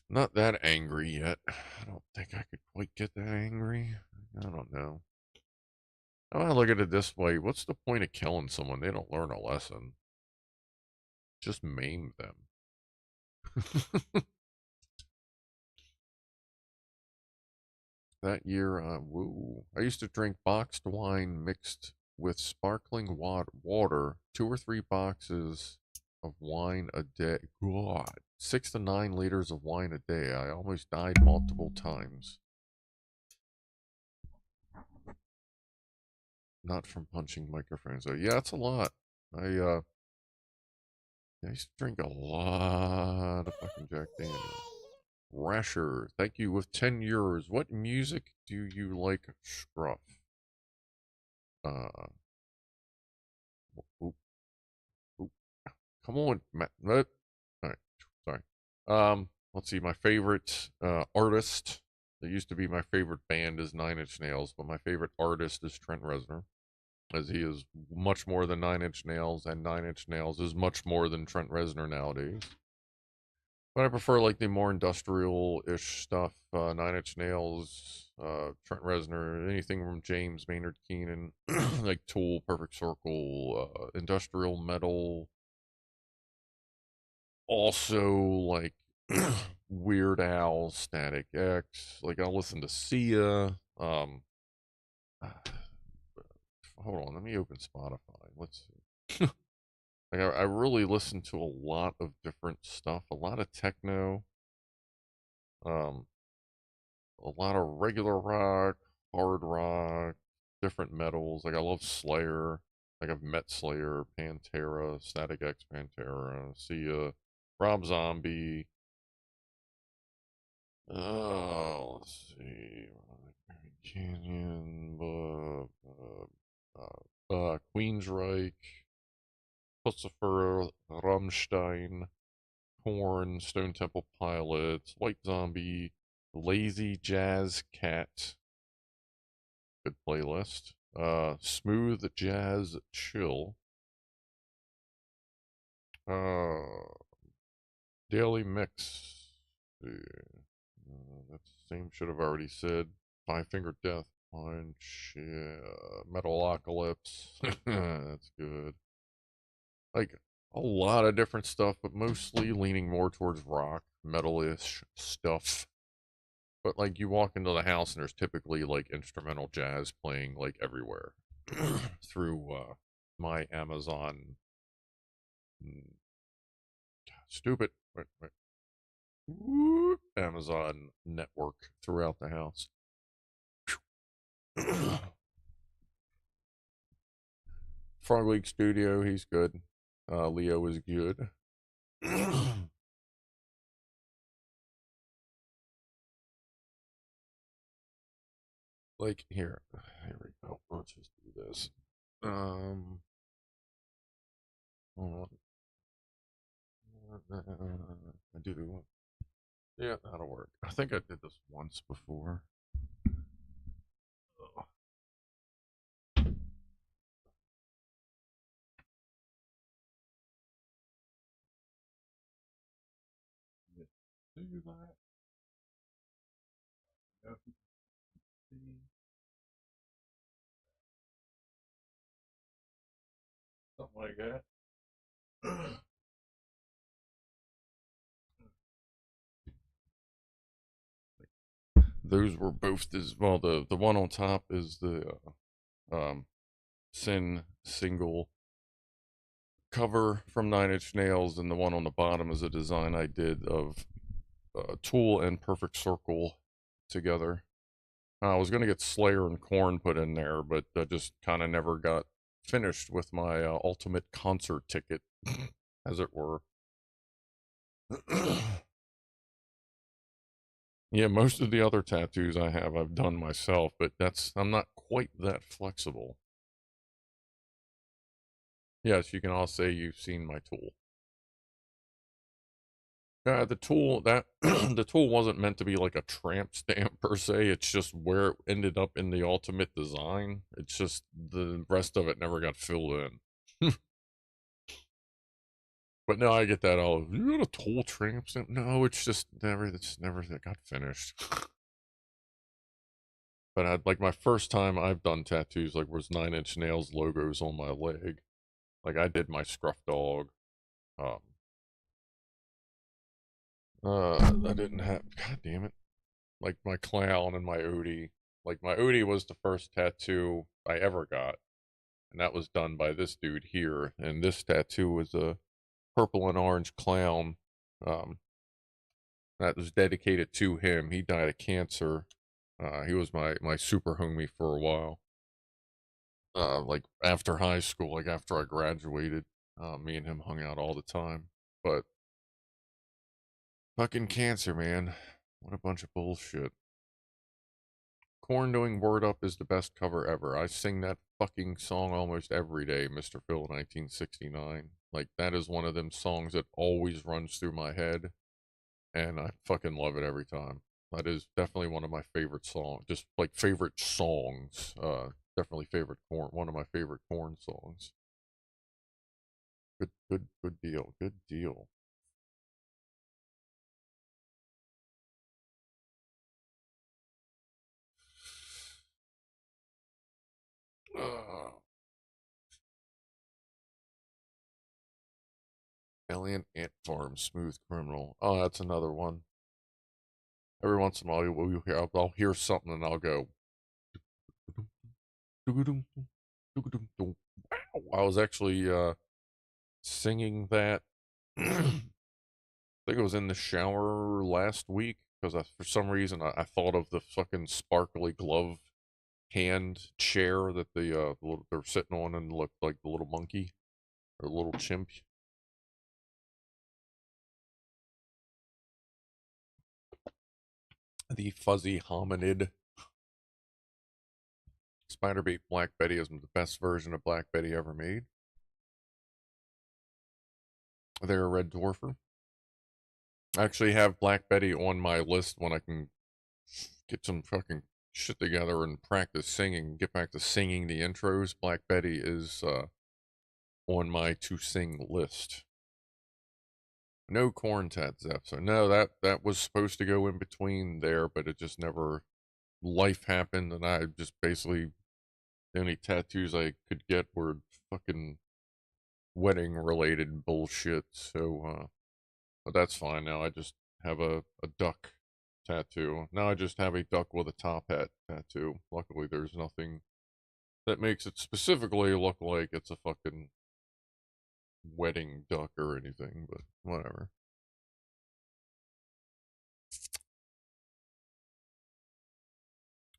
Not that angry yet. I don't think I could quite get that angry. I don't know. I look at it this way. What's the point of killing someone? They don't learn a lesson. Just maim them. That year, woo. I used to drink boxed wine mixed with sparkling water, 2 or 3 boxes of wine a day. God, 6 to 9 liters of wine a day. I almost died multiple times. Not from punching microphones. So yeah, that's a lot. I used to drink a lot of fucking Jack Daniels. Rasher, thank you with 10 euros. What music do you like, Scruff? Uh, oop, oop. Come on, Matt. Nope. All right, sorry. Let's see. My favorite artist. That used to be my favorite band is Nine Inch Nails, but my favorite artist is Trent Reznor, as he is much more than Nine Inch Nails, and Nine Inch Nails is much more than Trent Reznor nowadays. But I prefer like the more industrial-ish stuff. Nine Inch Nails, Trent Reznor, anything from James Maynard Keenan, like Tool, Perfect Circle, industrial metal. Also like Weird Al, Static X. Like I'll listen to Sia. Hold on, let me open Spotify. Let's see. Like I really listen to a lot of different stuff, a lot of techno, um, a lot of regular rock, hard rock, different metals. Like I love Slayer. Like I've met Slayer, Pantera, Static X Pantera, Sia, Rob Zombie. Oh, let's see. Canyon, Queensryche, Pussifer, Rammstein, Korn, Stone Temple Pilots, White Zombie, Lazy Jazz Cat. Good playlist. Smooth Jazz Chill. Uh, Daily Mix. That's the same shit I've already said. Five Finger Death Punch. Yeah. Metalocalypse. That's good. Like a lot of different stuff, but mostly leaning more towards rock, metal-ish stuff. But like you walk into the house and there's typically like instrumental jazz playing like everywhere through my Amazon. Stupid. Wait. Amazon network throughout the house. Frog League Studio, he's good. Leo is good. Like here we go. Let's just do this. Hold on. I do. Yeah, that'll work. I think I did this once before. Oh. Do that. Yep. Something like that. Those were both as well. The one on top is the Sin single cover from Nine Inch Nails, and the one on the bottom is a design I did of Tool and Perfect Circle together. I was gonna get Slayer and Korn put in there, but I just kind of never got finished with my ultimate concert ticket, as it were. Yeah, most of the other tattoos I have, I've done myself, but I'm not quite that flexible. Yes, you can all say you've seen my tool. The tool that the tool wasn't meant to be like a tramp stamp per se. It's just where it ended up in the ultimate design. It's just the rest of it never got filled in. But no, I get that. Oh, you got a tool tramp stamp? No, it's never that got finished. But I like my first time I've done tattoos like was Nine Inch Nails logos on my leg. Like I did my Scrufdog. Um, I didn't have. God damn it! Like my clown and my Odie. Like my Odie was the first tattoo I ever got, and that was done by this dude here. And this tattoo was a purple and orange clown. Um, that was dedicated to him. He died of cancer. He was my super homie for a while. Like after high school, like after I graduated, me and him hung out all the time. But fucking cancer, man. What a bunch of bullshit. Korn doing Word Up is the best cover ever. I sing that fucking song almost every day, Mr. Phil 1969. Like, that is one of them songs that always runs through my head, and I fucking love it every time. That is definitely one of my favorite songs. Just like favorite songs. Definitely favorite Korn. One of my favorite Korn songs. Good deal. Good deal. Uh, Alien Ant Farm, Smooth Criminal. Oh, that's another one. Every once in a while, I'll hear something and I'll go. Wow. I was actually singing that. I think it was in the shower last week because for some reason I thought of the fucking sparkly glove hand chair that they're sitting on and looked like the little monkey or little chimp. The fuzzy hominid. Spider-Bait Black Betty is the best version of Black Betty ever made. They're a red dwarfer. I actually have Black Betty on my list when I can get some fucking shit together and practice singing, get back to singing the intros. Black Betty is on my to sing list. No corn tat Zep. So no, that was supposed to go in between there, but it just never. Life happened, and I just basically the only tattoos I could get were fucking wedding related bullshit. So, but that's fine now. I just have a duck tattoo. Now I just have a duck with a top hat tattoo. Luckily, there's nothing that makes it specifically look like it's a fucking wedding duck or anything, but whatever.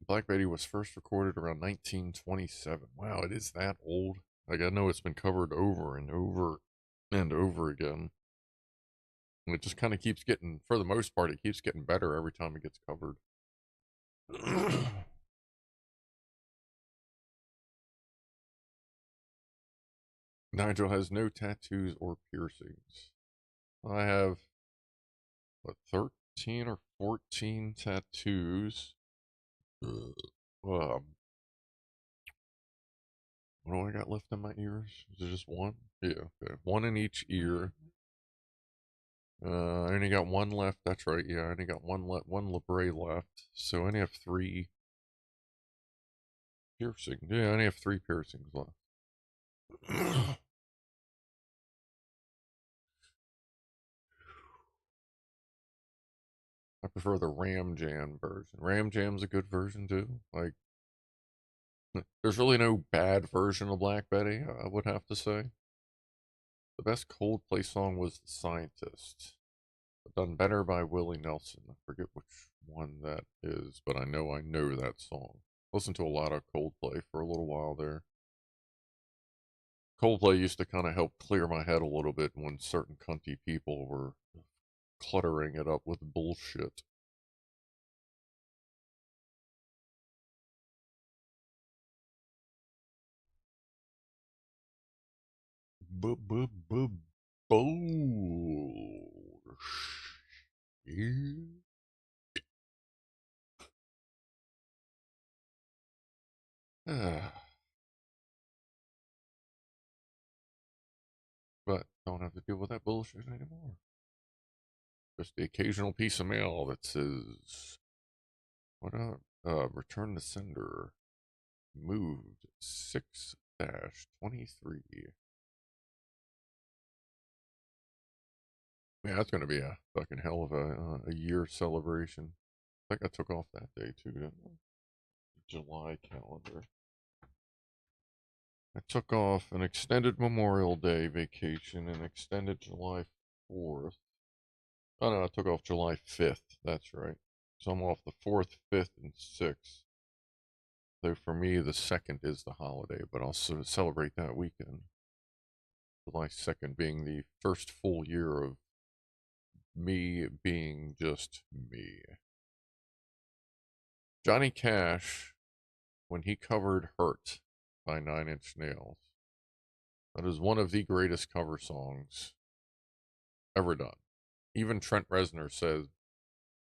Black Betty was first recorded around 1927. Wow, it is that old. Like, I know it's been covered over and over and over again. And it just kind of keeps getting, for the most part, it keeps getting better every time it gets covered. Nigel has no tattoos or piercings. I have, what, 13 or 14 tattoos. What do I got left in my ears? Is it just one? Yeah, okay. One in each ear. I only got one left. That's right. Yeah, I only got one labrae left. So I only have 3 piercings. Yeah, I only have 3 piercings left. I prefer the Ram Jam version. Ram Jam's a good version too. Like, there's really no bad version of Black Betty, I would have to say. The best Coldplay song was The Scientist, done better by Willie Nelson. I forget which one that is, but I know that song. Listened to a lot of Coldplay for a little while there. Coldplay used to kind of help clear my head a little bit when certain cunty people were cluttering it up with bullshit. Bullshit. But don't have to deal with that bullshit anymore. Just the occasional piece of mail that says, what up? Return to sender. Moved 6-23. Yeah, that's going to be a fucking hell of a year celebration. I think I took off that day too, didn't I? July calendar. I took off an extended Memorial Day vacation and extended July 4th. Oh no, I took off July 5th. That's right. So I'm off the 4th, 5th, and 6th. Though for me, the 2nd is the holiday, but I'll celebrate that weekend. July 2nd being the first full year of me being just me. Johnny Cash, when he covered Hurt by 9 Inch Nails, that is one of the greatest cover songs ever done. Even Trent Reznor says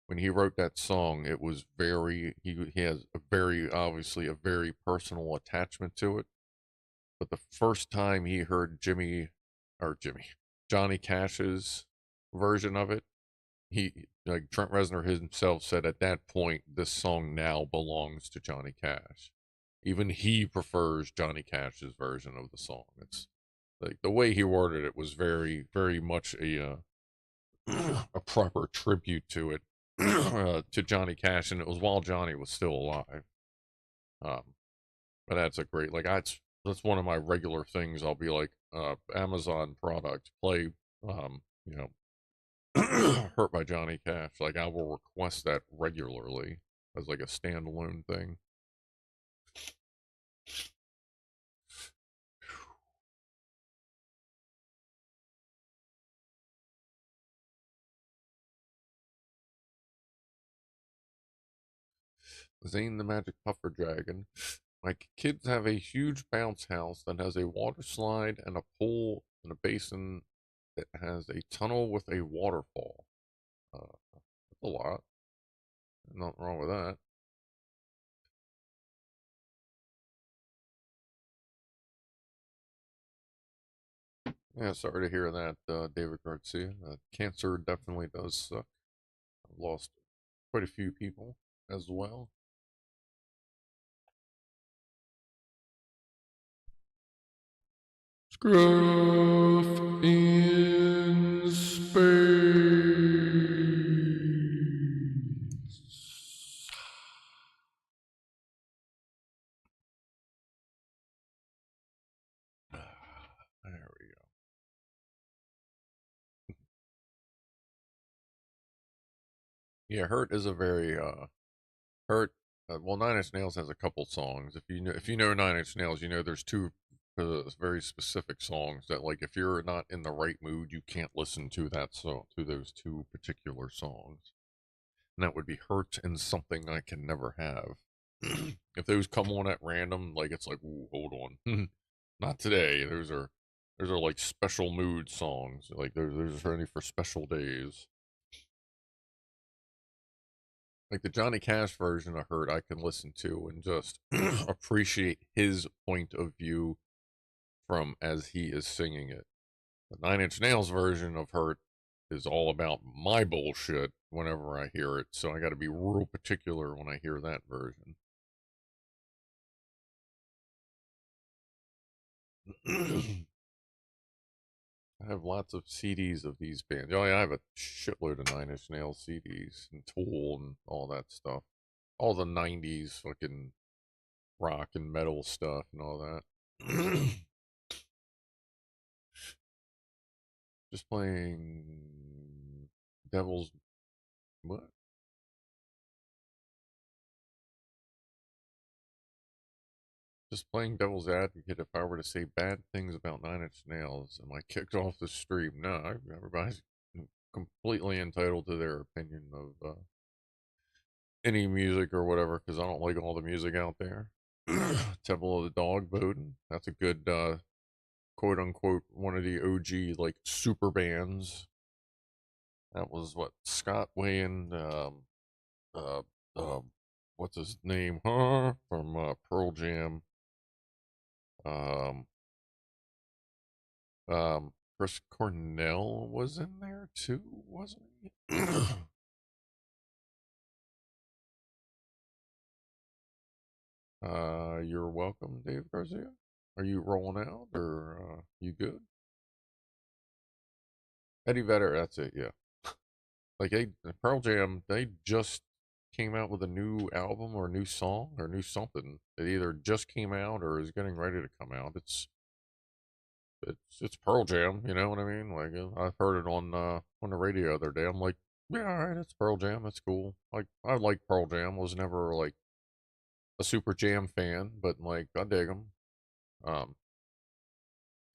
when he wrote that song, it was he has a very, obviously, a very personal attachment to it. But the first time he heard Johnny Cash's version of it, like Trent Reznor himself said at that point, this song now belongs to Johnny Cash. Even he prefers Johnny Cash's version of the song. It's like the way he worded it was very, very much a proper tribute to it, to Johnny Cash, and it was while Johnny was still alive. Um, but that's a great, like, that's one of my regular things. I'll be like, Amazon product, play, you know, Hurt by Johnny Cash. Like I will request that regularly as like a standalone thing. Zane the Magic Puffer Dragon. My kids have a huge bounce house that has a water slide and a pool and a basin that has a tunnel with a waterfall. That's a lot. Nothing wrong with that. Yeah, sorry to hear that, David Garcia. Cancer definitely does suck. I've lost quite a few people as well. Scruff in space. There we go. Yeah, Hurt is a very Hurt. Well, Nine Inch Nails has a couple songs. If you know Nine Inch Nails, you know there's two very specific songs that like if you're not in the right mood, you can't listen to that song to those two particular songs. And that would be Hurt and Something I Can Never Have. If those come on at random, like it's like, ooh, hold on, not today. Those are like special mood songs. Like those are only for special days. Like the Johnny Cash version of Hurt, I can listen to and just appreciate his point of view from as he is singing it. The Nine Inch Nails version of Hurt is all about my bullshit whenever I hear it, so I got to be real particular when I hear that version. I have lots of CDs of these bands. Oh, yeah, I have a shitload of Nine Inch Nails CDs and Tool and all that stuff. All the 90s fucking rock and metal stuff and all that. Just playing Devil's what? Just playing Devil's Advocate. If I were to say bad things about Nine Inch Nails, am I kicked off the stream? No, everybody's completely entitled to their opinion of any music or whatever. Because I don't like all the music out there. Temple of the Dog, Bowden. That's a good quote unquote one of the OG like super bands. That was what Scott Wayne. Uh, what's his name? Huh? From Pearl Jam. Um, Chris Cornell was in there too, wasn't he? You're welcome, Dave Garcia. Are you rolling out or you good? Eddie Vedder, that's it, yeah. Like Pearl Jam, they just came out with a new album or a new song or new something. It either just came out or is getting ready to come out. It's Pearl Jam, you know what I mean? Like I've heard it on the radio the other day. I'm like, yeah, all right, it's Pearl Jam. That's cool. Like I like Pearl Jam. Was never like a super Jam fan, but like I dig them. Um,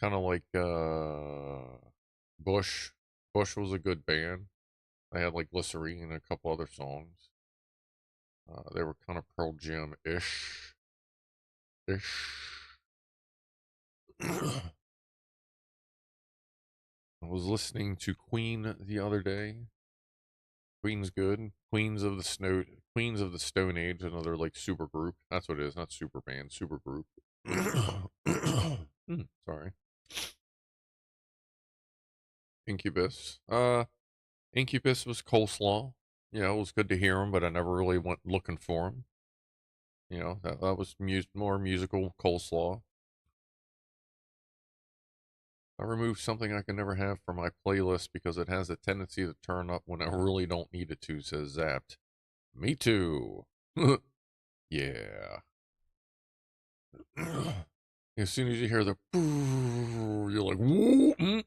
kind of like Bush. Bush was a good band. They had like Glycerine and a couple other songs. They were kind of Pearl Jam ish. I was listening to Queen the other day. Queen's good. Queens of the Stone Age, another like super group. That's what it is, not super band, super group. Sorry. Incubus. Incubus was coleslaw. You know, it was good to hear him, but I never really went looking for him. You know, that was more musical coleslaw. I removed something I can never have from my playlist because it has a tendency to turn up when I really don't need it to, says Zapped. Me too. Yeah. As soon as you hear the boo, you're like, whoa,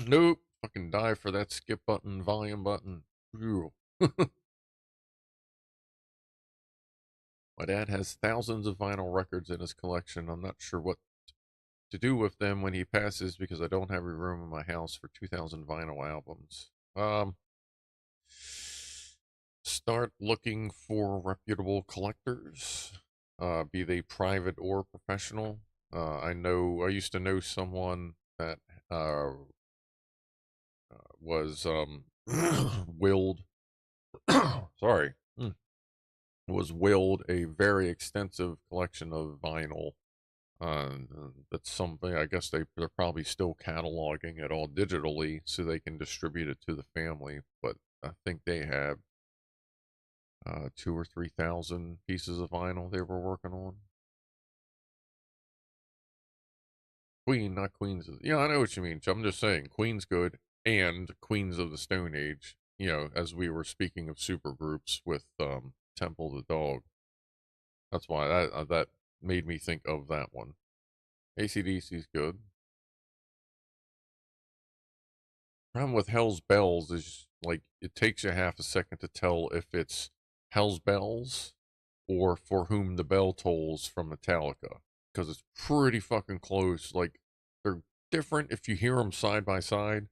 nope, fucking die for that skip button, volume button. My dad has thousands of vinyl records in his collection. I'm not sure what to do with them when he passes because I don't have a room in my house for 2,000 vinyl albums. Start looking for reputable collectors, be they private or professional. I used to know someone that uh, was willed, sorry, was willed a very extensive collection of vinyl. That's something I guess they're probably still cataloging it all digitally so they can distribute it to the family. But I think they have 2 or 3 thousand pieces of vinyl they were working on. Queen, not Queens. Yeah, I know what you mean. I'm just saying, Queen's good and Queens of the Stone Age. You know, as we were speaking of super groups with Temple the Dog. That's why that made me think of that one. ACDC's good. Problem with Hell's Bells is like it takes you half a second to tell if it's Hell's Bells or For Whom the Bell Tolls from Metallica because it's pretty fucking close. Like they're different if you hear them side by side,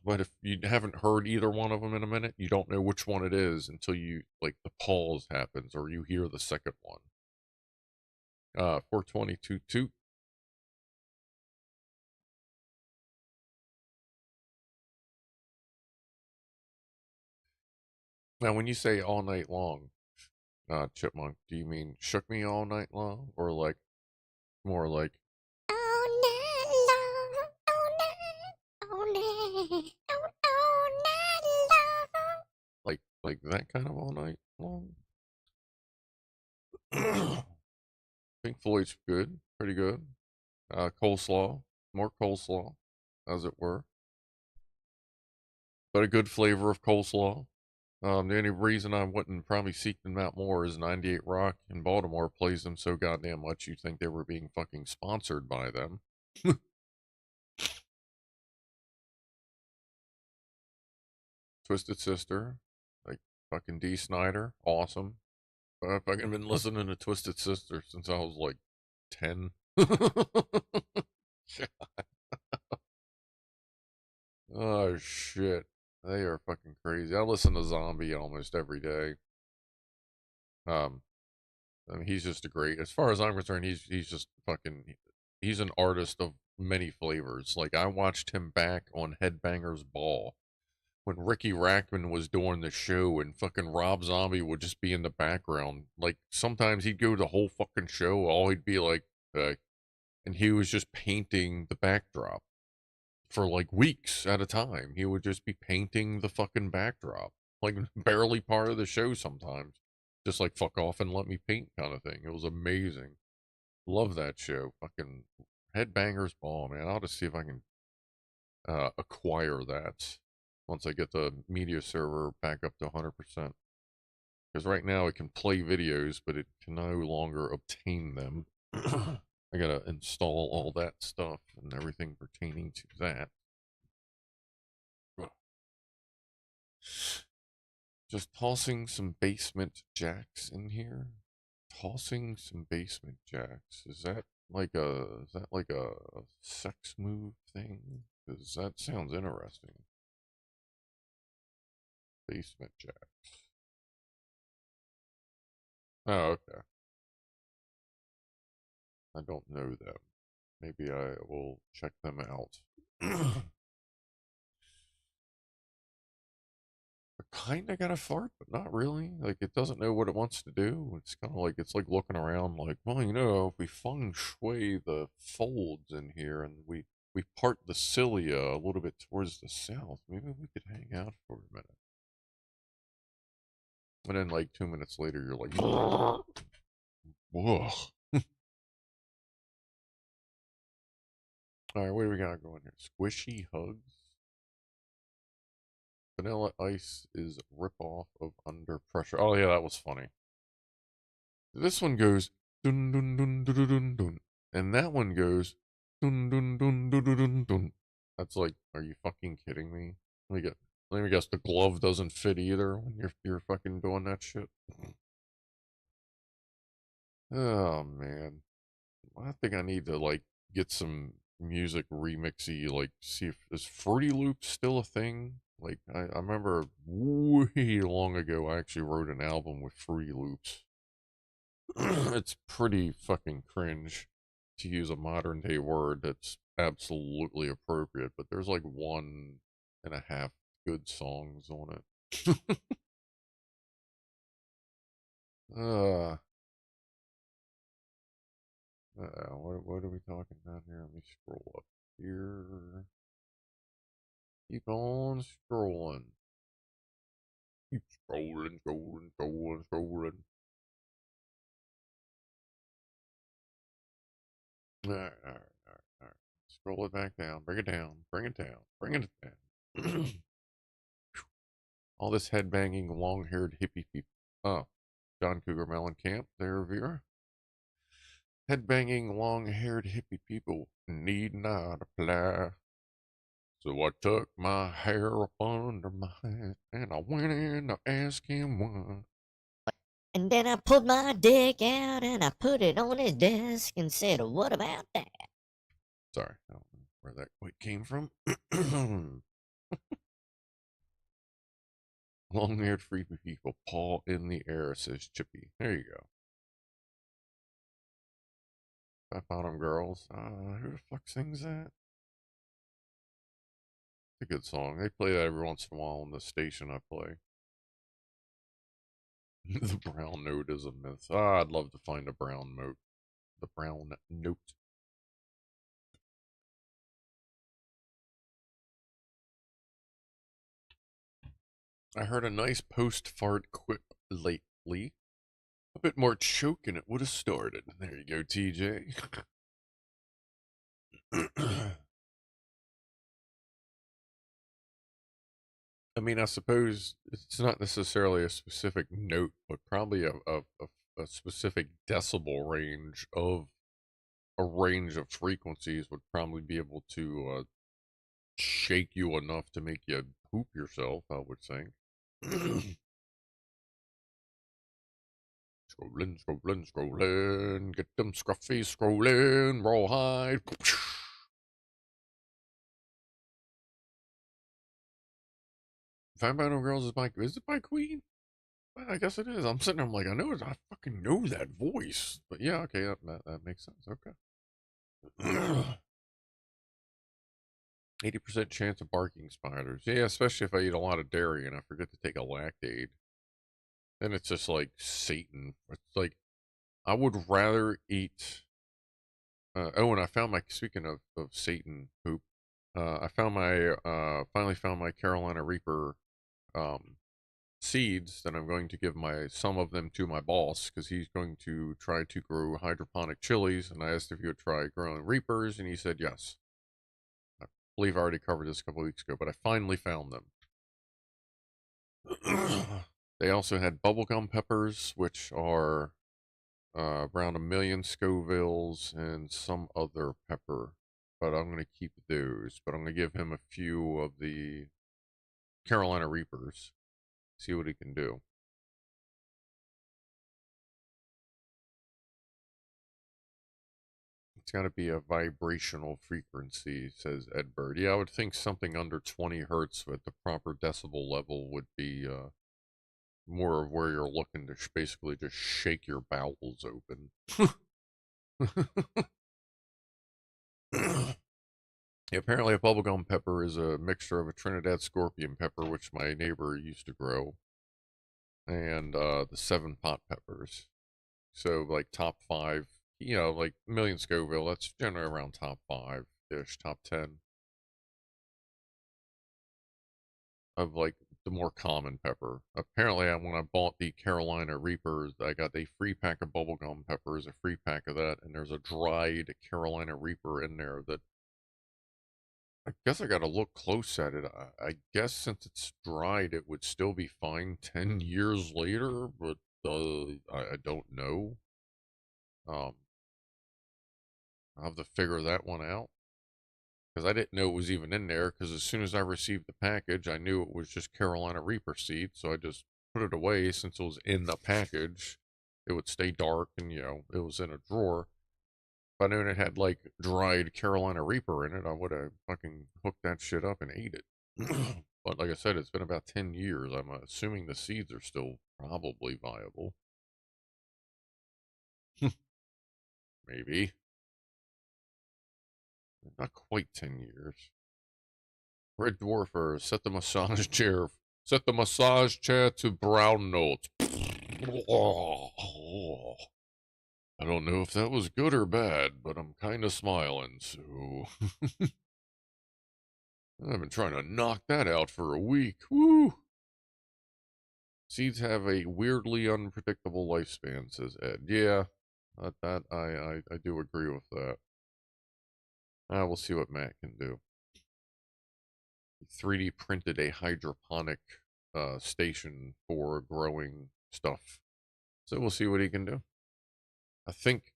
but if you haven't heard either one of them in a minute, you don't know which one it is until you like the pause happens or you hear the second one. 422 toot. Now, when you say all night long, Chipmunk, do you mean shook me all night long, or like more like All night long, all night, all night, all night long. like that kind of all night long? Pink Floyd's good, pretty good. Coleslaw, more coleslaw, as it were, but a good flavor of coleslaw. The only reason I wouldn't probably seek them out more is 98 Rock in Baltimore plays them so goddamn much you'd think they were being fucking sponsored by them. Twisted Sister, like fucking D. Snyder, awesome. I've fucking been listening to Twisted Sister since I was like 10. Oh shit. They are fucking crazy. I listen to Zombie almost every day. Um, I mean, he's just a great. As far as I'm concerned, he's just fucking. He's an artist of many flavors. Like I watched him back on Headbangers Ball when Ricky Rackman was doing the show, and fucking Rob Zombie would just be in the background. Like sometimes he'd go the whole fucking show, all he'd be like, and he was just painting the backdrop for like weeks at a time. He would just be painting the fucking backdrop, like barely part of the show sometimes. Just like fuck off and let me paint kind of thing. It was amazing. Love that show. Fucking Headbangers Ball, man. I'll just see if I can acquire that once I get the media server back up to 100%. Because right now it can play videos, but it can no longer obtain them. I gotta install all that stuff and everything pertaining to that. Just tossing some basement jacks in here. Tossing some basement jacks. Is that like a sex move thing? Because that sounds interesting. Basement jacks. Oh, okay. I don't know them. Maybe I will check them out. Kinda got a fart, but not really. Like it doesn't know what it wants to do. It's kind of like it's like looking around, like, well, you know, if we feng shui the folds in here and we part the cilia a little bit towards the south, maybe we could hang out for a minute. And then like 2 minutes later, you're like, whoa. All right, what do we got going here? Squishy hugs. Vanilla Ice is ripoff of Under Pressure. Oh yeah, that was funny. This one goes dun dun dun dun dun dun. And that one goes dun dun dun dun dun dun dun. That's like, are you fucking kidding me? Let me guess, the glove doesn't fit either when you're fucking doing that shit. Oh man, I think I need to like get some music remixy. Like, see if is Fruity Loops still a thing? Like, I remember way long ago I actually wrote an album with Fruity Loops. It's pretty fucking cringe to use a modern day word that's absolutely appropriate, but there's like 1.5 good songs on it. uh, what are we talking about here? Let me scroll up here. Keep on scrolling. Keep scrolling, scrolling, scrolling, scrolling. Alright, alright, alright, alright. Scroll it back down. Bring it down. Bring it down. Bring it down. All this headbanging, long-haired hippie people. Oh, John Cougar Mellencamp, there, Vera. Headbanging, long-haired hippie people need not apply. So I tucked my hair up under my hat, and I went in to ask him why. And then I pulled my dick out and I put it on his desk and said, "What about that?" Sorry, I don't know where that quite came from. Long-haired freaky people, paw in the air, says Chippy. There you go. Fat Bottom Girls. Who the fuck sings that? It's a good song. They play that every once in a while on the station I play. The brown note is a myth. I'd love to find a brown note. The brown note. I heard a nice post-fart quip lately. A bit more choke and it would have started. There you go, TJ. I mean, I suppose it's not necessarily a specific note, but probably a specific decibel range of a range of frequencies would probably be able to shake you enough to make you poop yourself, I would think. Scrolling, scrolling, scrolling. Get them scruffy scrolling. Rawhide. Five Battle Girls is it by Queen? Well, I guess it is. I'm sitting there, I'm like, I know it, I fucking know that voice. But yeah, okay, that makes sense. Okay. 80% chance of barking spiders. Yeah, especially if I eat a lot of dairy and I forget to take a lactate. Then it's just like Satan. It's like, I would rather eat. Oh, and I found my, speaking of Satan poop, I found finally found my Carolina Reaper um, seeds that I'm going to give some of them to my boss because he's going to try to grow hydroponic chilies. And I asked if he would try growing Reapers, and he said yes. I believe I already covered this a couple weeks ago, but I finally found them. They also had bubblegum peppers, which are around 1,000,000 Scovilles and some other pepper. But I'm going to keep those. But I'm going to give him a few of the Carolina Reapers. See what he can do. It's got to be a vibrational frequency, says Edbird. Yeah, I would think something under 20 hertz at the proper decibel level would be more of where you're looking to basically just shake your bowels open. Apparently, a bubblegum pepper is a mixture of a Trinidad scorpion pepper, which my neighbor used to grow, and the 7-pot peppers. So, like, top 5, like 1,000,000 Scoville, that's generally around top 5-ish, top 10 of, like, the more common pepper. Apparently, when I bought the Carolina Reapers, I got a free pack of bubblegum peppers, a free pack of that, and there's a dried Carolina Reaper in there that I guess I gotta look close at it. I guess since it's dried, it would still be fine 10 years later, but I don't know. Um, I'll have to figure that one out. Because I didn't know it was even in there, because as soon as I received the package, I knew it was just Carolina Reaper seed, so I just put it away since it was in the package. It would stay dark, and, it was in a drawer. If I'd known it had, like, dried Carolina Reaper in it, I would have fucking hooked that shit up and ate it. But like I said, it's been about 10 years. I'm assuming the seeds are still probably viable. Maybe. Not quite 10 years. Red Dwarfer, set the massage chair. Set the massage chair to brown notes. I don't know if that was good or bad, but I'm kind of smiling, so. I've been trying to knock that out for a week. Woo! Seeds have a weirdly unpredictable lifespan, says Ed. Yeah, I do agree with that. We'll see what Matt can do. He 3D printed a hydroponic station for growing stuff, so we'll see what he can do. I think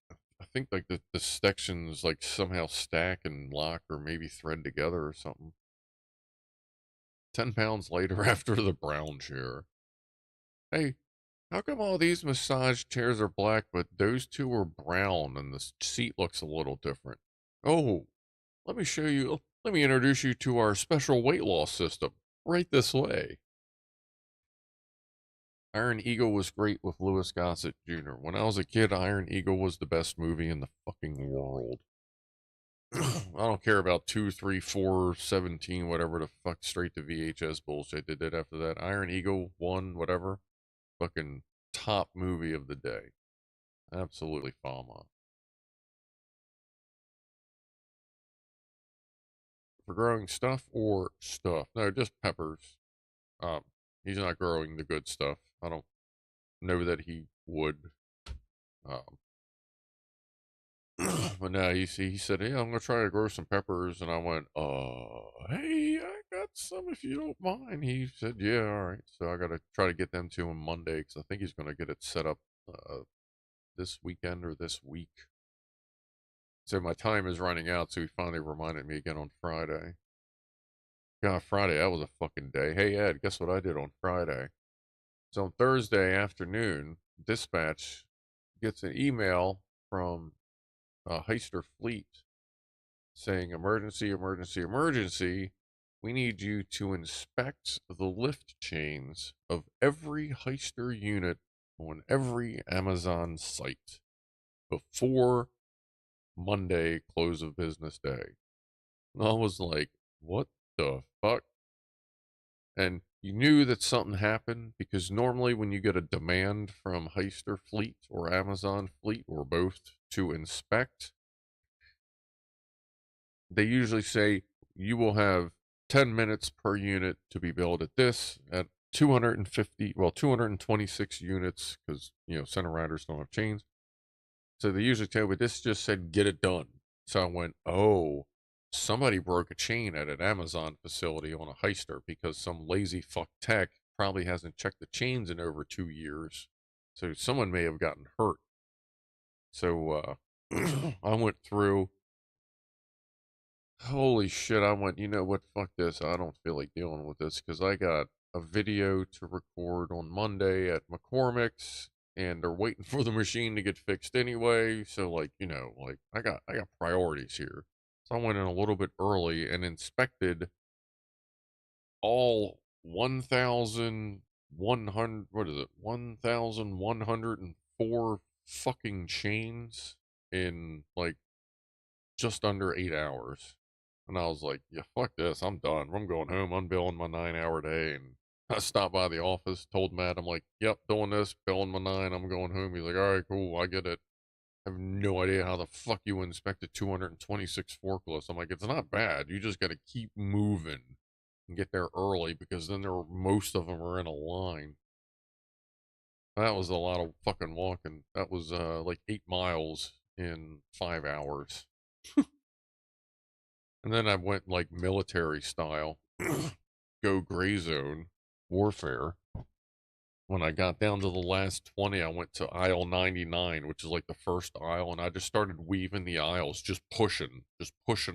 like the sections like somehow stack and lock or maybe thread together or something. 10 pounds later after the brown chair. Hey, how come all these massage chairs are black, but those two are brown and the seat looks a little different? Oh, let me show you. Let me introduce you to our special weight loss system. Right this way. Iron Eagle was great with Louis Gossett Jr. When I was a kid, Iron Eagle was the best movie in the fucking world. I don't care about 2, 3, 4, 17, whatever the fuck straight to VHS bullshit they did after that. Iron Eagle 1, whatever. Fucking top movie of the day. Absolutely phenomenal. For growing stuff or stuff? No, just peppers. He's not growing the good stuff. I don't know that he would. Um, but no, he said, "Yeah, I'm gonna try to grow some peppers," and I went, hey, I got some if you don't mind." He said, "Yeah, all right." So I gotta try to get them to him Monday because I think he's gonna get it set up this weekend or this week. So my time is running out, so he finally reminded me again on Friday. God, Friday, that was a fucking day. Hey, Ed, guess what I did on Friday? So on Thursday afternoon, dispatch gets an email from Heister Fleet saying, emergency, emergency, emergency. We need you to inspect the lift chains of every Heister unit on every Amazon site before Monday, close of business day. And I was like, what the fuck? And you knew that something happened because normally when you get a demand from Heister Fleet or Amazon Fleet or both to inspect, they usually say you will have 10 minutes per unit to be billed at this at 226 units because, center riders don't have chains. So they usually tell me this just said get it done. So I went, oh, somebody broke a chain at an Amazon facility on a Heister because some lazy fuck tech probably hasn't checked the chains in over 2 years. So someone may have gotten hurt. So I went through. Holy shit, I went, you know what, fuck this. I don't feel like dealing with this because I got a video to record on Monday at McCormick's and they're waiting for the machine to get fixed anyway. So like, I got priorities here. So I went in a little bit early and inspected all 1,100, what is it? 1,104 fucking chains in like just under 8 hours. And I was like, yeah, fuck this. I'm done. I'm going home. I'm billing my 9-hour day. And I stopped by the office, told Matt, I'm like, yep, doing this, billing my 9. I'm going home. He's like, all right, cool. I get it. I have no idea how the fuck you inspected 226 forklifts. I'm like, it's not bad. You just got to keep moving and get there early because then most of them are in a line. That was a lot of fucking walking. That was like 8 miles in 5 hours. And then I went like military style, go gray zone warfare. when I got down to the last 20, I went to aisle 99, which is like the first aisle, and I just started weaving the aisles, just pushing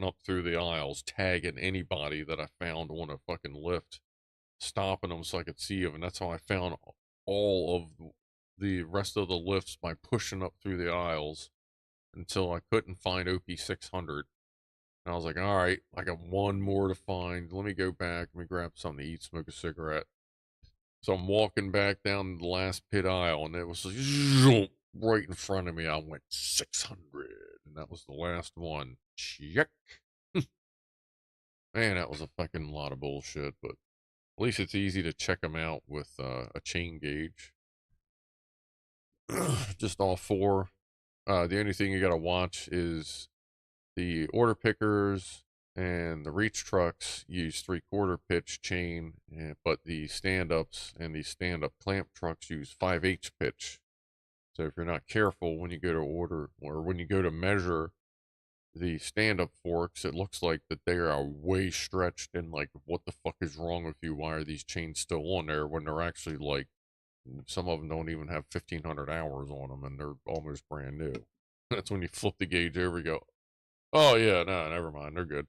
up through the aisles, tagging anybody that I found on a fucking lift, stopping them so I could see them, and that's how I found all of the rest of the lifts by pushing up through the aisles until I couldn't find OP 600. And I was like, all right, I got one more to find. Let me go back. Let me grab something to eat, smoke a cigarette. So I'm walking back down the last pit aisle, and it was like, zoom, right in front of me. I went 600, and that was the last one. Check. Man, that was a fucking lot of bullshit, but at least it's easy to check them out with a chain gauge. Just all four. The only thing you gotta watch is the order pickers and the reach trucks use 3/4 pitch chain, but the stand ups and the stand up clamp trucks use 5/8 pitch. So if you're not careful when you go to order or when you go to measure the stand up forks, it looks like that they are way stretched and like, what the fuck is wrong with you? Why are these chains still on there when they're actually like, some of them don't even have 1,500 hours on them and they're almost brand new. That's when you flip the gauge over, you go, oh yeah, no, never mind, they're good.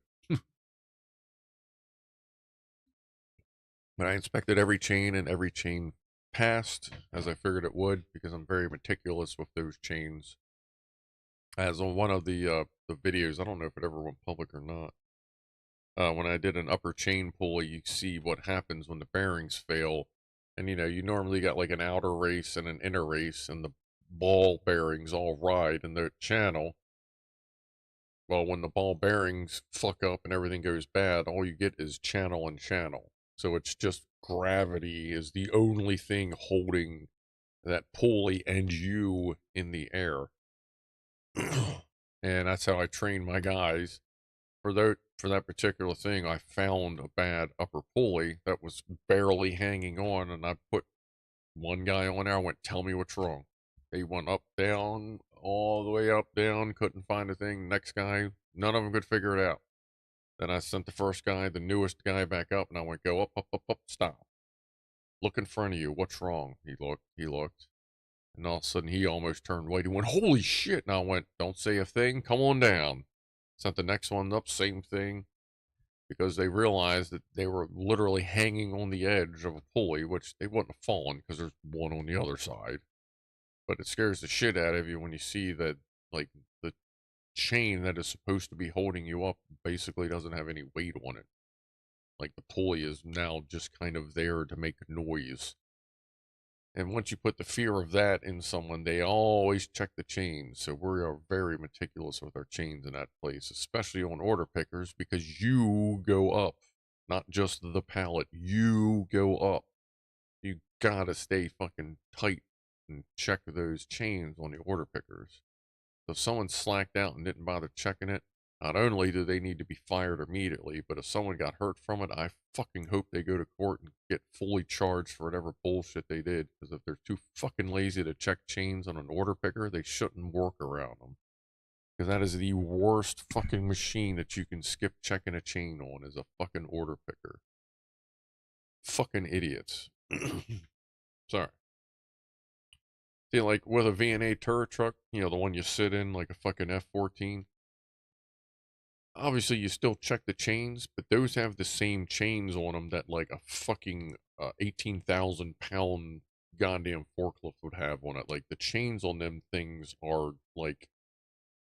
But I inspected every chain and every chain passed as I figured it would because I'm very meticulous with those chains. As on one of the videos, I don't know if it ever went public or not. When I did an upper chain pulley, you see what happens when the bearings fail, and you normally got like an outer race and an inner race, and the ball bearings all ride in the channel. Well, when the ball bearings fuck up and everything goes bad, all you get is channel and channel. So it's just gravity is the only thing holding that pulley and you in the air. And that's how I train my guys. For that particular thing, I found a bad upper pulley that was barely hanging on, and I put one guy on there. I went, "Tell me what's wrong." He went up, down, all the way up, down, couldn't find a thing. Next guy, none of them could figure it out. Then I sent the first guy, the newest guy, back up, and I went, "Go up, up, up, up, stop. Look in front of you. What's wrong?" He looked. And all of a sudden, he almost turned white. He went, "Holy shit." And I went, "Don't say a thing. Come on down." Sent the next one up, same thing. Because they realized that they were literally hanging on the edge of a pulley, which they wouldn't have fallen because there's one on the other side. But it scares the shit out of you when you see that, like, the chain that is supposed to be holding you up basically doesn't have any weight on it. Like, the pulley is now just kind of there to make noise. And once you put the fear of that in someone, they always check the chains. So we are very meticulous with our chains in that place, especially on order pickers, because you go up, not just the pallet. You go up. You gotta stay fucking tight and check those chains on the order pickers. So if someone slacked out and didn't bother checking it, not only do they need to be fired immediately, but if someone got hurt from it, I fucking hope they go to court and get fully charged for whatever bullshit they did. Because if they're too fucking lazy to check chains on an order picker, they shouldn't work around them. Because that is the worst fucking machine that you can skip checking a chain on, is a fucking order picker. Fucking idiots. Sorry. See, like with a V&A turret truck, the one you sit in, like a fucking F-14, obviously you still check the chains, but those have the same chains on them that like a fucking 18,000 pound goddamn forklift would have on it. Like the chains on them things are like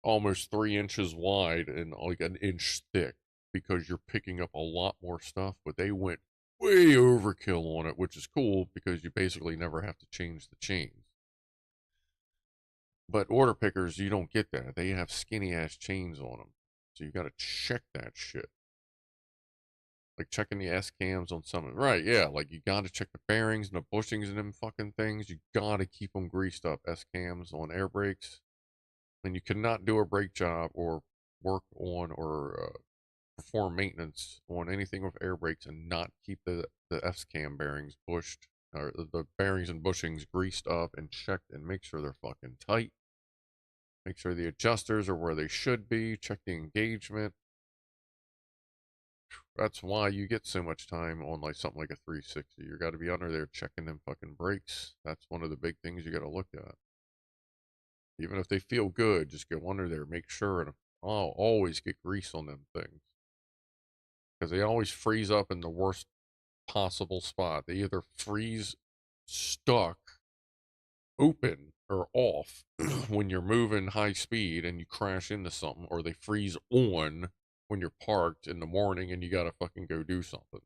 almost 3 inches wide and like an inch thick because you're picking up a lot more stuff, but they went way overkill on it, which is cool because you basically never have to change the chains. But order pickers, you don't get that. They have skinny ass chains on them. So you got to check that shit. Like checking the S cams on some. Right, yeah. Like you got to check the bearings and the bushings and them fucking things. You got to keep them greased up. S cams on air brakes. And you cannot do a brake job or work on or perform maintenance on anything with air brakes and not keep the S cam bearings bushed or the bearings and bushings greased up and checked and make sure they're fucking tight. Make sure the adjusters are where they should be. Check the engagement. That's why you get so much time on like something like a 360. You got to be under there checking them fucking brakes. That's one of the big things you got to look at. Even if they feel good, just go under there, make sure, and I'll always get grease on them things because they always freeze up in the worst possible spot. They either freeze stuck, open, or off when you're moving high speed and you crash into something, or they freeze on when you're parked in the morning and you gotta fucking go do something.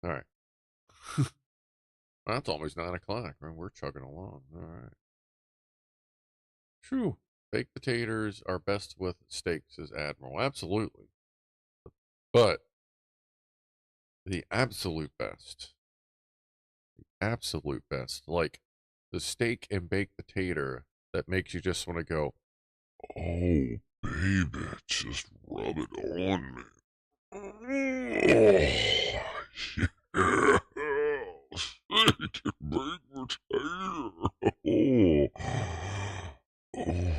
All right. That's almost 9 o'clock, man. We're chugging along. All right. Phew. Baked potatoes are best with steaks, says Admiral. Absolutely. But the absolute best, like the steak and baked potato that makes you just want to go, oh, baby, just rub it on me. Oh, yeah. Steak and baked potato. Oh. Oh.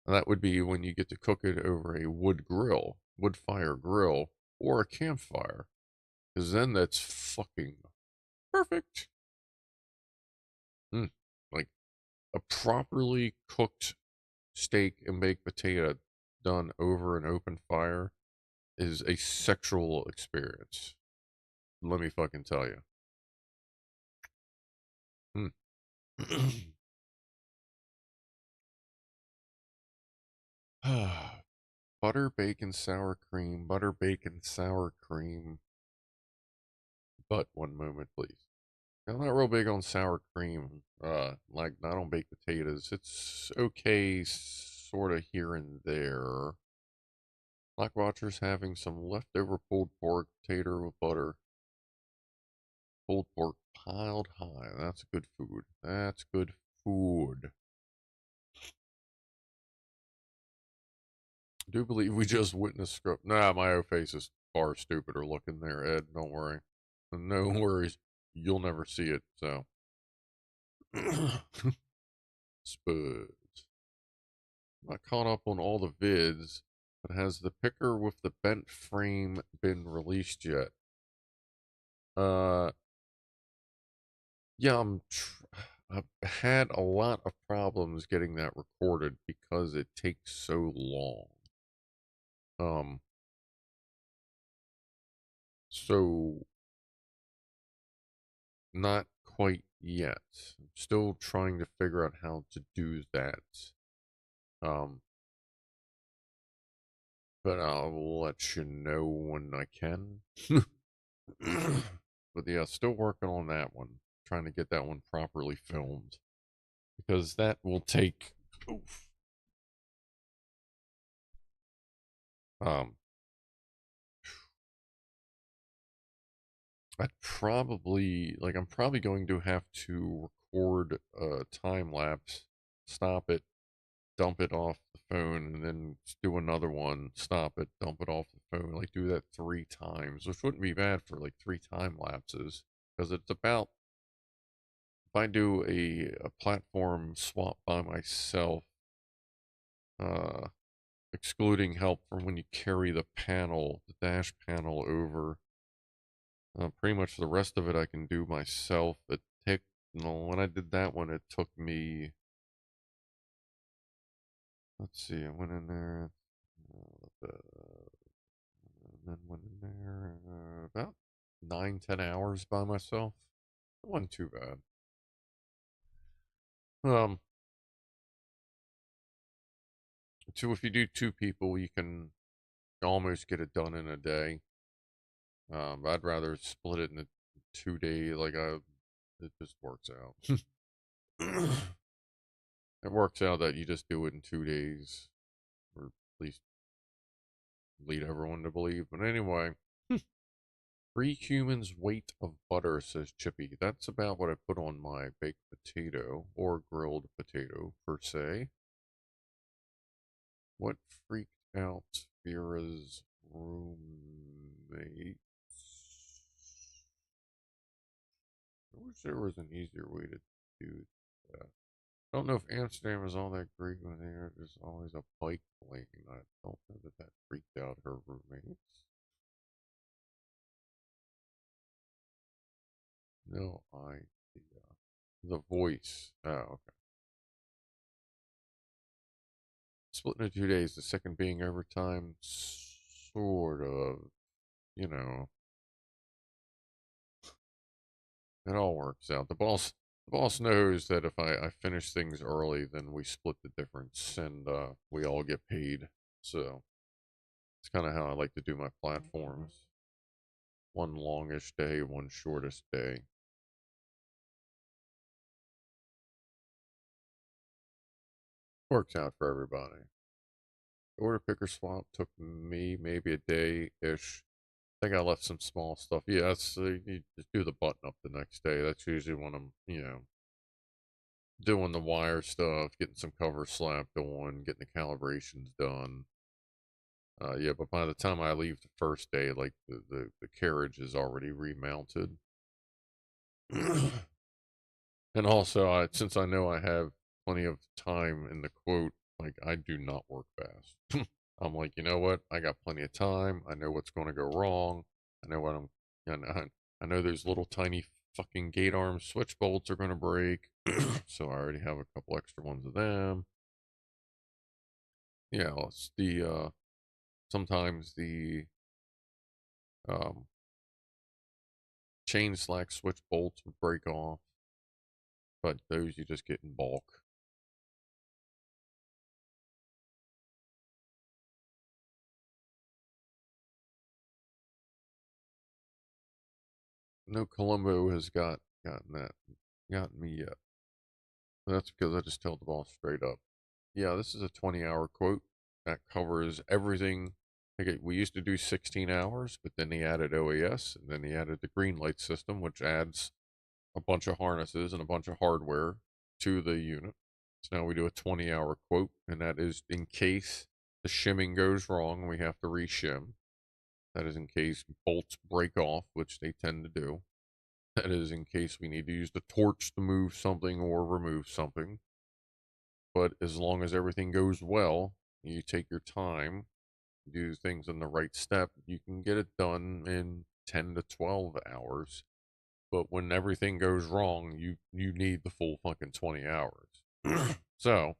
That would be when you get to cook it over a wood fire grill, or a campfire. Because then that's fucking perfect. Like a properly cooked steak and baked potato done over an open fire is a sexual experience. Let me fucking tell you. Butter, bacon, sour cream. Butter, bacon, sour cream. But one moment, please. I'm not real big on sour cream. Like not on baked potatoes. It's okay, sort of here and there. Black Watcher's having some leftover pulled pork, potato with butter. Pulled pork piled high. That's good food. That's good food. I do believe we just witnessed script. Nah, my O face is far stupider looking there, Ed. Don't worry. No worries. You'll never see it, so. Spuds. Not caught up on all the vids, but has the picker with the bent frame been released yet? Uh, yeah, I've had a lot of problems getting that recorded because it takes so long. Um, so not quite yet. I'm still trying to figure out how to do that. Um, but I'll let you know when I can. But yeah, still working on that one. Trying to get that one properly filmed. Because that will take oof. Um I'm probably going to have to record a time lapse, stop it, dump it off the phone, and then do another one, stop it, dump it off the phone, like do that 3 times, which wouldn't be bad for like 3 time lapses. Because it's about, if I do a platform swap by myself, uh excluding help from when you carry the dash panel over. Pretty much the rest of it I can do myself. When I did that one, it took me, let's see, I went in there, and then went in there, about 9, 10 hours by myself. It wasn't too bad. Um, if you do 2 people, you can almost get it done in a day. I'd rather split it in a 2 day, it just works out. It works out that you just do it in 2 days, or at least lead everyone to believe. But anyway, 3 humans' weight of butter, says Chippy. That's about what I put on my baked potato, or grilled potato, per se. What freaked out Vera's roommate? I wish there was an easier way to do that. I don't know if Amsterdam is all that great when there's always a bike lane. I don't know that that freaked out her roommates. No idea. The voice. Oh, okay. Split into 2 days, the second being overtime, sort of. You know, it all works out. The boss knows that if I finish things early, then we split the difference and we all get paid. So it's kind of how I like to do my platforms. One longish day, one shortest day. Works out for everybody. The order picker swap took me maybe a day ish. I think I left some small stuff. Yeah, that's you just do the button up the next day. That's usually when I'm, doing the wire stuff, getting some cover slapped on, getting the calibrations done. Yeah, but by the time I leave the first day, like the carriage is already remounted. And also, since I know I have plenty of time in the quote, like I do not work fast. I'm like, you know what? I got plenty of time. I know what's going to go wrong. I know what I'm. I know those little tiny fucking gate arm switch bolts are going to break, so I already have a couple extra ones of them. Yeah, it's the sometimes the um, chain slack switch bolts would break off, but those you just get in bulk. No Colombo has gotten me yet. That's because I just tell the boss straight up. Yeah, this is a 20-hour quote that covers everything. Okay, we used to do 16 hours, but then he added OAS, and then he added the green light system, which adds a bunch of harnesses and a bunch of hardware to the unit. So now we do a 20-hour quote, and that is in case the shimming goes wrong and we have to reshim. That is in case bolts break off, which they tend to do. That is in case we need to use the torch to move something or remove something. But as long as everything goes well, you take your time, do things in the right step, you can get it done in 10 to 12 hours. But when everything goes wrong, you need the full fucking 20 hours. So,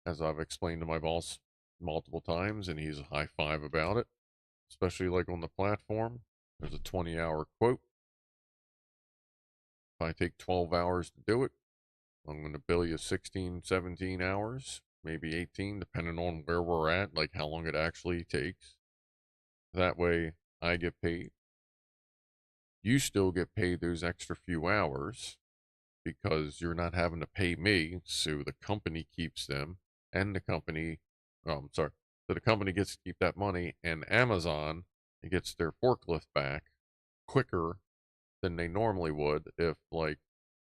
as I've explained to my boss multiple times, and he's a high five about it, especially like on the platform, there's a 20-hour quote. If I take 12 hours to do it, I'm going to bill you 16, 17 hours, maybe 18, depending on where we're at, like how long it actually takes. That way, I get paid. You still get paid those extra few hours because you're not having to pay me, so the company keeps them, and the company, sorry, so the company gets to keep that money, and Amazon gets their forklift back quicker than they normally would if, like,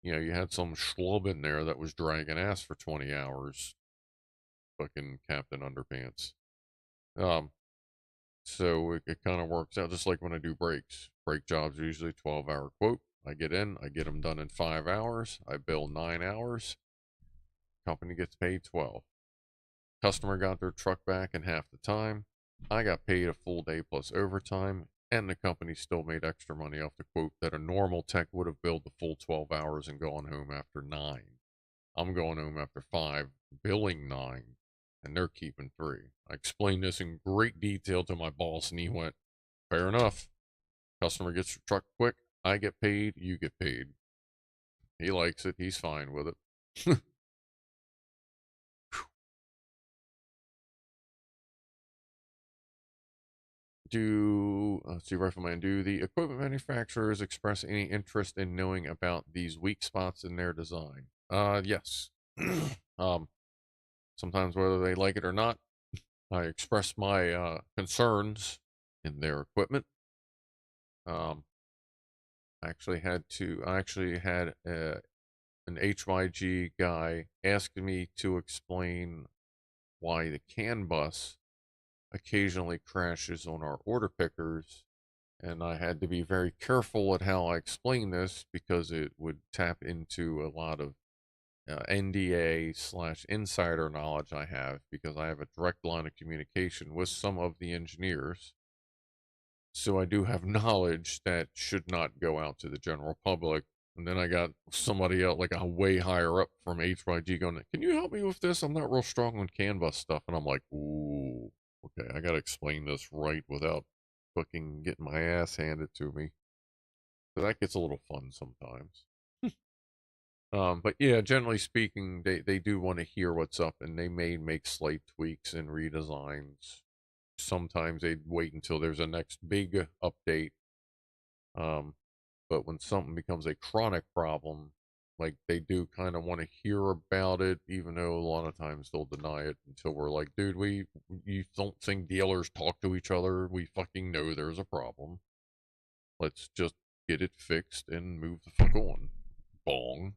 you had some schlub in there that was dragging ass for 20 hours. Fucking Captain Underpants. Um, so it kind of works out just like when I do breaks. Break jobs are usually 12-hour quote. I get in, I get them done in 5 hours. I bill 9 hours. Company gets paid 12. Customer got their truck back in half the time. I got paid a full day plus overtime, and the company still made extra money off the quote that a normal tech would have billed the full 12 hours and gone home after 9. I'm going home after 5, billing 9, and they're keeping 3. I explained this in great detail to my boss, and he went, fair enough. Customer gets your truck quick. I get paid. You get paid. He likes it. He's fine with it. Let's see, Rifleman, do the equipment manufacturers express any interest in knowing about these weak spots in their design? Yes. um, Sometimes whether they like it or not, I express my concerns in their equipment. Um, I actually had an HYG guy ask me to explain why the CAN bus occasionally crashes on our order pickers, and I had to be very careful at how I explain this because it would tap into a lot of NDA slash insider knowledge I have because I have a direct line of communication with some of the engineers. So I do have knowledge that should not go out to the general public. And then I got somebody else, like a way higher up from HYG going, can you help me with this? I'm not real strong on Canvas stuff. And I'm like, ooh, okay, I got to explain this right without fucking getting my ass handed to me. So that gets a little fun sometimes. But yeah, generally speaking, they do want to hear what's up, and they may make slight tweaks and redesigns. Sometimes they wait until there's a next big update. But when something becomes a chronic problem, like they do kind of want to hear about it, even though a lot of times they'll deny it until we're like, dude, you don't think dealers talk to each other? We fucking know there's a problem. Let's just get it fixed and move the fuck on. Bong.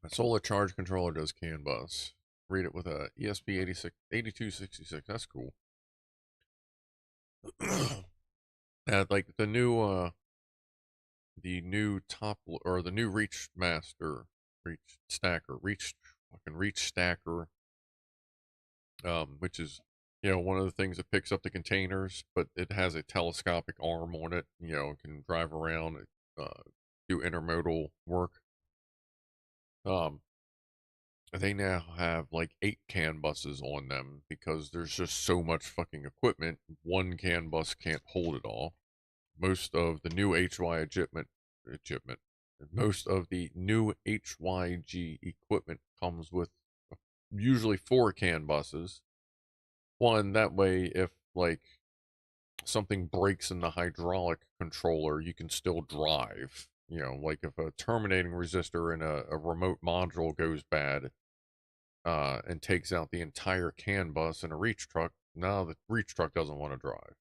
A solar charge controller does CAN bus. Read it with a ESP8266. That's cool. Like the new top or the new Reach Master, Reach Stacker, Reach Stacker, which is one of the things that picks up the containers, but it has a telescopic arm on it. It can drive around, do intermodal work. They now have like 8 CAN buses on them because there's just so much fucking equipment. One CAN bus can't hold it all. Most of the new most of the new HYG equipment comes with usually 4 CAN buses. One, that way, if like something breaks in the hydraulic controller, you can still drive. Like if a terminating resistor in a remote module goes bad, and takes out the entire CAN bus in a reach truck, now the reach truck doesn't want to drive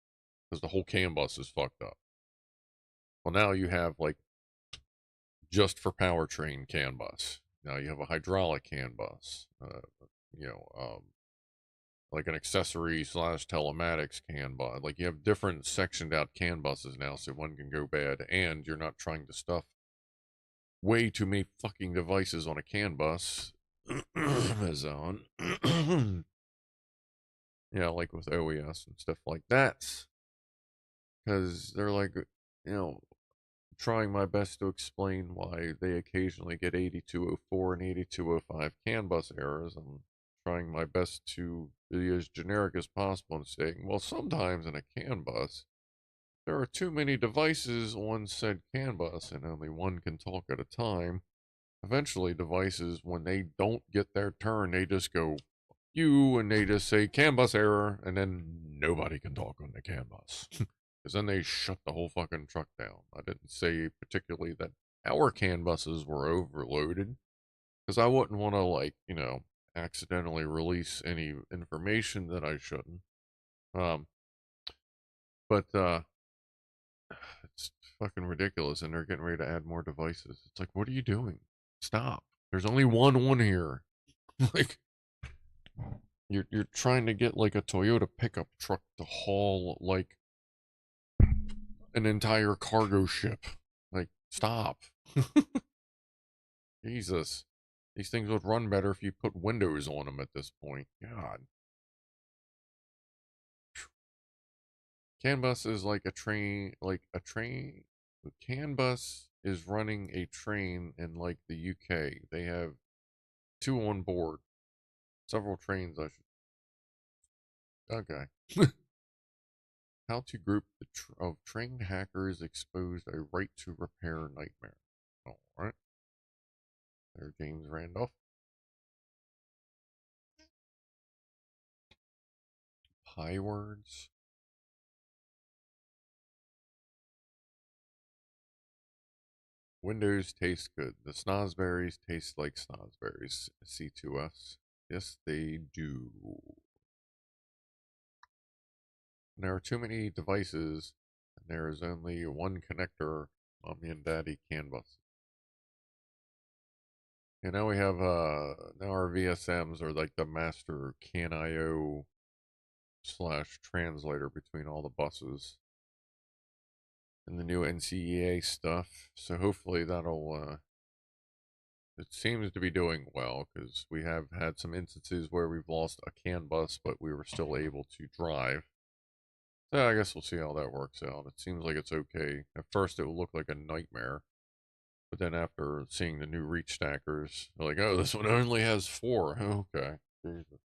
because the whole CAN bus is fucked up. Well, now you have like just for powertrain CAN bus. Now you have a hydraulic CAN bus. You know, um, like an accessory slash telematics CAN bus. Like you have different sectioned out CAN buses now, so one can go bad, and you're not trying to stuff way too many fucking devices on a CAN bus. Amazon. Yeah, like with OES and stuff like that. Because they're like, trying my best to explain why they occasionally get 8204 and 8205 CAN bus errors. I'm trying my best to be as generic as possible and saying, well, sometimes in a CAN bus, there are too many devices on said CAN bus and only one can talk at a time. Eventually, devices, when they don't get their turn, they just go, you, and they just say CAN bus error, and then nobody can talk on the CAN bus. Because then they shut the whole fucking truck down. I didn't say particularly that our CAN buses were overloaded, because I wouldn't want to, accidentally release any information that I shouldn't. But it's fucking ridiculous, and they're getting ready to add more devices. It's like, what are you doing? Stop. There's only one here. Like, you're trying to get like a Toyota pickup truck to haul like an entire cargo ship. Like, stop. Jesus. These things would run better if you put windows on them at this point. God. CAN bus is like a train. CAN bus is running a train in like the UK. They have 2 on board. Several trains, I should. Okay. How to group of trained hackers exposed a right to repair nightmare. All right. There, James Randolph. Pie words. Windows taste good. The snozberries taste like snozberries. C2S. Yes, they do. There are too many devices, and there is only one connector. Mommy and Daddy CAN bus. And now we have now our VSMs are like the master CAN IO / translator between all the buses. And and the new NCEA stuff. So hopefully that'll, it seems to be doing well because we have had some instances where we've lost a CAN bus, but we were still able to drive. So I guess we'll see how that works out. It seems like it's okay. At first, it will look like a nightmare, but then after seeing the new reach stackers, they're like, oh, this one only has 4. Okay. Jesus.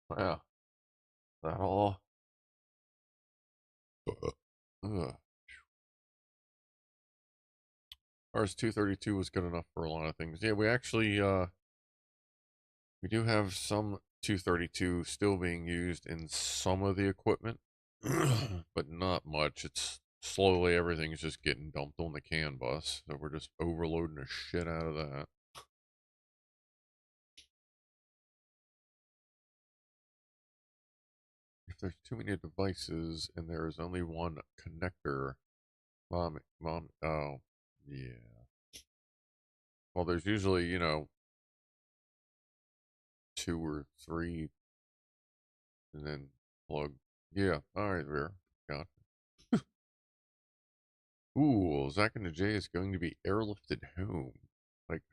Wow. That all? Ugh. Ours 232 was good enough for a lot of things. Yeah, we actually, we do have some 232 still being used in some of the equipment, but not much. It's slowly everything's just getting dumped on the CAN bus, so we're just overloading the shit out of that. If there's too many devices and there is only one connector, oh, yeah. Well, there's usually, 2 or 3, and then plug. Yeah, all right, there. Got it. Ooh, Zach and the J is going to be airlifted home. Like,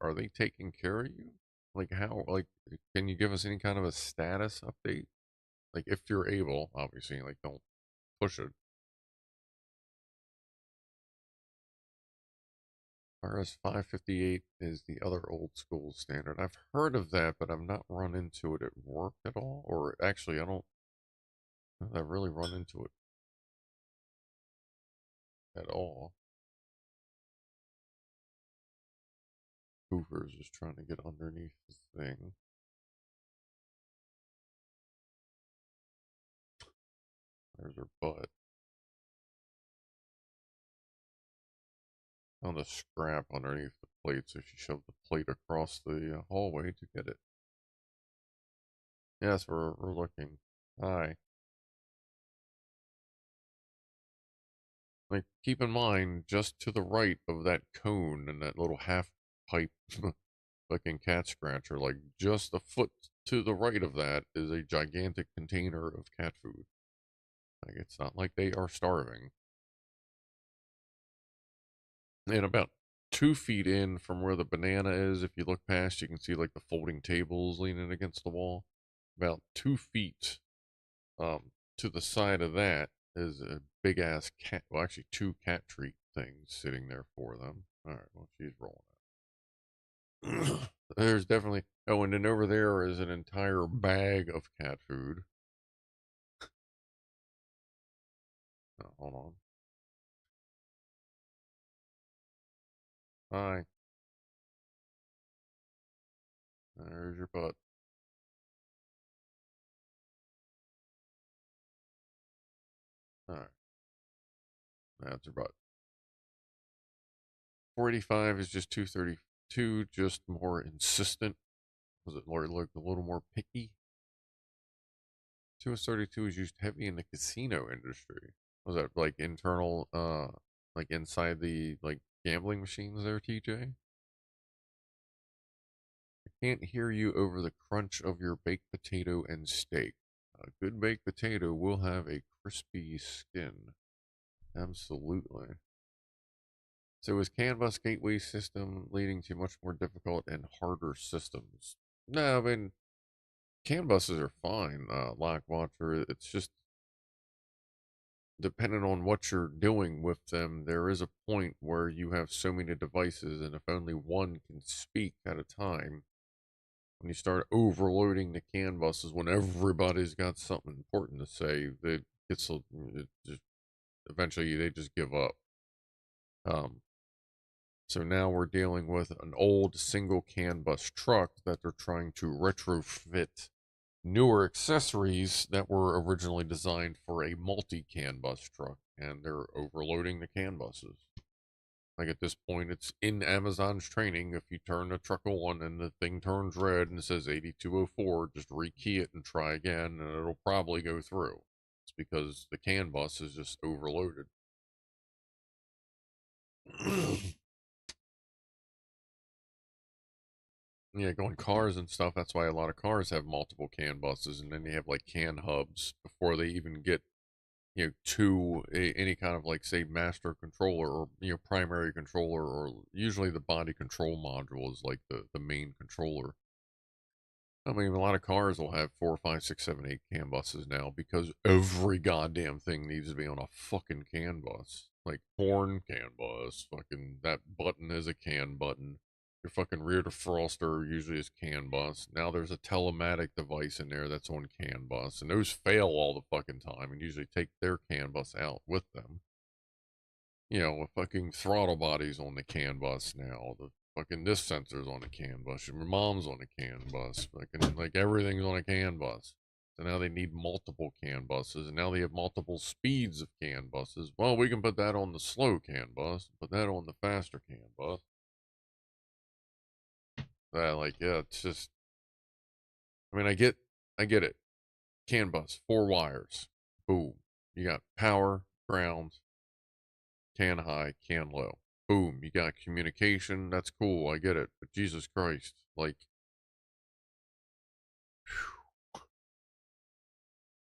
are they taking care of you? Like, how? Like, can you give us any kind of a status update? Like, if you're able, obviously, like, don't push it. RS 558 is the other old school standard. I've heard of that, but I've not run into it at work at all. Or actually, I don't know that I've really run into it at all. Hoover's just trying to get underneath the thing. There's her butt. Found a scrap underneath the plate, so she shoved the plate across the hallway to get it. Yes, we're looking. Hi. Like, keep in mind, just to the right of that cone and that little half pipe fucking cat scratcher, like just a foot to the right of that is a gigantic container of cat food. Like, it's not like they are starving. And about 2 feet in from where the banana is, if you look past, you can see like the folding tables leaning against the wall. About 2 feet to the side of that is a big ass cat. Well, actually, 2 cat treat things sitting there for them. All right, well, she's rolling out. There's definitely. Oh, and then over there is an entire bag of cat food. Oh, hold on. Hi. There's your butt. All right. That's her butt. 485 is just 232, just more insistent. Was it more like a little more picky? 232 is used heavy in the casino industry. Was that like internal, like inside the like gambling machines there, TJ? I can't hear you over the crunch of your baked potato and steak. A good baked potato will have a crispy skin. Absolutely. So is CAN bus gateway system leading to much more difficult and harder systems? No, I mean, CAN buses are fine, Lockwatcher. It's just depending on what you're doing with them, there is a point where you have so many devices, and if only one can speak at a time, when you start overloading the CAN buses, when everybody's got something important to say, eventually they just give up. So now we're dealing with an old single CAN bus truck that they're trying to retrofit newer accessories that were originally designed for a multi-CAN bus truck, and they're overloading the CAN buses. Like at this point, it's in Amazon's training. If you turn the truck on and the thing turns red and it says 8204, just rekey it and try again, and it'll probably go through. It's because the CAN bus is just overloaded. Yeah, going cars and stuff. That's why a lot of cars have multiple CAN buses, and then they have like CAN hubs before they even get, to any kind of like say master controller or primary controller, or usually the body control module is like the main controller. I mean, a lot of cars will have 4, 5, 6, 7, 8 CAN buses now because every goddamn thing needs to be on a fucking CAN bus. Like horn CAN bus, fucking that button is a CAN button. Your fucking rear defroster usually is CAN bus. Now there's a telematic device in there that's on CAN bus, and those fail all the fucking time and usually take their CAN bus out with them. A fucking throttle body's on the CAN bus now. The fucking this sensor's on a CAN bus. Your mom's on a CAN bus. Fucking like everything's on a CAN bus. So now they need multiple CAN buses, and now they have multiple speeds of CAN buses. Well, we can put that on the slow CAN bus, put that on the faster CAN bus. It's just. I mean, I get it. CAN bus, 4 wires. Boom. You got power, ground, CAN high, CAN low. Boom, you got communication. That's cool. I get it. But Jesus Christ,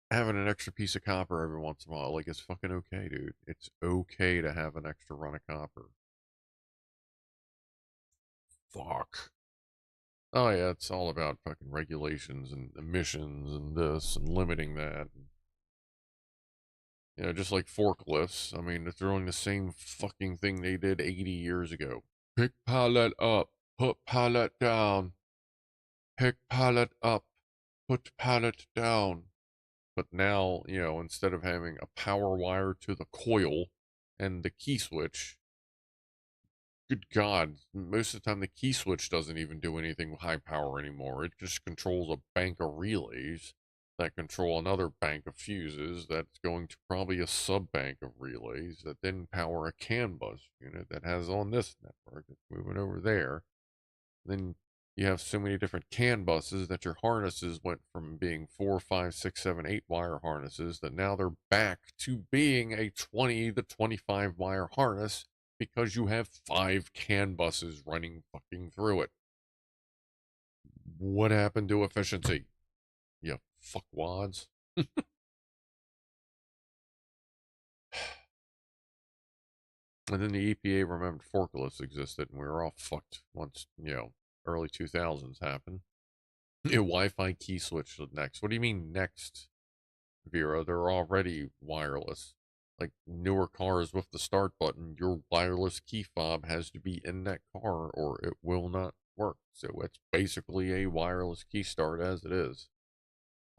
having an extra piece of copper every once in a while, it's fucking okay, dude. It's okay to have an extra run of copper. Fuck. Oh yeah, it's all about fucking regulations and emissions and this and limiting that. Just like forklifts. I mean, they're doing the same fucking thing they did 80 years ago. Pick pallet up, put pallet down. Pick pallet up, put pallet down. But now, instead of having a power wire to the coil and the key switch, good God, most of the time the key switch doesn't even do anything high power anymore. It just controls a bank of relays that control another bank of fuses that's going to probably a sub bank of relays that then power a CAN bus unit that has on this network that's moving over there. Then you have so many different CAN buses that your harnesses went from being 4, 5, 6, 7, 8 wire harnesses that now they're back to being a 20 to 25 wire harness because you have 5 CAN buses running fucking through it. What happened to efficiency? You fuckwads. And then the EPA remembered forklifts existed, and we were all fucked once, early 2000s happened. Wi-Fi key switch next. What do you mean next, Vera? They're already wireless. Like newer cars with the start button, your wireless key fob has to be in that car or it will not work. So it's basically a wireless key start as it is.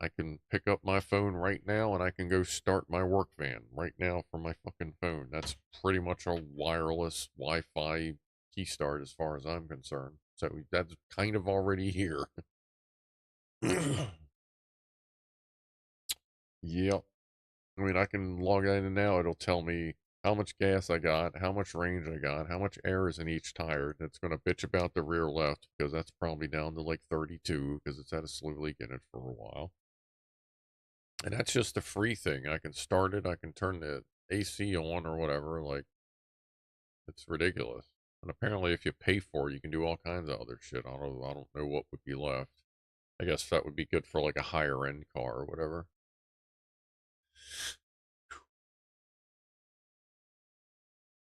I can pick up my phone right now and I can go start my work van right now from my fucking phone. That's pretty much a wireless Wi-Fi key start as far as I'm concerned. So that's kind of already here. Yep. I mean, I can log in now. It'll tell me how much gas I got, how much range I got, how much air is in each tire. It's going to bitch about the rear left because that's probably down to like 32 because it's had a slew leak in it for a while. And that's just a free thing. I can start it. I can turn the AC on or whatever. It's ridiculous. And apparently, if you pay for it, you can do all kinds of other shit. I don't know what would be left. I guess that would be good for like a higher end car or whatever.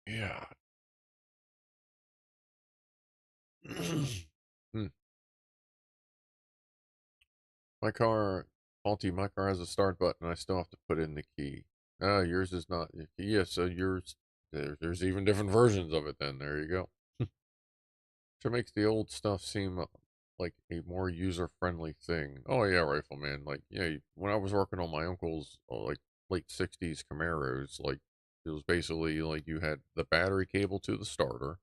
Yeah. Hmm. My car, faulty. My car has a start button. I still have to put in the key. Yours is not. Yeah, so yours. There's even different versions of it. Then there you go. Which makes the old stuff seem like a more user-friendly thing. Oh yeah, Rifleman. When I was working on my uncle's late '60s Camaros, it was basically like you had the battery cable to the starter,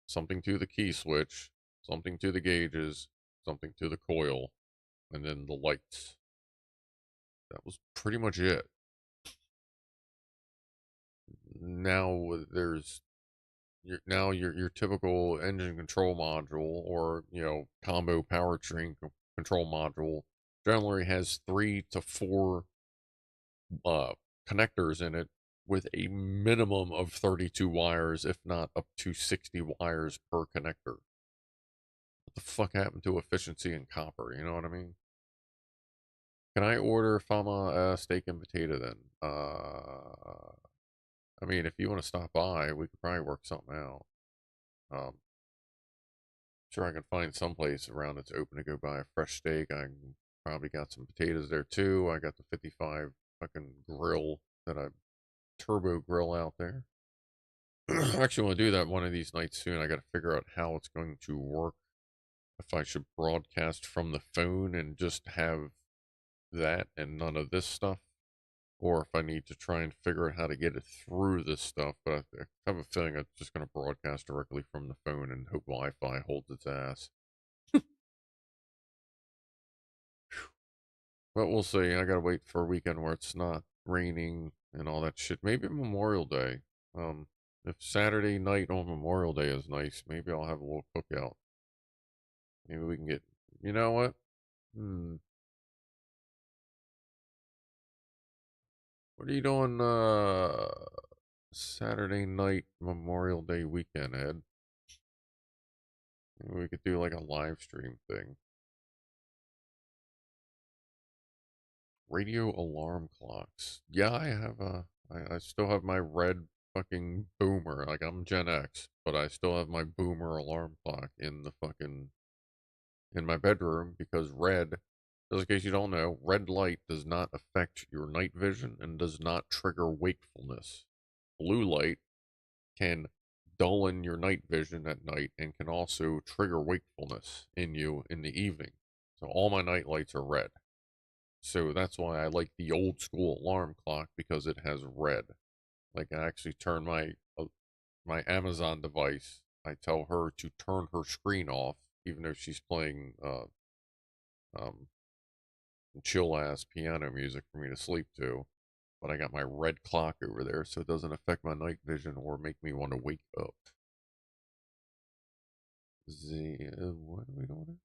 something to the key switch, something to the gauges, something to the coil, and then the lights. That was pretty much it. Now there's your typical engine control module or combo powertrain control module generally has 3 to 4 connectors in it with a minimum of 32 wires, if not up to 60 wires per connector. What the fuck happened to efficiency in copper? You know what I mean? Can I order Fama steak and potato then? I mean, if you want to stop by, we could probably work something out. Sure, I can find someplace around that's open to go buy a fresh steak. I probably got some potatoes there too. I got the 55 fucking grill that I turbo grill out there. I actually want to do that one of these nights soon. I got to figure out how it's going to work. If I should broadcast from the phone and just have that and none of this stuff, or if I need to try and figure out how to get it through this stuff. But I have a feeling I'm just going to broadcast directly from the phone and hope Wi-Fi holds its ass. But we'll see. I gotta wait for a weekend where it's not raining and all that shit. Maybe Memorial Day. If Saturday night on Memorial Day is nice, maybe I'll have a little cookout. Maybe we can get. You know what? What are you doing? Saturday night Memorial Day weekend, Ed. Maybe we could do like a live stream thing. Radio alarm clocks. Yeah, I have I still have my red fucking boomer. Like I'm Gen X, but I still have my boomer alarm clock in the fucking in my bedroom because red, just in case you don't know, red light does not affect your night vision and does not trigger wakefulness. Blue light can dullen your night vision at night and can also trigger wakefulness in you in the evening. So all my night lights are red. So that's why I like the old school alarm clock because it has red. Like I actually turn my Amazon device. I tell her to turn her screen off, even though she's playing um, chill ass piano music for me to sleep to. But I got my red clock over there, so it doesn't affect my night vision or make me want to wake up. What are we doing?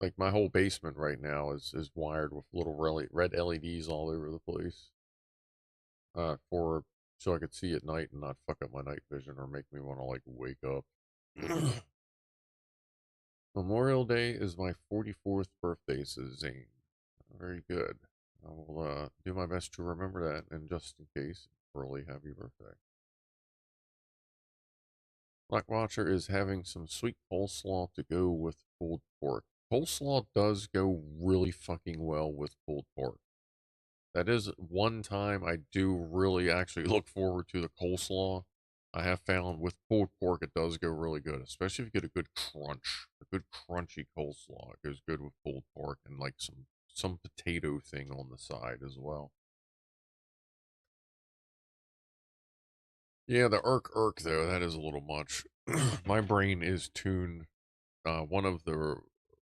Like my whole basement right now is wired with little red LEDs all over the place. For so I could see at night and not fuck up my night vision or make me want to like wake up. Memorial Day is my 44th birthday, says Zane. Very good. I will do my best to remember that, and just in case, early happy birthday. Black Watcher is having some sweet coleslaw to go with pulled pork. Coleslaw does go really fucking well with pulled pork. That is one time I do really actually look forward to the coleslaw. I have found with pulled pork it does go really good, especially if you get a good crunch, a good crunchy coleslaw. It goes good with pulled pork and like some potato thing on the side as well. Yeah, the irk though, that is a little much. My brain is tuned. One of the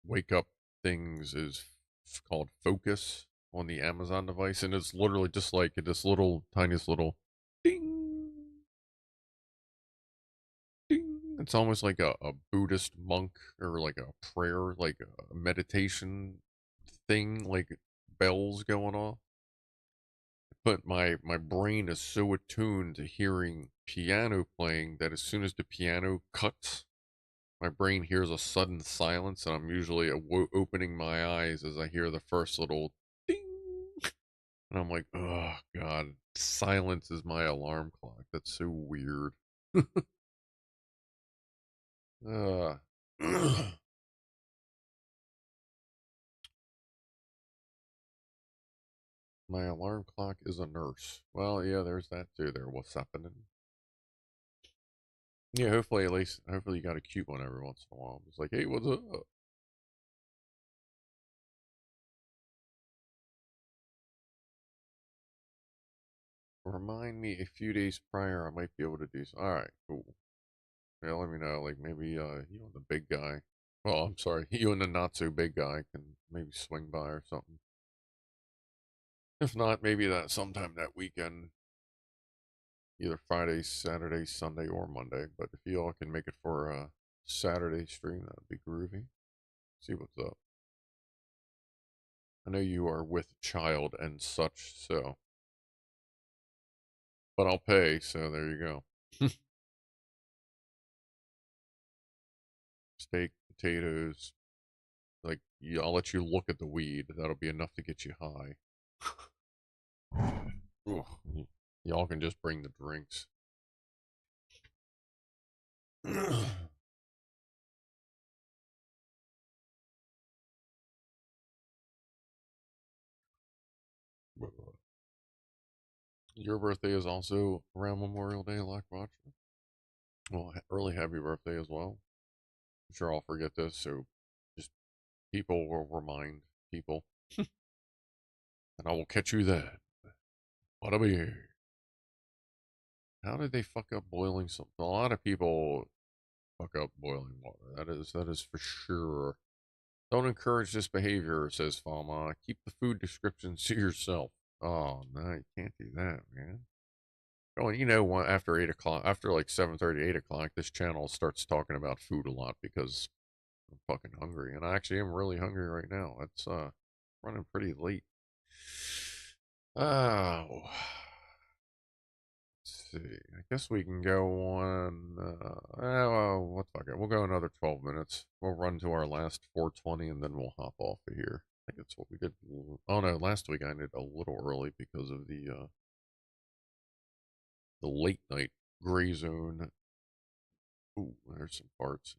wake up things is called Focus on the Amazon device, and it's literally just like this little tiniest little ding, ding. It's almost like a Buddhist monk or like a prayer, like a meditation thing, like bells going off. But my brain is so attuned to hearing piano playing that as soon as the piano cuts, my brain hears a sudden silence, and I'm usually opening my eyes as I hear the first little ding. And I'm like, oh, God, silence is my alarm clock. That's so weird. uh, my alarm clock is a nurse. Well, yeah, there's that too. There, what's happening? Yeah, hopefully, at least, hopefully you got a cute one every once in a while. It's like, hey, what's up? Remind me a few days prior, I might be able to do so. All right, cool. Yeah, let me know. Like maybe you and the big guy. Well, I'm sorry, you and the not so big guy can maybe swing by or something. If not, maybe that sometime that weekend, either Friday, Saturday, Sunday, or Monday. But if you all can make it for a Saturday stream, that would be groovy. See what's up. I know you are with child and such, so. But I'll pay, so there you go. Steak, potatoes, I'll let you look at the weed. That'll be enough to get you high. Y'all can just bring the drinks. Your birthday is also around Memorial Day, like Roger. Well, early happy birthday as well. I'm sure I'll forget this, so just people will remind people. And I will catch you then. Bada bing. How did they fuck up boiling something? A lot of people fuck up boiling water. That is for sure. Don't encourage this behavior, says Fama. Keep the food descriptions to yourself. Oh no, you can't do that, man. Oh, and you know, after 8 o'clock, after like 7:30, 8 o'clock, this channel starts talking about food a lot because I'm fucking hungry, and I actually am really hungry right now. It's running pretty late. Oh, let's see. I guess we can go on. Well, what the fuck? We'll go another 12 minutes. We'll run to our last 420, and then we'll hop off of here. I think that's what we did. Oh no, last week I did a little early because of the late night gray zone. Ooh, there's some parts.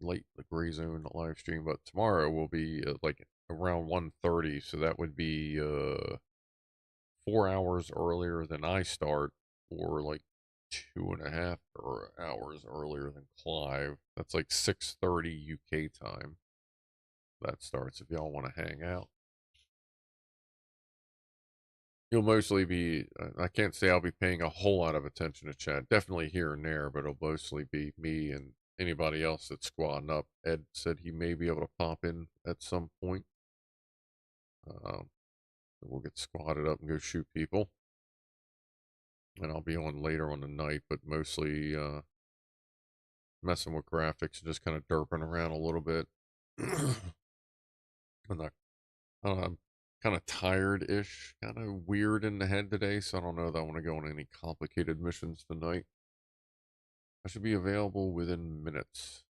Late the gray zone live stream, but tomorrow will be like around 1:30, so that would be 4 hours earlier than I start, or like 2.5 hours earlier than Clive. That's like 6:30 UK time. That starts if y'all want to hang out. You'll mostly be, I can't say I'll be paying a whole lot of attention to chat. Definitely here and there, but it'll mostly be me and anybody else that's squadding up. Ed said he may be able to pop in at some point. We'll get squatted up and go shoot people. And I'll be on later on the night, but mostly messing with graphics and just kind of derping around a little bit. I'm kind of tired-ish, kind of weird in the head today, so I don't know that I want to go on any complicated missions tonight. I should be available within minutes.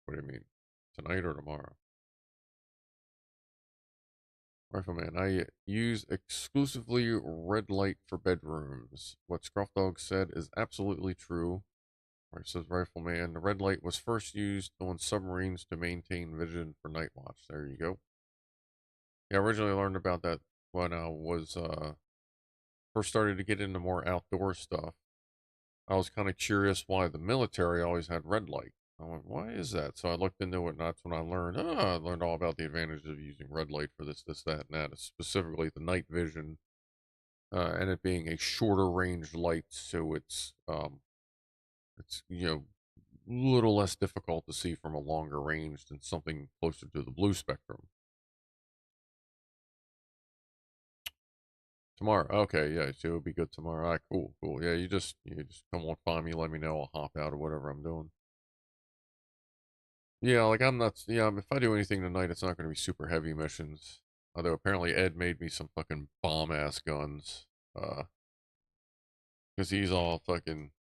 What do you mean? Tonight or tomorrow? Rifleman, I use exclusively red light for bedrooms. What Scrufdog said is absolutely true. Right, says Rifleman, the red light was first used on submarines to maintain vision for night watch. There you go. Yeah, I originally learned about that when I was first started to get into more outdoor stuff. I was kind of curious why the military always had red light. I went, why is that? So I looked into it, and that's when I learned. I learned all about the advantages of using red light for this, that, and that. Specifically, the night vision, and it being a shorter range light, so it's a little less difficult to see from a longer range than something closer to the blue spectrum. Tomorrow, okay, yeah, so it'll be good tomorrow. All right, cool. Yeah, you just come on, find me, let me know, I'll hop out or whatever I'm doing. Yeah, like I'm not. Yeah, if I do anything tonight, it's not going to be super heavy missions. Although apparently Ed made me some fucking bomb ass guns. Because he's all fucking.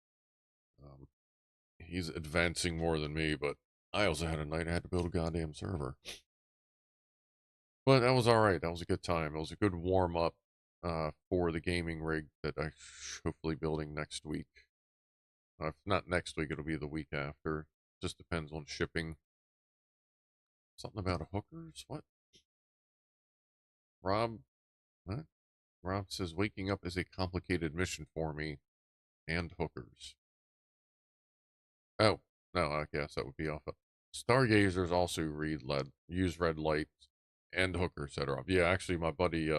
He's advancing more than me, but I also had a night I had to build a goddamn server. But that was all right. That was a good time. It was a good warm up for the gaming rig that I hopefully building next week. If not next week, it'll be the week after. Just depends on shipping. Something about hookers? What? Rob? What? Rob says waking up is a complicated mission for me. And hookers. Oh, no, I guess that would be off. Stargazers also use red light and hookers that are off. Yeah, actually, my buddy,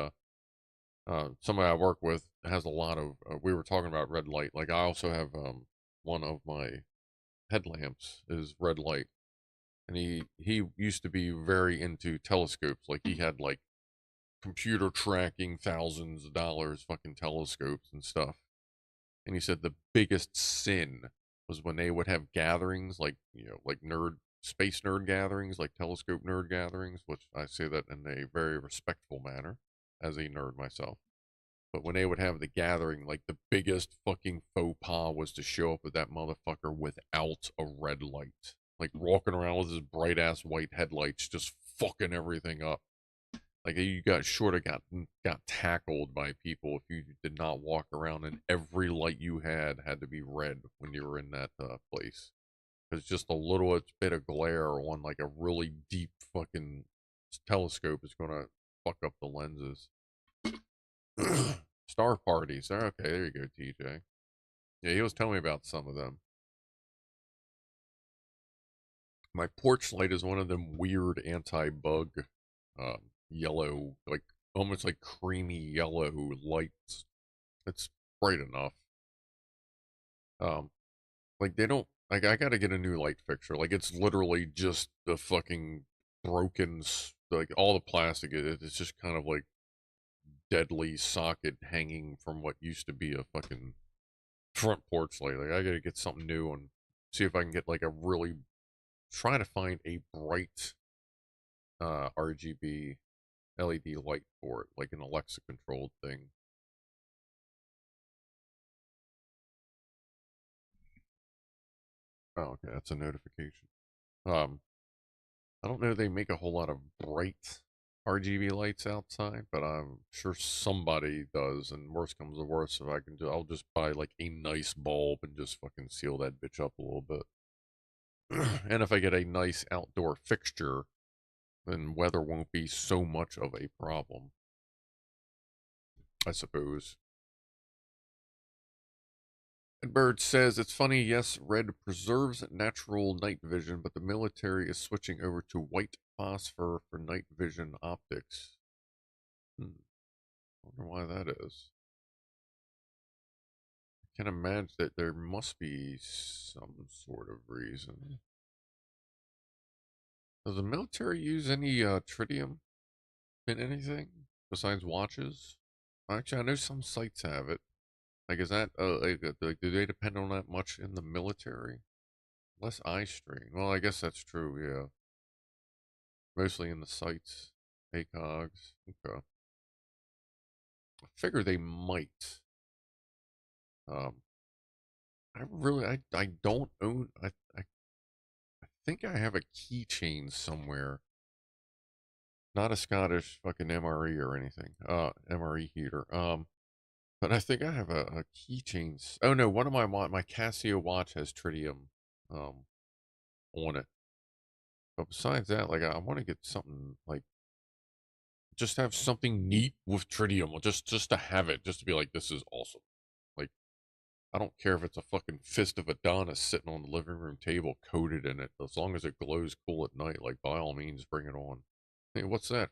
somebody I work with has a lot of. We were talking about red light. Like I also have one of my headlamps is red light, and he used to be very into telescopes. Like he had like computer tracking thousands of dollars fucking telescopes and stuff. And he said the biggest sin was when they would have gatherings like like space nerd gatherings, like telescope nerd gatherings, which I say that in a very respectful manner as a nerd myself. But when they would have the gathering, like the biggest fucking faux pas was to show up with that motherfucker without a red light. Like walking around with his bright ass white headlights just fucking everything up. Like you got short of got tackled by people if you did not walk around and every light you had to be red when you were in that place. Because just a little bit of glare on like a really deep fucking telescope is gonna fuck up the lenses. Star parties. Okay, there you go, TJ. Yeah, he was telling me about some of them. My porch light is one of them weird anti-bug, yellow, like almost like creamy yellow lights. It's bright enough. Like they don't. Like I gotta get a new light fixture. Like it's literally just the fucking broken, like all the plastic. It's just kind of like deadly socket hanging from what used to be a fucking front porch light. Like I gotta get something new and see if I can get like a really try to find a bright RGB LED light for it, like an Alexa controlled thing. Oh, okay, that's a notification. Um, I don't know they make a whole lot of bright RGB lights outside, but I'm sure somebody does. And worst comes to worst, if I can do, I'll just buy like a nice bulb and just fucking seal that bitch up a little bit. And if I get a nice outdoor fixture, then weather won't be so much of a problem, I suppose. And Bird says, it's funny, yes, red preserves natural night vision, but the military is switching over to white phosphor for night vision optics. I wonder why that is. I can imagine that there must be some sort of reason. Does the military use any tritium in anything besides watches? Actually, I know some sites have it. Like, is that, like, do they depend on that much in the military? Less eye strain. Well, I guess that's true, yeah. Mostly in the sights, ACOGs. Okay. I figure they might. Um, I don't own, I think I have a keychain somewhere. Not a Scottish fucking MRE or anything. MRE heater. But I think I have a keychain. Oh no, one of my Casio watch has tritium, um, on it. But besides that, like I want to get something like just have something neat with tritium, just to have it, just to be like, this is awesome. Like I don't care if it's a fucking fist of Adonis sitting on the living room table coated in it, as long as it glows cool at night. Like by all means, bring it on. Hey, what's that?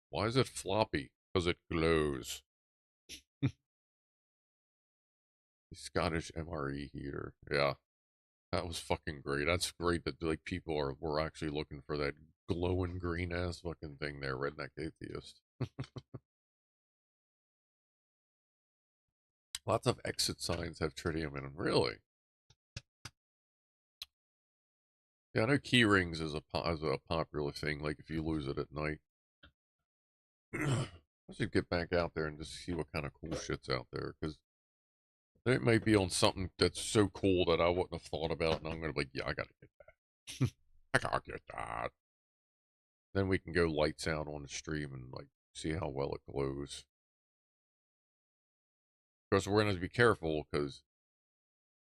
Why is it floppy? Because it glows. The Scottish MRE heater. Yeah, that was fucking great. That's great that like people were actually looking for that glowing green ass fucking thing there, redneck atheist. Lots of exit signs have tritium in them. Really? Yeah, I know key rings is a popular thing. Like if you lose it at night, I should get back out there and just see what kind of cool shit's out there because it might be on something that's so cool that I wouldn't have thought about, and I'm gonna be like, yeah, I gotta get that. I gotta get that. Then we can go lights out on the stream and like see how well it glows. Of course, we're gonna have to be careful because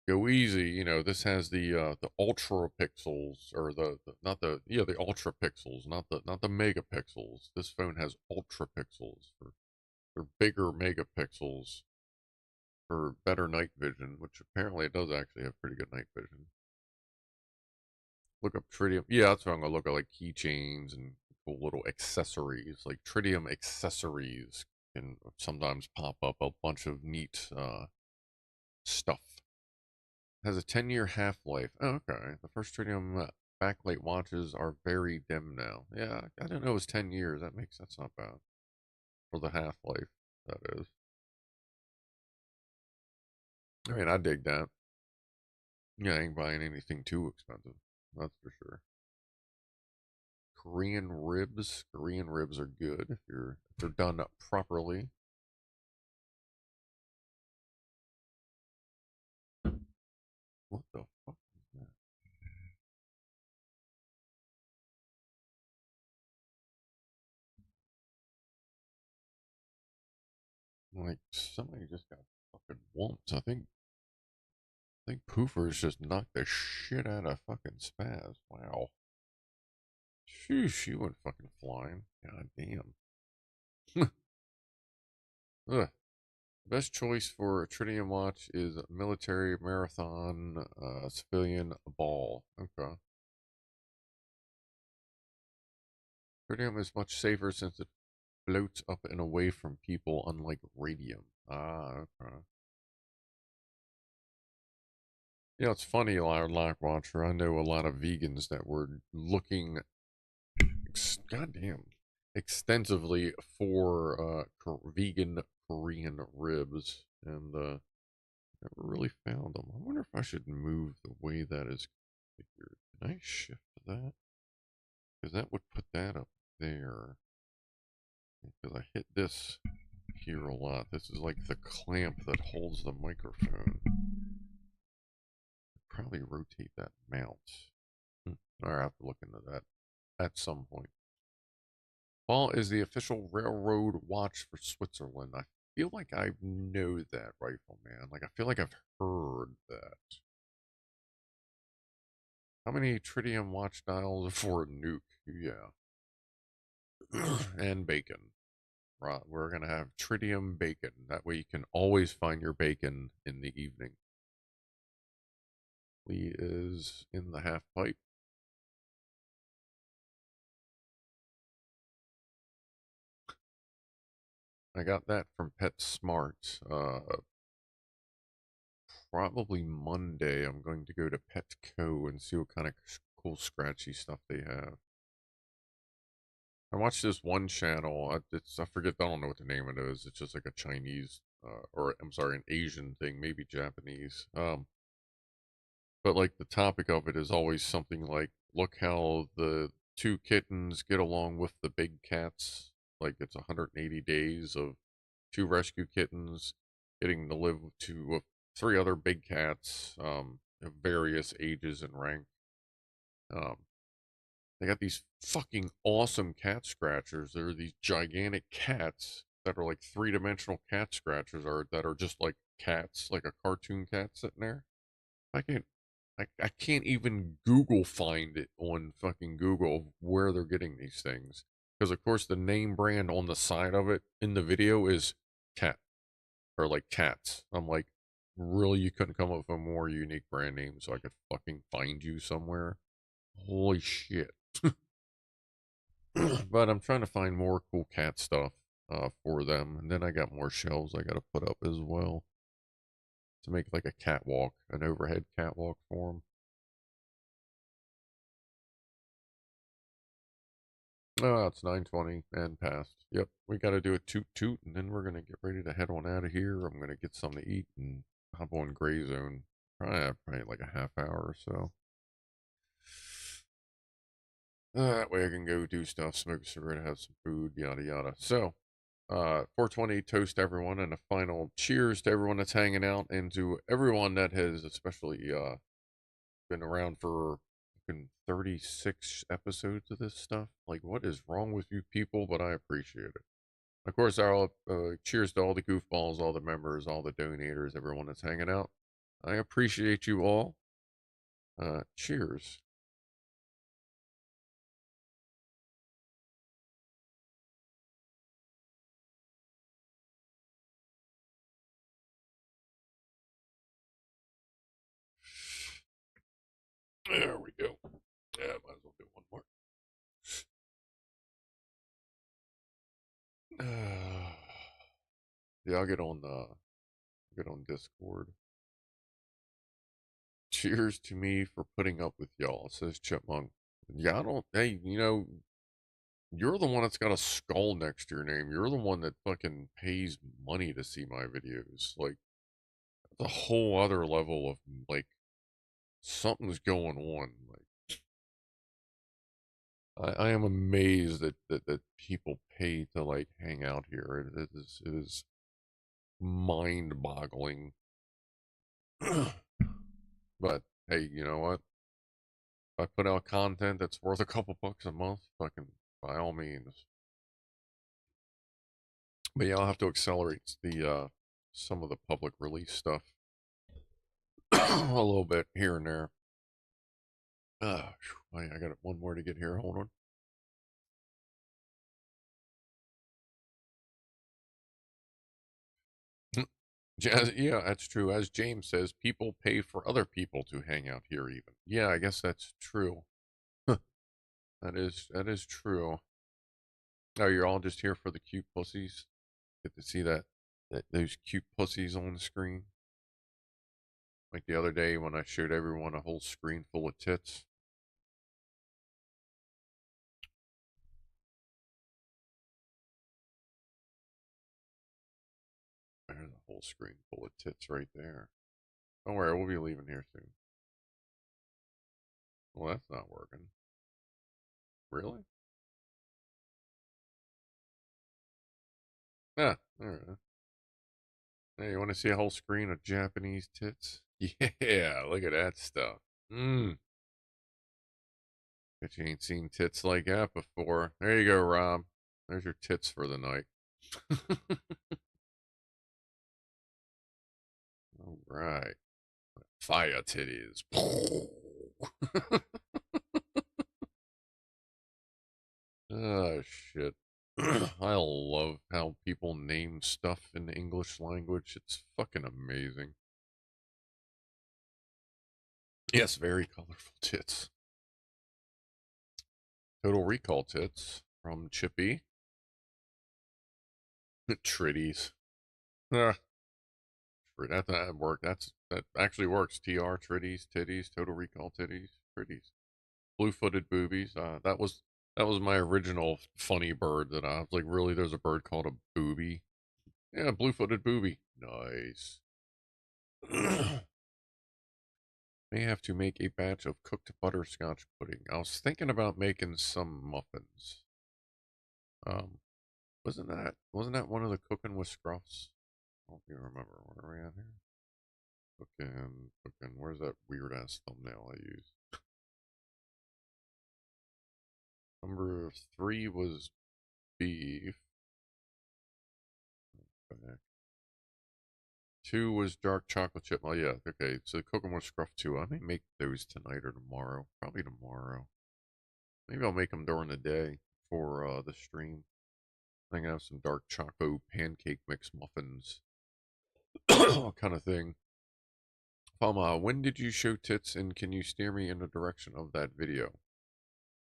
go easy. You know, this has the ultra pixels or the not the yeah the ultra pixels, not the megapixels. This phone has ultra pixels for bigger megapixels for better night vision, which apparently it does actually have pretty good night vision. Look up tritium. Yeah, that's what I'm gonna look at, like keychains and cool little accessories, like tritium accessories can sometimes pop up a bunch of neat stuff. Has a 10-year half-life. Oh, okay. The first tritium backlight watches are very dim now. Yeah, I didn't know it was 10 years. That's not bad for the half-life. That is. I mean, I dig that. Yeah, I ain't buying anything too expensive. That's for sure. Korean ribs. Korean ribs are good if they're done properly. What the fuck is that? Like, somebody just got fucking whumped. I think Poofers just knocked the shit out of fucking Spaz. Wow. Sheesh, she went fucking flying. God damn. Ugh. Best choice for a Tritium watch is military, marathon, civilian, ball. Okay. Tritium is much safer since it floats up and away from people, unlike radium. Ah, okay. You know, it's funny, Lock Watcher. I know a lot of vegans that were looking, goddamn, extensively for vegan Korean ribs, and never really found them. I wonder if I should move the way that is configured. Can I shift that? Because that would put that up there. Because I hit this here a lot. This is like the clamp that holds the microphone. Probably rotate that mount. I have to look into that at some point. Paul is the official railroad watch for Switzerland. I feel like I know that, Rifleman. Like, I feel like I've heard that. How many tritium watch dials for a nuke? Yeah. And bacon. Right, we're going to have tritium bacon. That way you can always find your bacon in the evening. Lee is in the half pipe. I got that from PetSmart. Probably Monday. I'm going to go to Petco and see what kind of cool scratchy stuff they have. I watched this one channel. I forget. I don't know what the name of it is. It's just like a Chinese, or I'm sorry, an Asian thing, maybe Japanese. But like the topic of it is always something like, look how the two kittens get along with the big cats. Like it's 180 days of two rescue kittens getting to live to three other big cats, of various ages and rank. Um, they got these fucking awesome cat scratchers. They're these gigantic cats that are like three-dimensional cat scratchers, that are just like cats, like a cartoon cat sitting there. I can't I can't even Google find it on fucking Google where they're getting these things. Because of course the name brand on the side of it in the video is cat, or like cats. I'm like, really, you couldn't come up with a more unique brand name so I could fucking find you somewhere? Holy shit. But I'm trying to find more cool cat stuff for them. And then I got more shelves I got to put up as well to make like a catwalk, an overhead catwalk for them. Oh, it's 9:20 and past. Yep, we got to do a toot toot, and then we're gonna get ready to head on out of here. I'm gonna get something to eat and hop on Gray Zone. Probably like a half hour or so. That way I can go do stuff, smoke a cigarette, have some food, yada yada. So, 420 toast everyone, and a final cheers to everyone that's hanging out, and to everyone that has especially been around for fucking 36 episodes of this stuff. Like, what is wrong with you people? But I appreciate it. Of course, I'll cheers to all the goofballs, all the members, all the donators, everyone that's hanging out. I appreciate you all. Cheers. There we go. Yeah, might as well do one more. Yeah, I'll get on Discord. Cheers to me for putting up with y'all, says Chipmunk. Yeah, I don't. Hey, you're the one that's got a skull next to your name. You're the one that fucking pays money to see my videos. Like, that's a whole other level of like something's going on. Like, I am amazed that people pay to like hang out here. It is mind boggling. But hey, you know what? If I put out content that's worth a couple bucks a month, fucking by all means. But yeah, I'll have to accelerate the some of the public release stuff a little bit here and there. I got one more to get here. Hold on. Yeah, that's true. As James says, people pay for other people to hang out here. Even yeah, I guess that's true. That is true. Oh, you're all just here for the cute pussies. Get to see that those cute pussies on the screen. Like the other day when I showed everyone a whole screen full of tits. There's a whole screen full of tits right there. Don't worry, we'll be leaving here soon. Well, that's not working. Really? Ah, alright. Hey, you want to see a whole screen of Japanese tits? Yeah, look at that stuff. Mmm. Bet you ain't seen tits like that before. There you go, Rob. There's your tits for the night. All right. Fire titties. Oh, shit. I love how people name stuff in the English language. It's fucking amazing. Yes, very colorful tits. Total Recall tits from Chippy. Tritties. Ah, that worked. That actually works. TR Tritties, titties, Total Recall titties, Tritties. Blue-footed boobies. That was my original funny bird that I was like, really, there's a bird called a booby? Yeah, blue-footed booby. Nice. May have to make a batch of cooked butterscotch pudding. I was thinking about making some muffins. Um, wasn't that one of the cooking with scruffs? I don't even remember. Where are we at here? Cooking. Where's that weird ass thumbnail I used? Number 3 was beef. Back. 2 was dark chocolate chip. Oh yeah, okay. So the cooking with scruff 2. I may make those tonight or tomorrow. Probably tomorrow. Maybe I'll make them during the day for the stream. I think I have some dark choco pancake mix muffins kind of thing. Palma, when did you show tits and can you steer me in the direction of that video?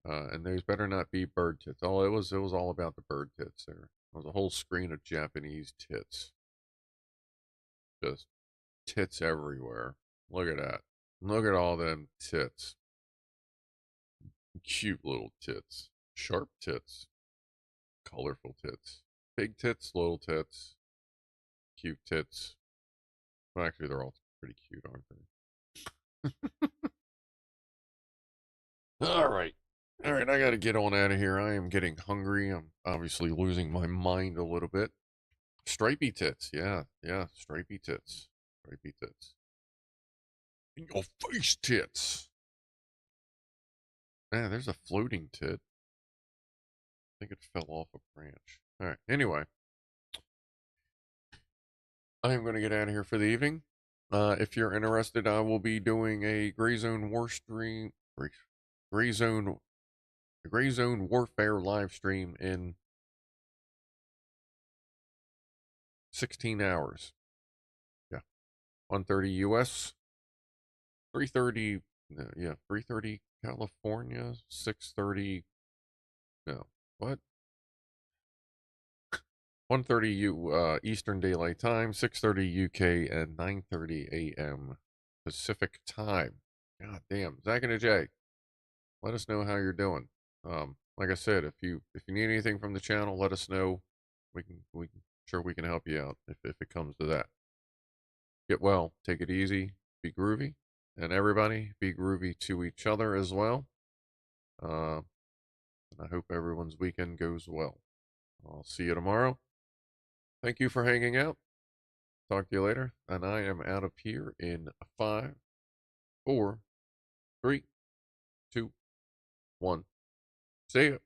And there's better not be bird tits. Oh, it was all about the bird tits there. It was a whole screen of Japanese tits. Just tits everywhere. Look at that. Look at all them tits. Cute little tits. Sharp tits. Colorful tits. Big tits, little tits. Cute tits. Well, actually, they're all pretty cute, aren't they? All right. All right, I got to get on out of here. I am getting hungry. I'm obviously losing my mind a little bit. Stripey tits. Yeah, yeah. Stripey tits. Stripey tits. In your face tits. Man, there's a floating tit. I think it fell off a branch. All right. Anyway, I am going to get out of here for the evening. If you're interested, I will be doing a Gray Zone War stream. Gray Zone. Gray Zone Warfare live stream in 16 hours. Yeah. 1:30 US. 3:30. No, yeah. 3:30 California. 6:30. No. What? 1:30 Eastern Daylight Time, 6:30 UK, and 9:30 a.m. Pacific Time. God damn, Zach and Jay, let us know how you're doing. Like I said, if you need anything from the channel, let us know. We can sure we can help you out if it comes to that. Get well, take it easy, be groovy, and everybody be groovy to each other as well. And I hope everyone's weekend goes well. I'll see you tomorrow. Thank you for hanging out. Talk to you later. And I am out of here in 5, 4, 3, 2, 1. See ya.